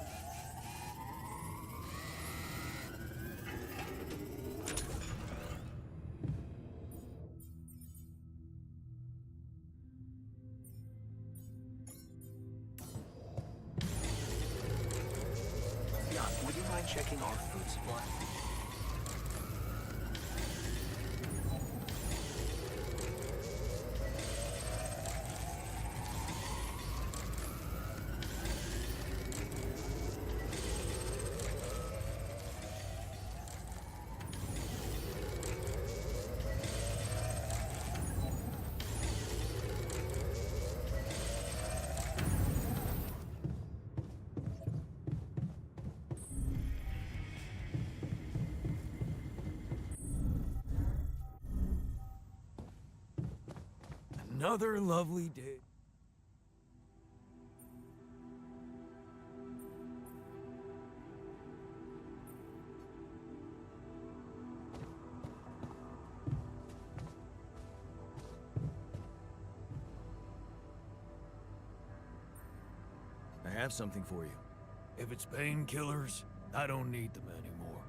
Jan, would you mind checking our food supply? Another lovely day. I have something for you. If it's painkillers, I don't need them anymore.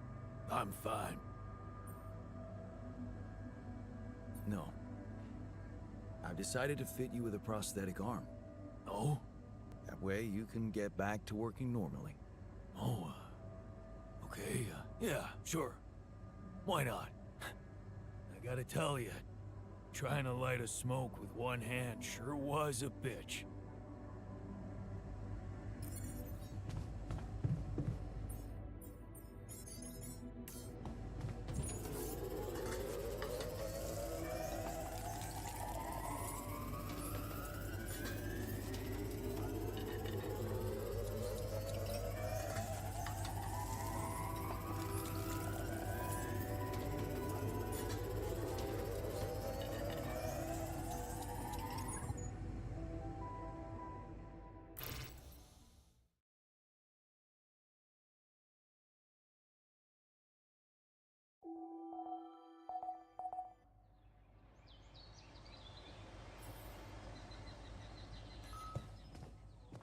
I'm fine. No. I've decided to fit you with a prosthetic arm. Oh? That way you can get back to working normally. Oh, okay, yeah, sure. Why not? I gotta tell you, trying to light a smoke with one hand sure was a bitch.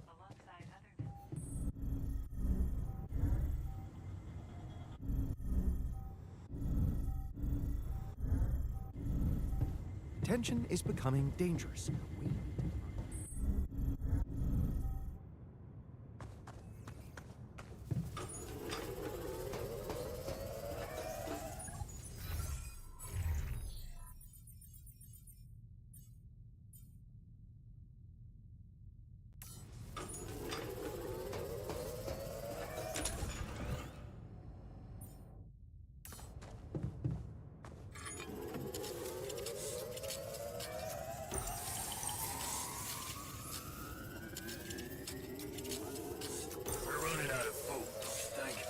Alongside other Tension is becoming dangerous. We're running out of food, don't you think?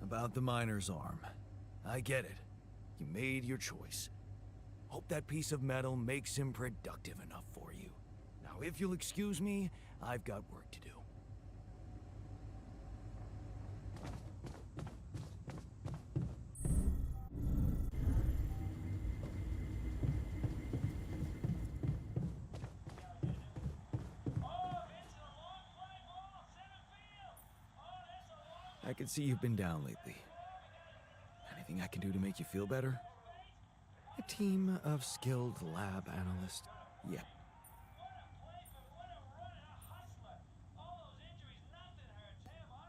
About the miner's arm. I get it. You made your choice. Hope that piece of metal makes him productive enough for you. Now, if you'll excuse me, I've got work to do. I can see you've been down lately. Anything I can do to make you feel better? A team of skilled lab analysts. Yeah.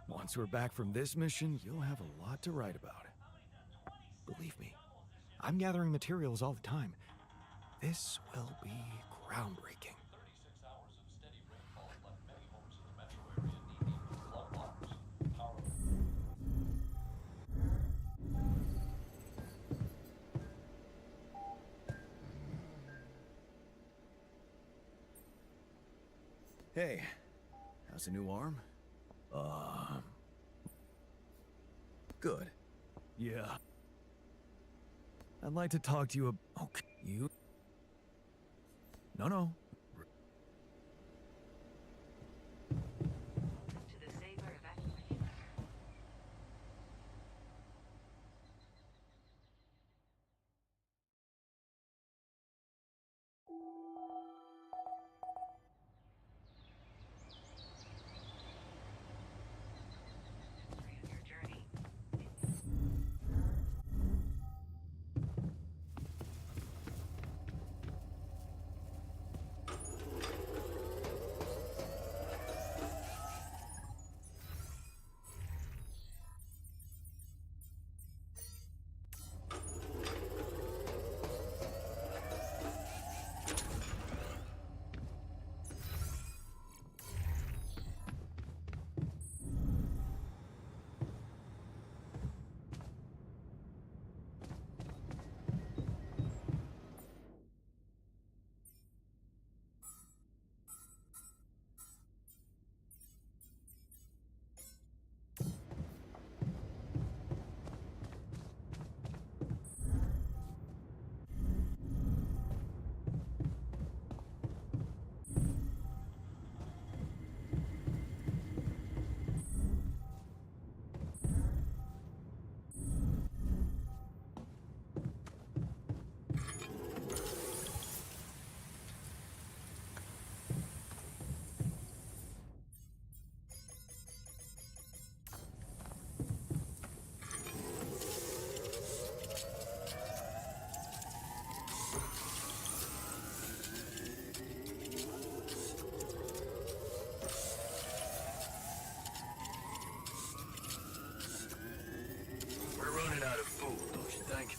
Once we're back from this mission, you'll have a lot to write about. Believe me, I'm gathering materials all the time. This will be groundbreaking. Hey, how's the new arm? Good. Yeah. I'd like to talk to you okay, you? No. To the Saber evacuation center. On your journey. We're running out of food, don't you think?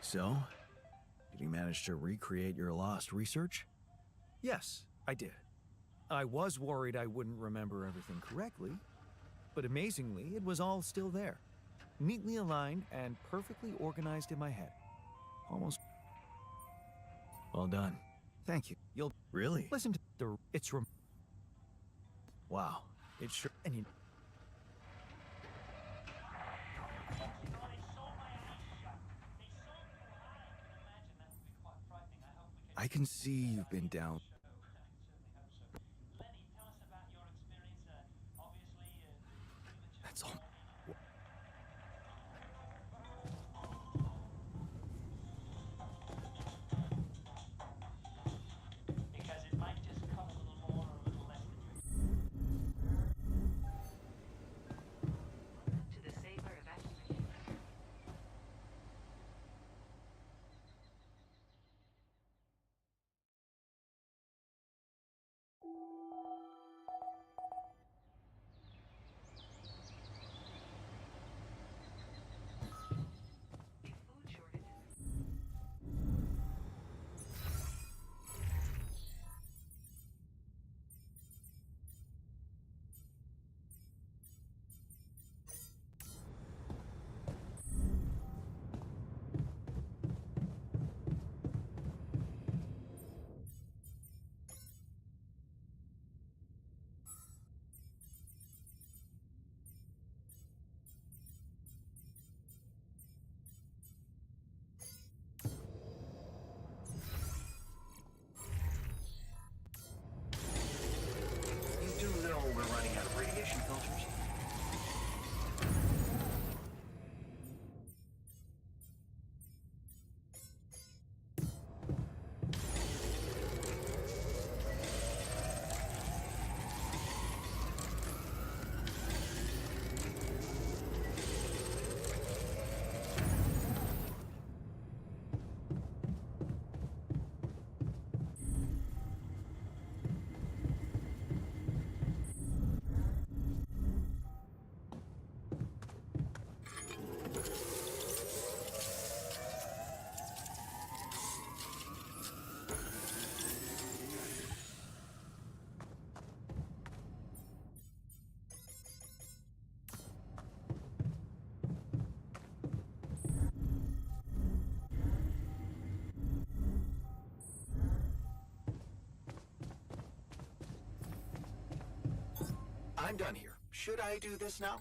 So, did you manage to recreate your lost research? Yes, I did. I was worried I wouldn't remember everything correctly, but amazingly, it was all still there. Neatly aligned and perfectly organized in my head. Almost. Well done. Thank you. You'll Really? listen to the. It's. Wow. It sure. And you. I can see you've been down. That's all. I'm done here. Should I do this now?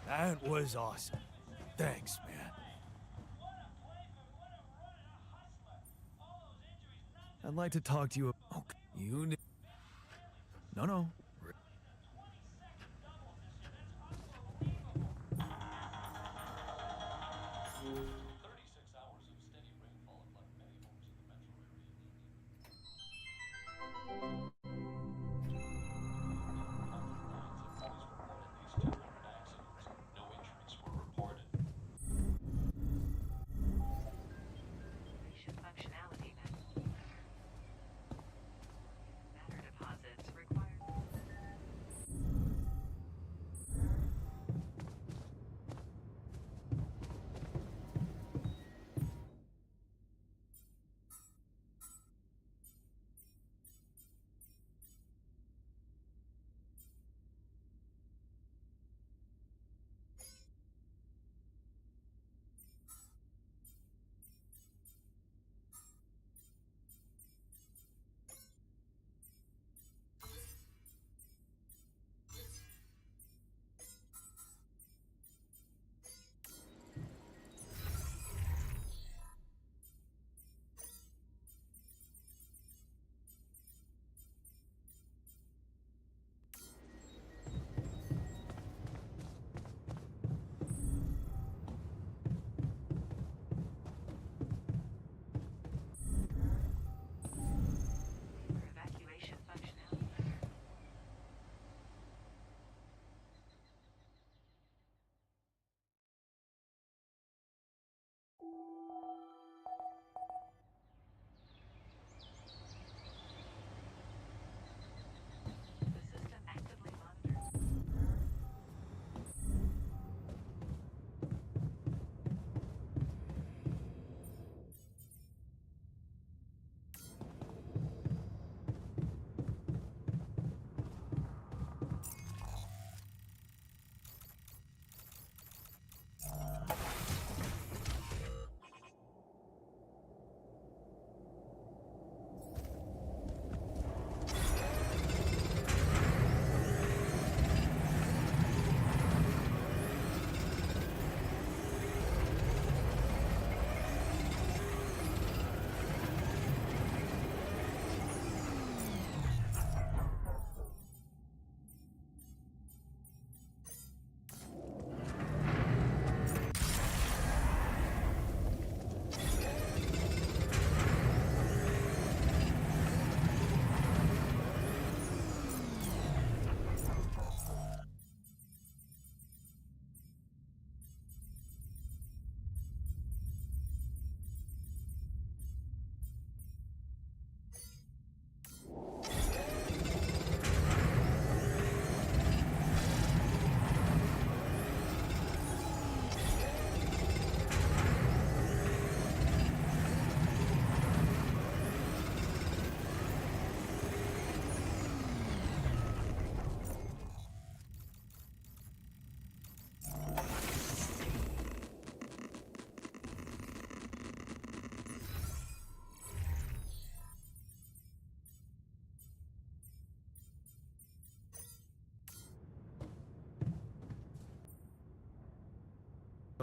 That was awesome. Thanks, man. I'd like to talk to you. Oh, you. No. Station functionality manual. Matter deposits required.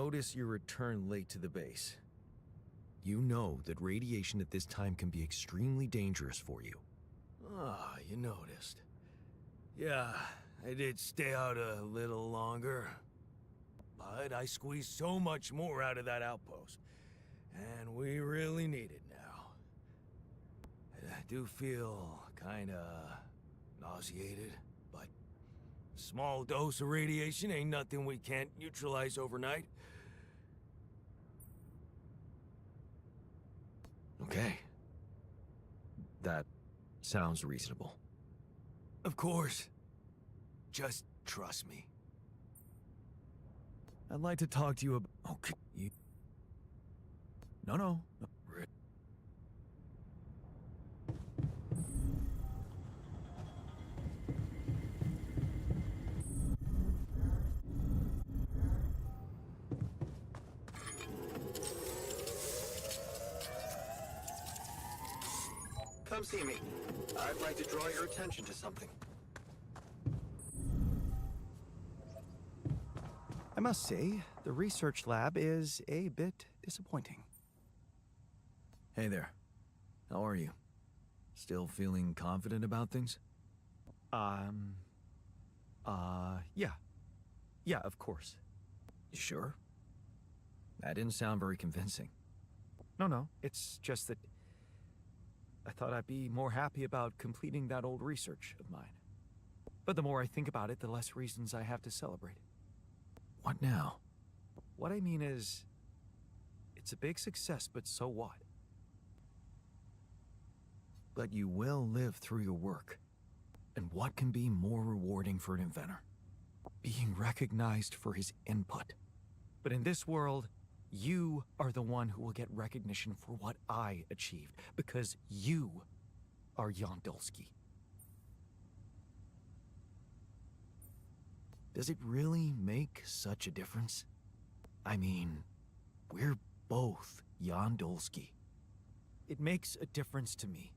notice your return late to the base. You know that radiation at this time can be extremely dangerous for you. Ah, you noticed. Yeah, I did stay out a little longer. But I squeezed so much more out of that outpost. And we really need it now. And I do feel kinda nauseated, but a small dose of radiation ain't nothing we can't neutralize overnight. Okay. That sounds reasonable. Of course. Just trust me. I'd like to talk to you about... Okay, you... No. Come see me. I'd like to draw your attention to something. I must say, the research lab is a bit disappointing. Hey there. How are you? Still feeling confident about things? Yeah. Yeah, of course. You sure? That didn't sound very convincing. No, it's just that I thought I'd be more happy about completing that old research of mine. But the more I think about it, the less reasons I have to celebrate. What now? What I mean is, it's a big success, but so what? But you will live through your work. And what can be more rewarding for an inventor? Being recognized for his input. But in this world, you are the one who will get recognition for what I achieved, because you are Jan Dulski. Does it really make such a difference? I mean, we're both Jan Dulski. It makes a difference to me.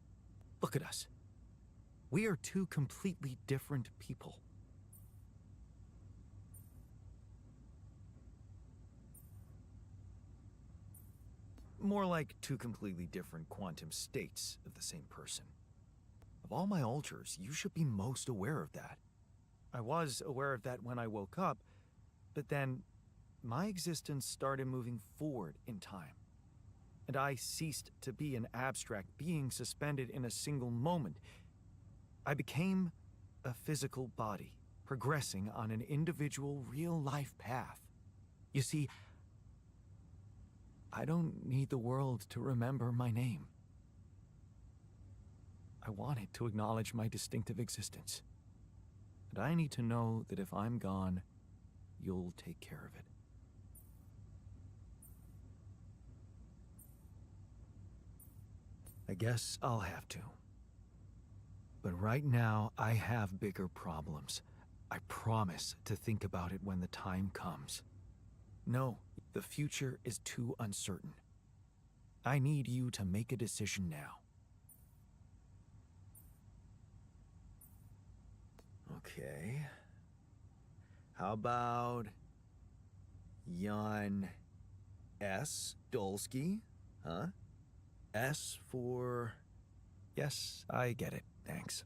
Look at us. We are two completely different people. More like two completely different quantum states of the same person. Of all my alters, you should be most aware of that. I was aware of that when I woke up, but then my existence started moving forward in time. And I ceased to be an abstract being suspended in a single moment. I became a physical body, progressing on an individual real-life path. You see, I don't need the world to remember my name. I want it to acknowledge my distinctive existence. And I need to know that if I'm gone, you'll take care of it. I guess I'll have to. But right now, I have bigger problems. I promise to think about it when the time comes. No, the future is too uncertain. I need you to make a decision now. Okay. How about Jan S. Dulski? Huh? S for... Yes, I get it. Thanks.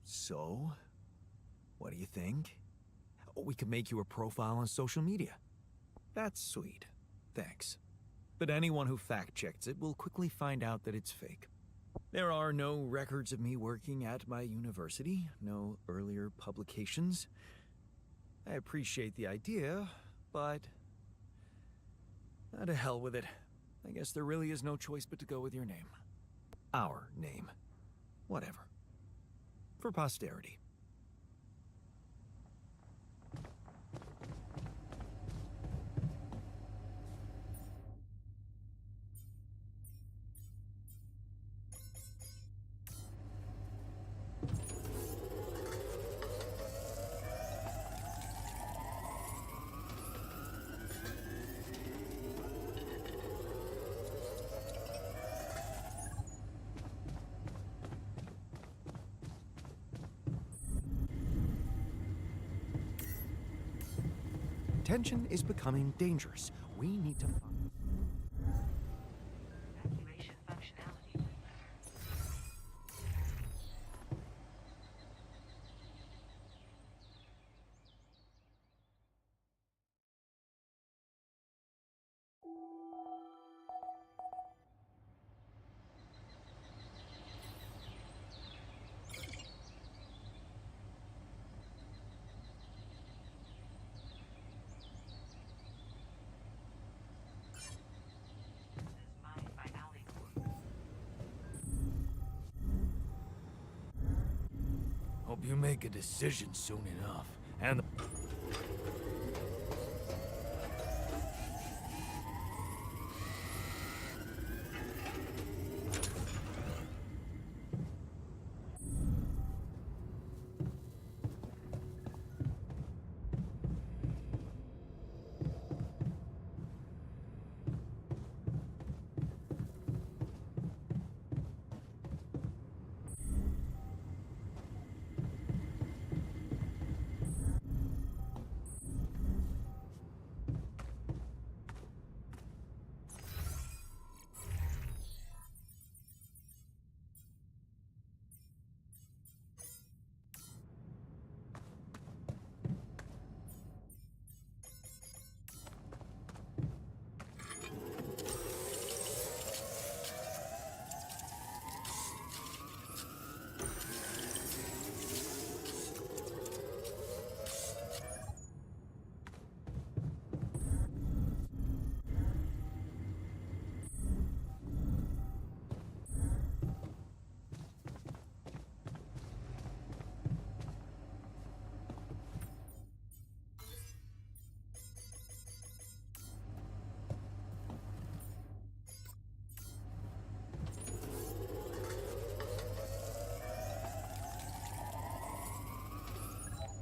So, what do you think? We could make you a profile on social media. That's sweet. Thanks. But anyone who fact-checks it will quickly find out that it's fake. There are no records of me working at my university, no earlier publications. I appreciate the idea, but... to hell with it. I guess there really is no choice but to go with your name. Our name. Whatever. For posterity. Tension is becoming dangerous. We need to find... Evacuation functionality. Mined by AliCorp. Hope you make a decision soon enough. And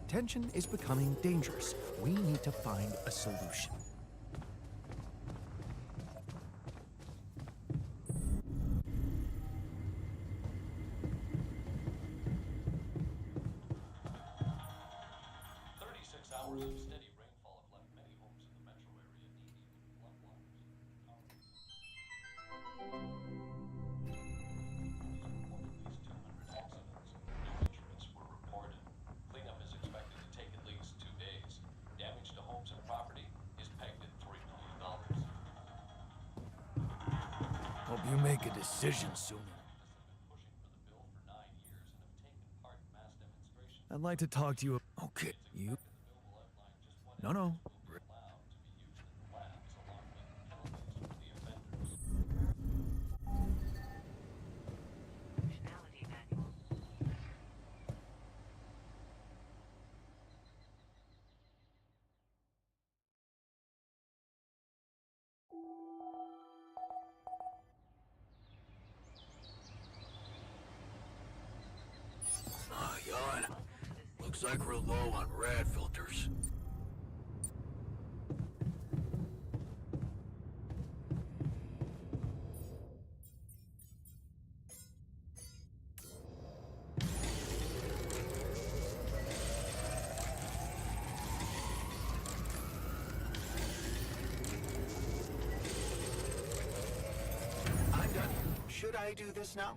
Tension is becoming dangerous. We need to find a solution. Hours of steady rainfall have left many homes in the metro area knee-deep in floodwaters. At least 200 accidents. New injuries were reported. Cleanup is expected to take at least 2 days. Damage to homes and property is pegged at $3 million. hope you make a decision soon. I'd like to talk to you. Okay, you. No, no. Functionality manual. Oh, yawn. Looks like we're low on rad filters. I'm done. Should I do this now?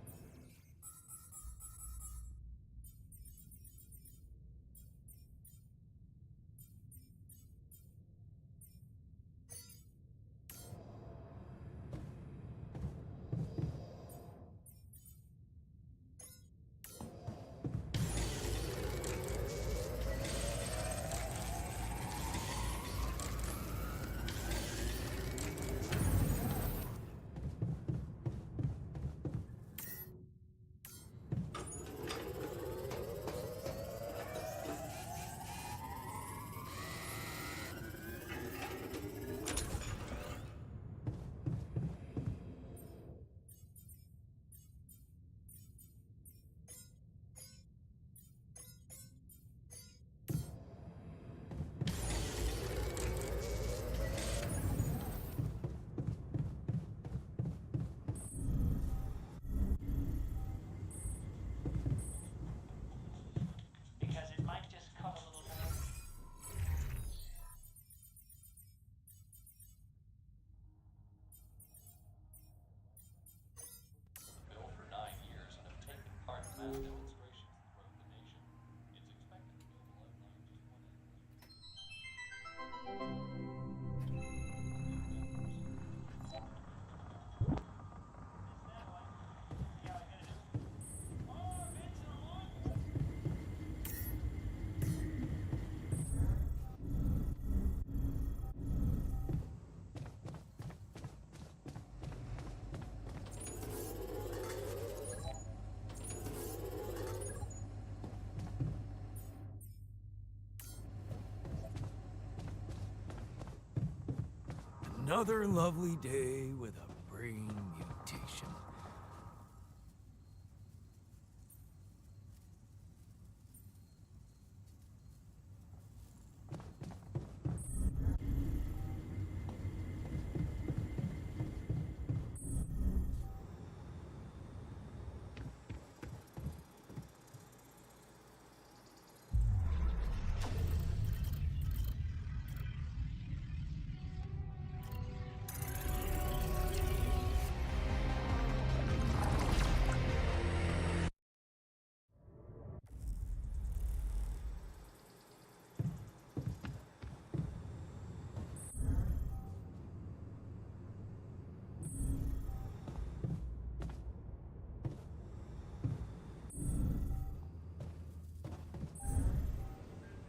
Another lovely day with a brain mutation.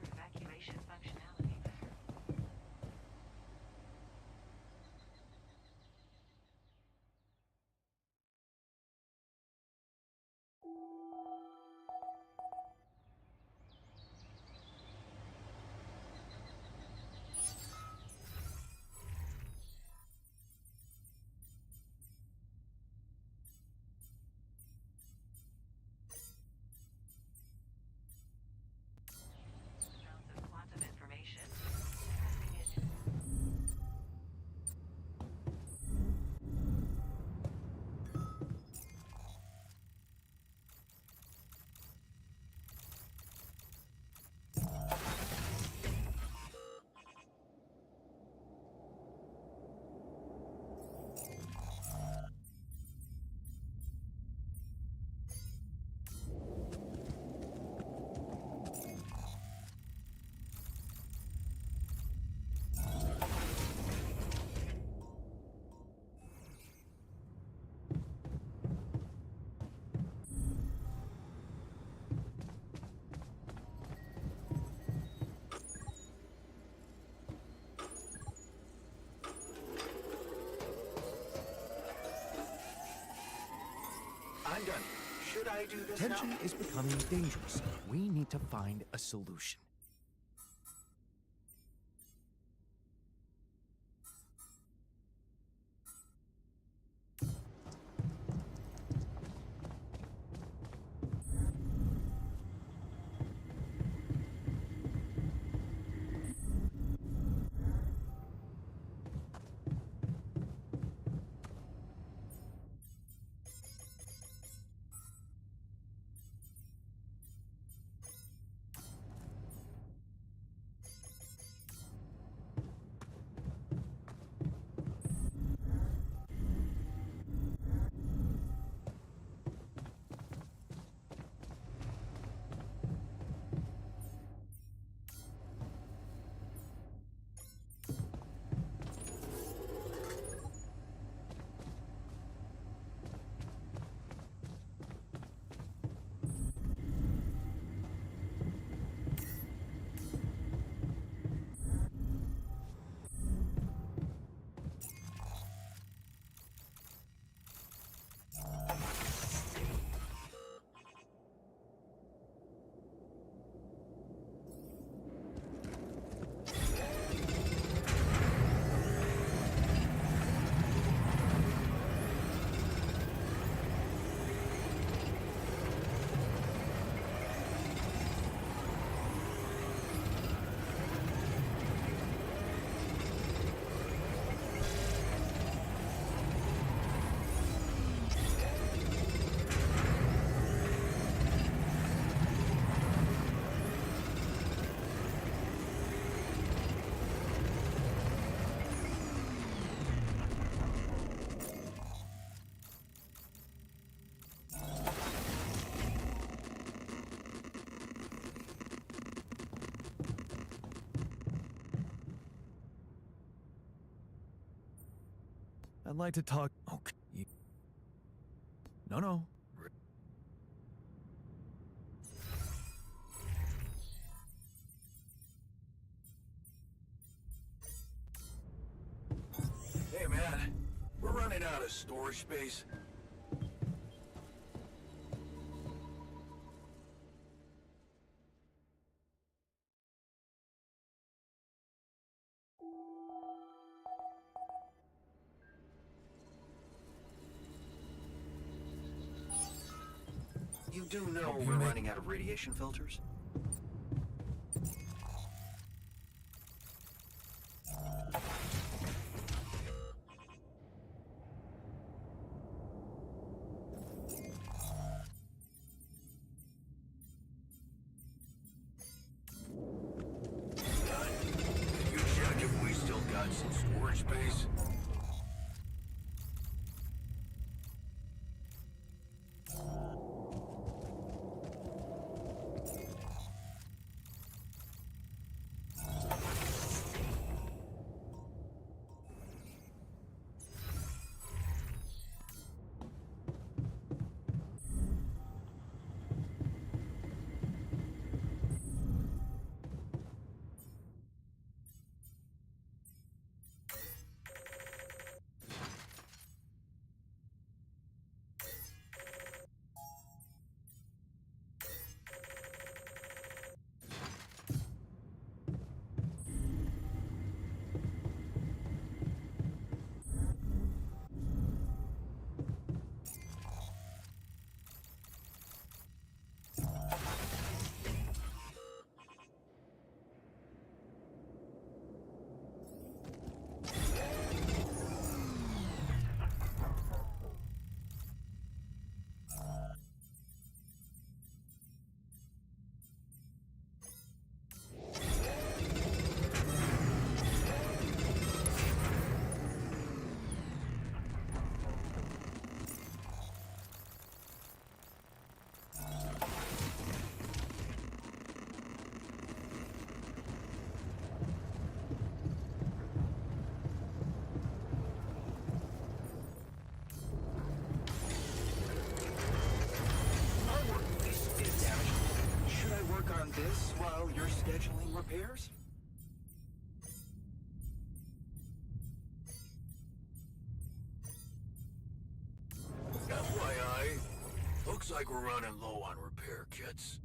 Evacuation functionality better. Amounts of quantum information. Passing it. I'm done. Should I do this Tension now? is becoming dangerous. We need to find a solution. I'd like to talk. Okay. No. Hey, man. We're running out of storage space. do know we're running out of radiation filters? Can you check if we still got some storage space? This while you're scheduling repairs? FYI, looks like we're running low on repair kits.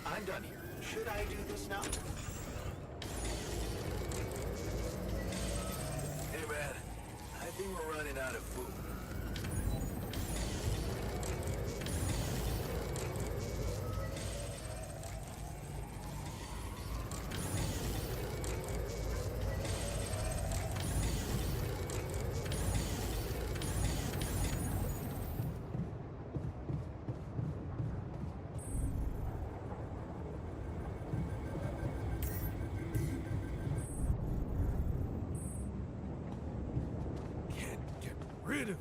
I'm done here. Should I do this now? Hey man, I think we're running out of food. Rid of you.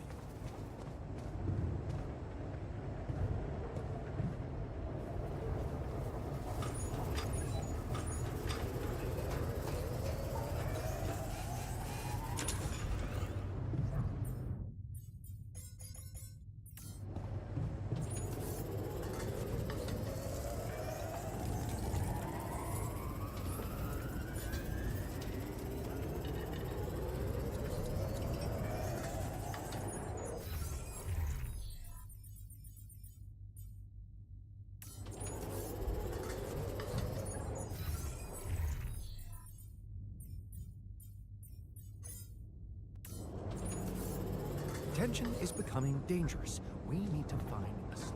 Tension is becoming dangerous. We need to find a solution.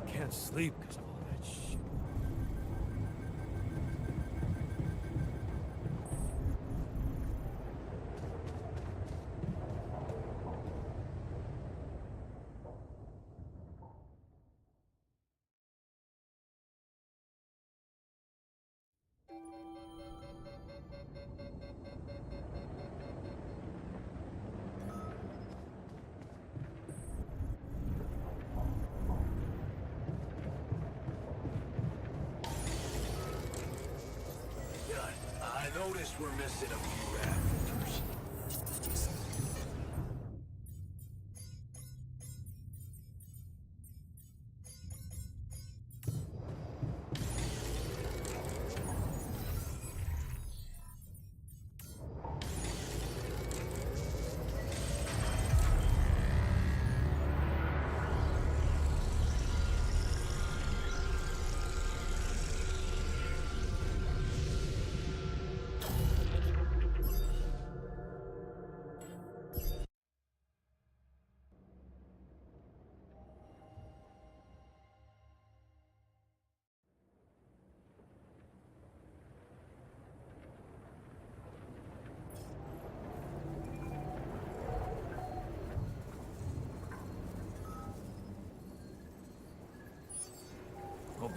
Can't sleep because of all that shit. I noticed we're missing a few rafters.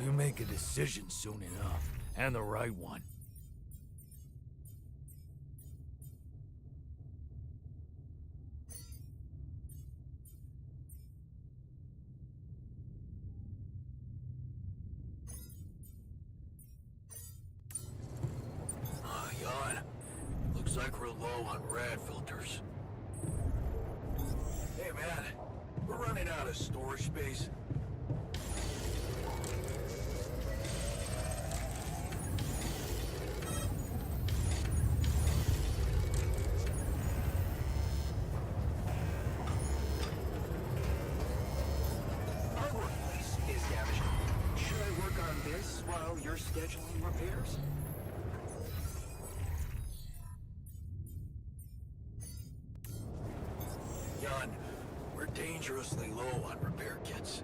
You make a decision soon enough, and the right one. Yawn. Looks like we're low on rad filters. Hey man, we're running out of storage space. Our workplace is damaged. Should I work on this while you're scheduling repairs? Yawn, we're dangerously low on repair kits.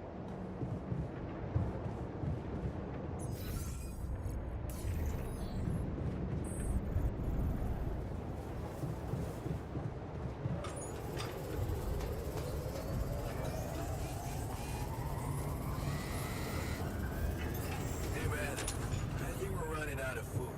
Hey man, I think we're running out of food.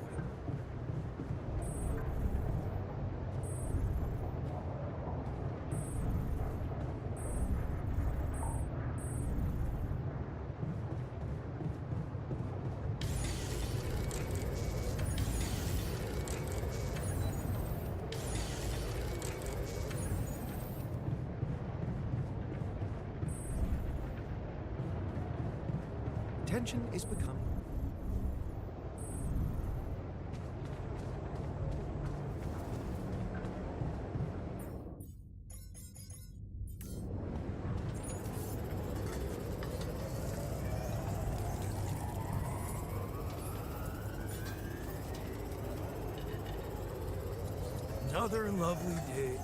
Tension is becoming. Another lovely day.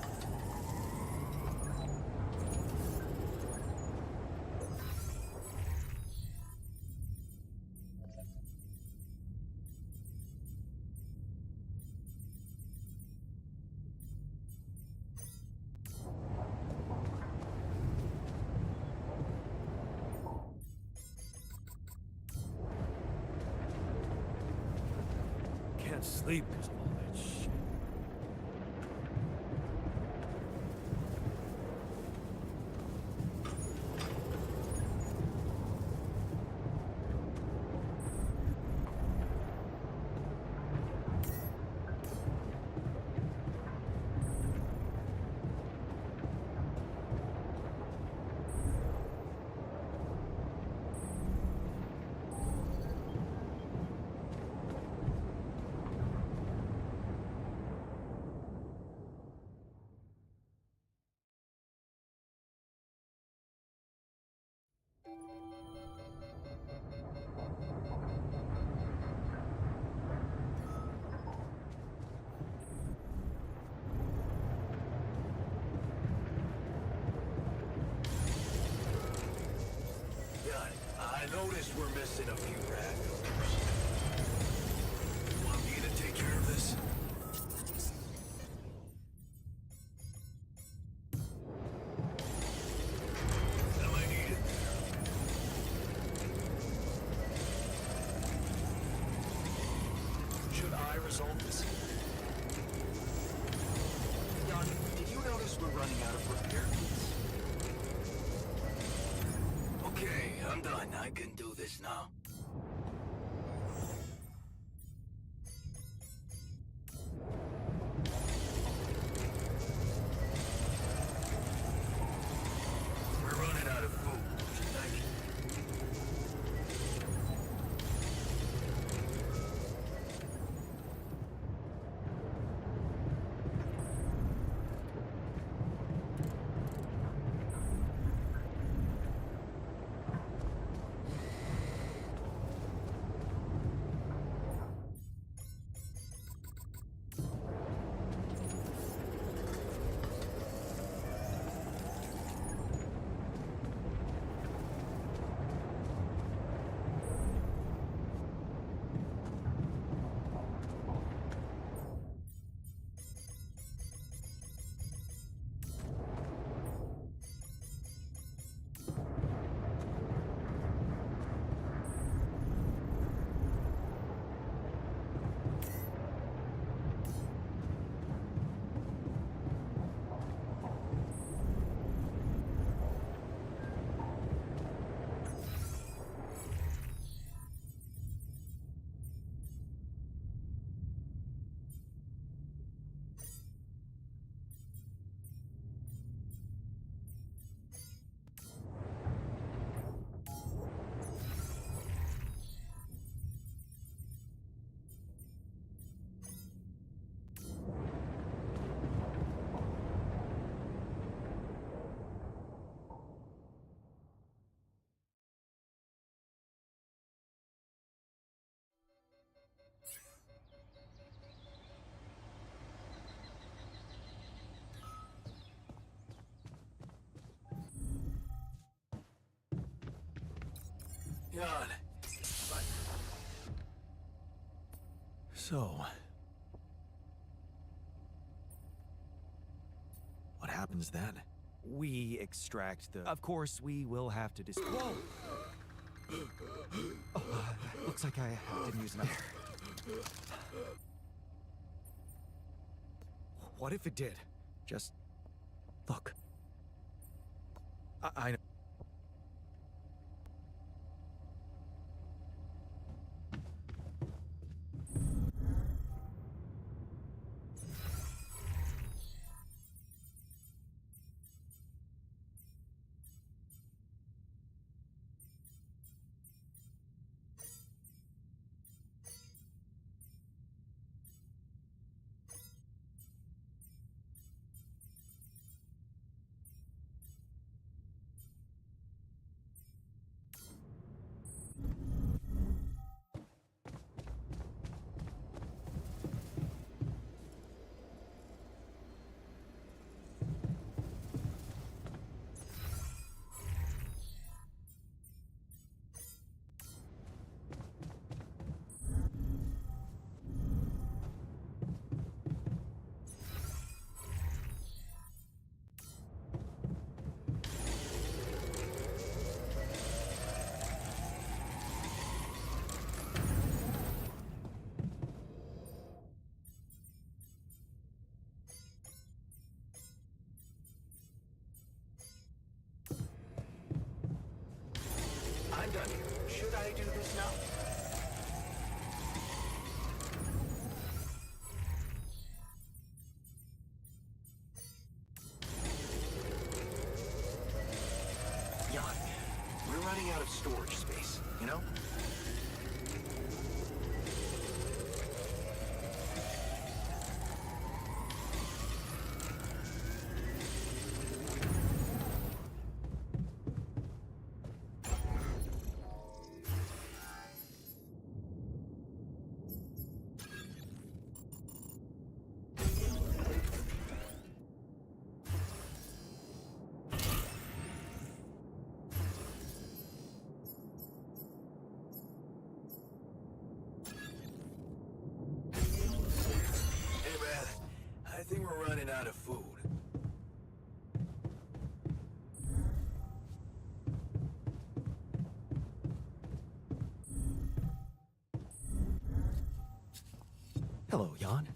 Can't sleep because of all that shit. I noticed we're missing a few rad filters. You want me to take care of this? Am I needed? Should I resolve this? Jan, did you notice we're running out of repair kits? Okay, I'm done. I can do this now. We're running out of food. Thank you. Jan. But... So... what happens then? We extract the... Of course, we will have to Whoa! Oh, looks like I didn't use enough. What if it did? Just... look. I know. I'm done here. Should I do this now? Jan, we're running out of storage space, you know? Hey man, I think we're running out of food. Hello, Jan.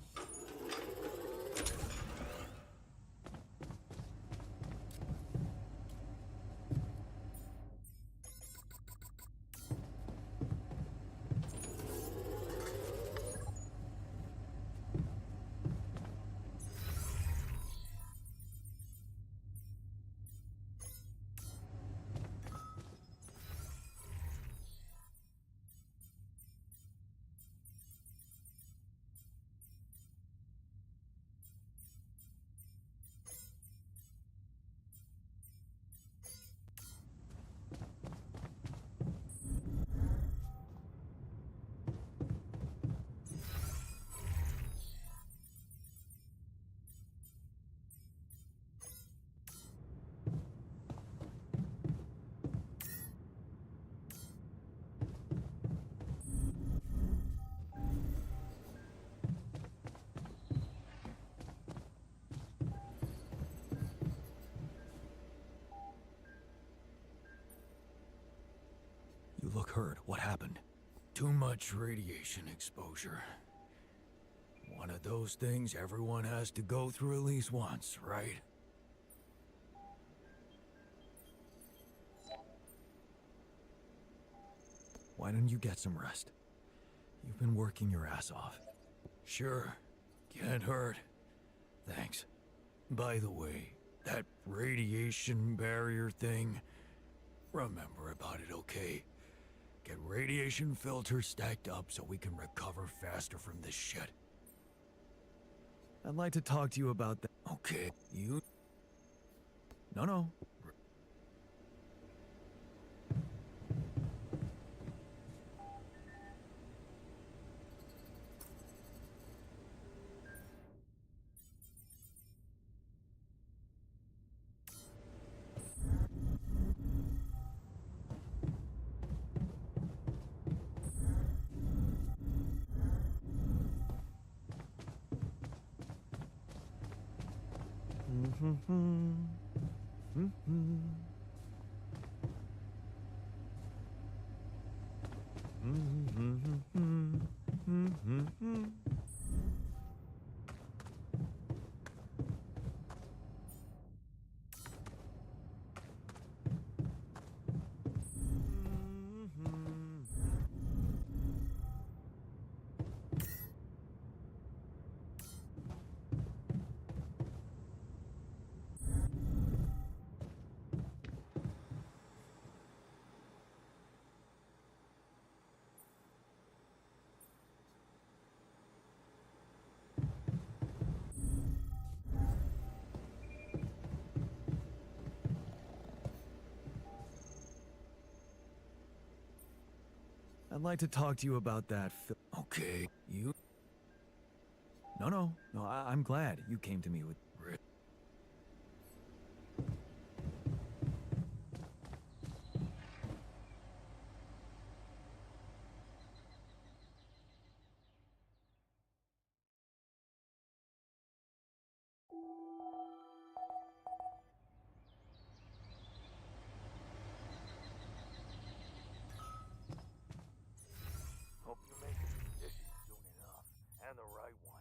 You look hurt. What happened? Too much radiation exposure. One of those things everyone has to go through at least once, right? Why don't you get some rest? You've been working your ass off. Sure. Can't hurt. Thanks. By the way, that radiation barrier thing, remember about it, okay? Get radiation filters stacked up so we can recover faster from this shit. I'd like to talk to you about that. Okay, you... No. I'd like to talk to you about that Okay, you. No, I'm glad you came to me with... Hope you make a decision soon enough, and the right one.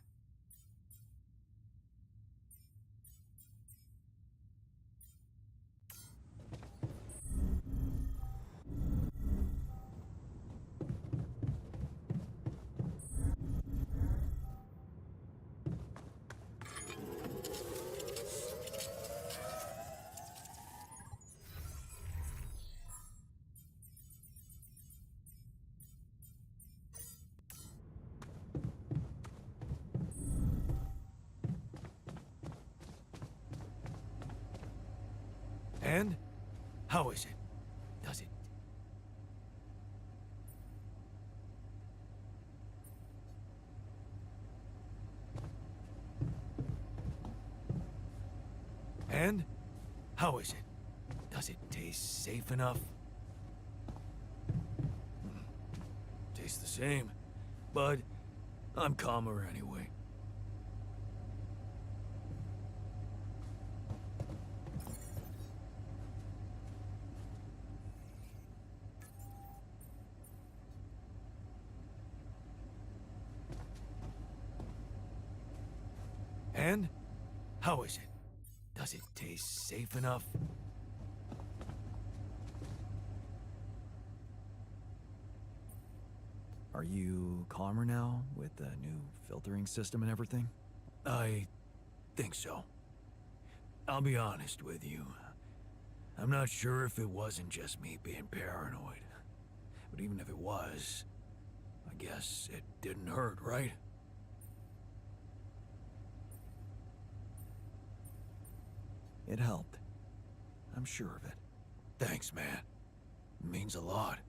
And? How is it? Does it? And? How is it? Does it taste safe enough? Tastes the same, but I'm calmer anyway. And? How is it? Does it taste safe enough? Are you calmer now with the new filtering system and everything? I think so. I'll be honest with you. I'm not sure if it wasn't just me being paranoid. But even if it was, I guess it didn't hurt, right? It helped. I'm sure of it. Thanks, man. It means a lot.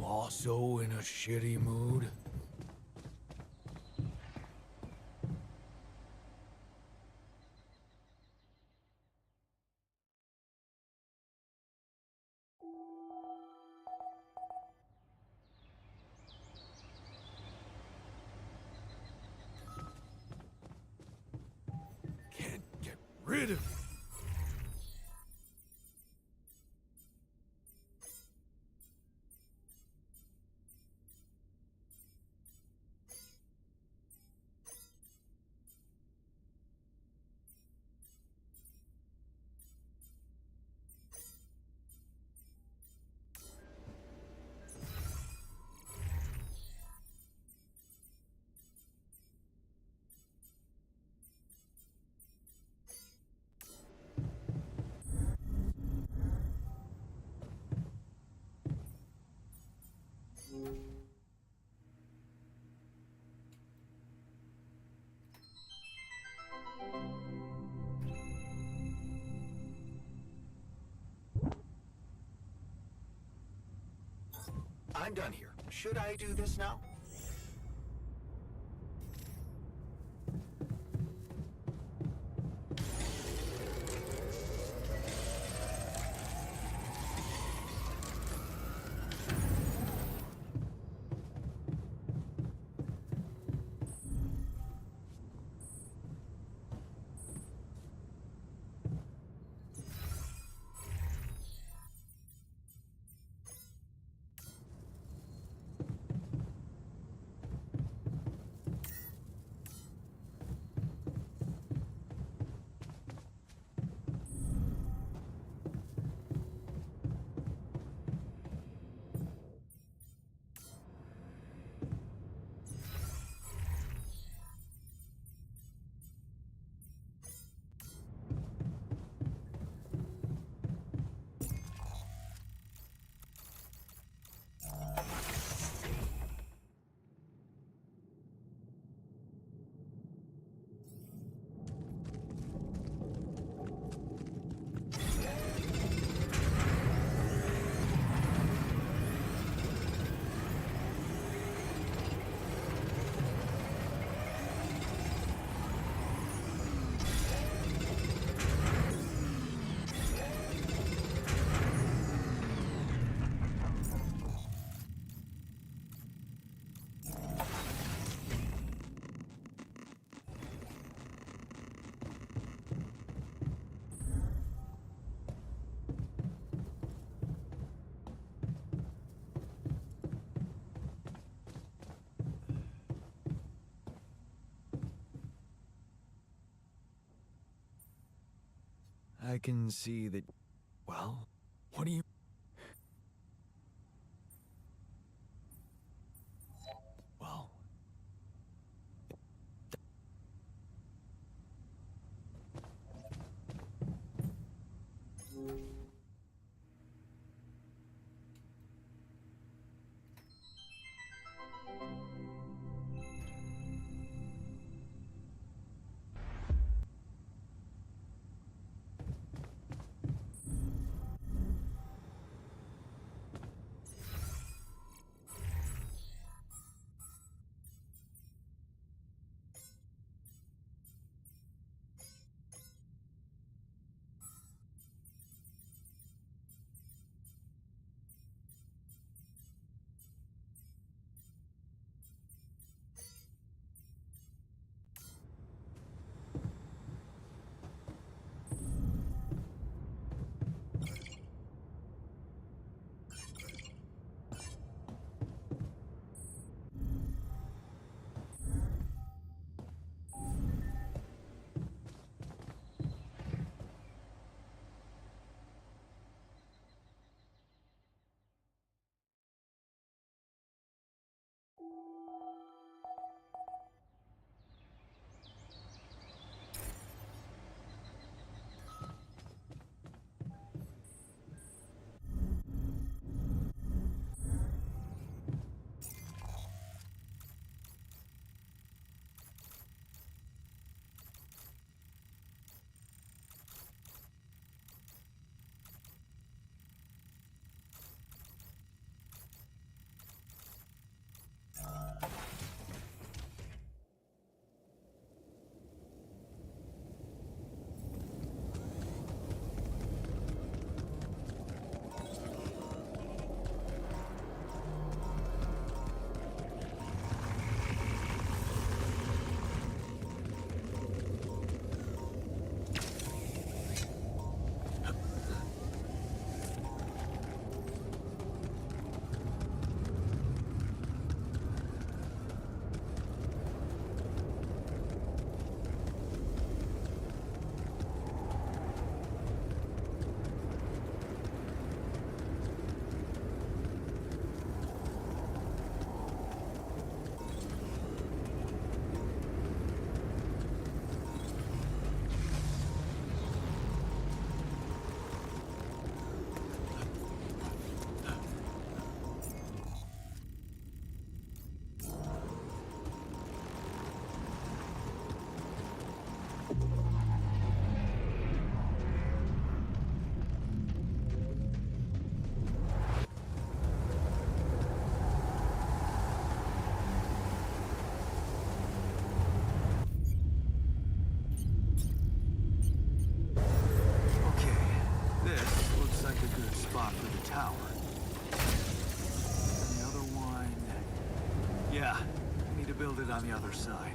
also in a shitty mood? Can't get rid of you. I'm done here. Should I do this now? I can see that. Well, What do you... well. good spot for the tower. And the other one... Yeah, I need to build it on the other side.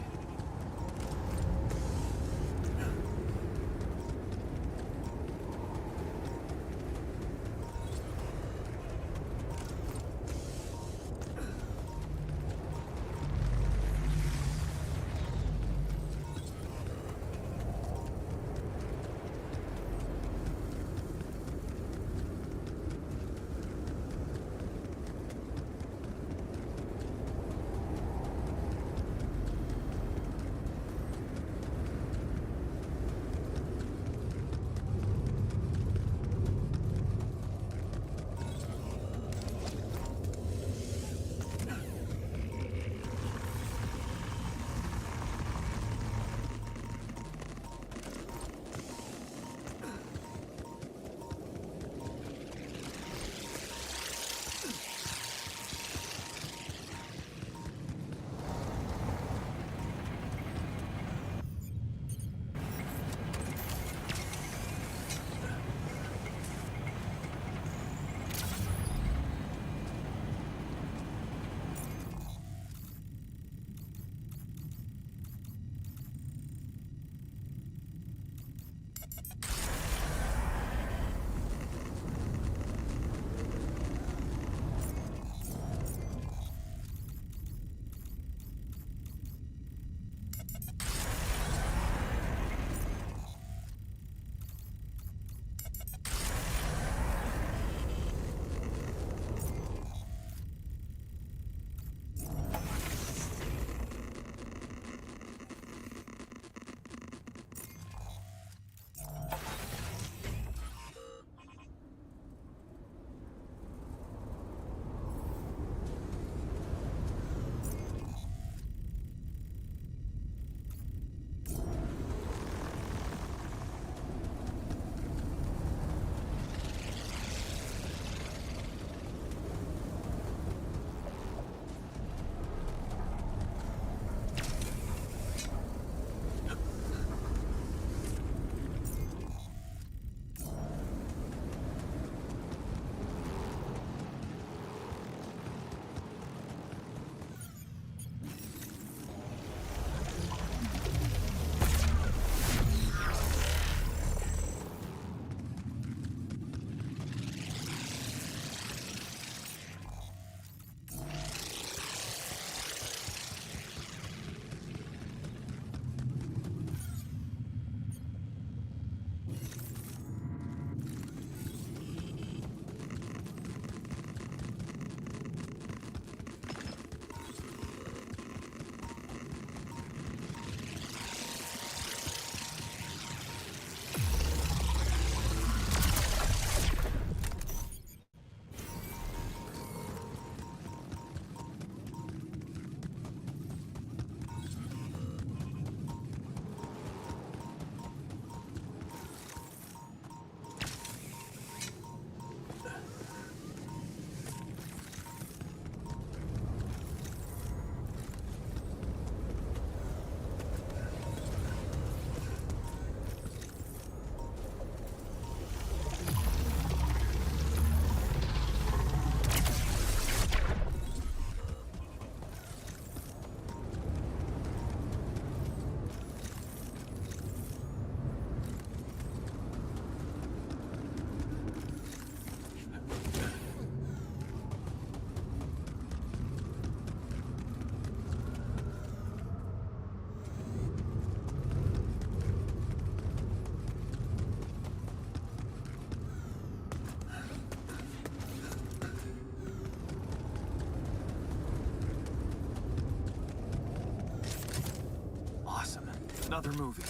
Another movie.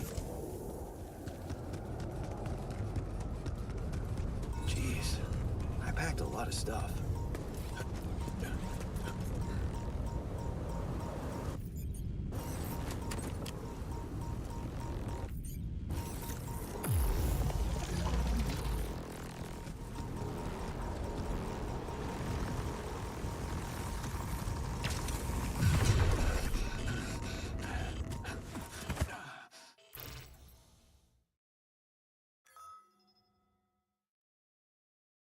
Jeez, I packed a lot of stuff.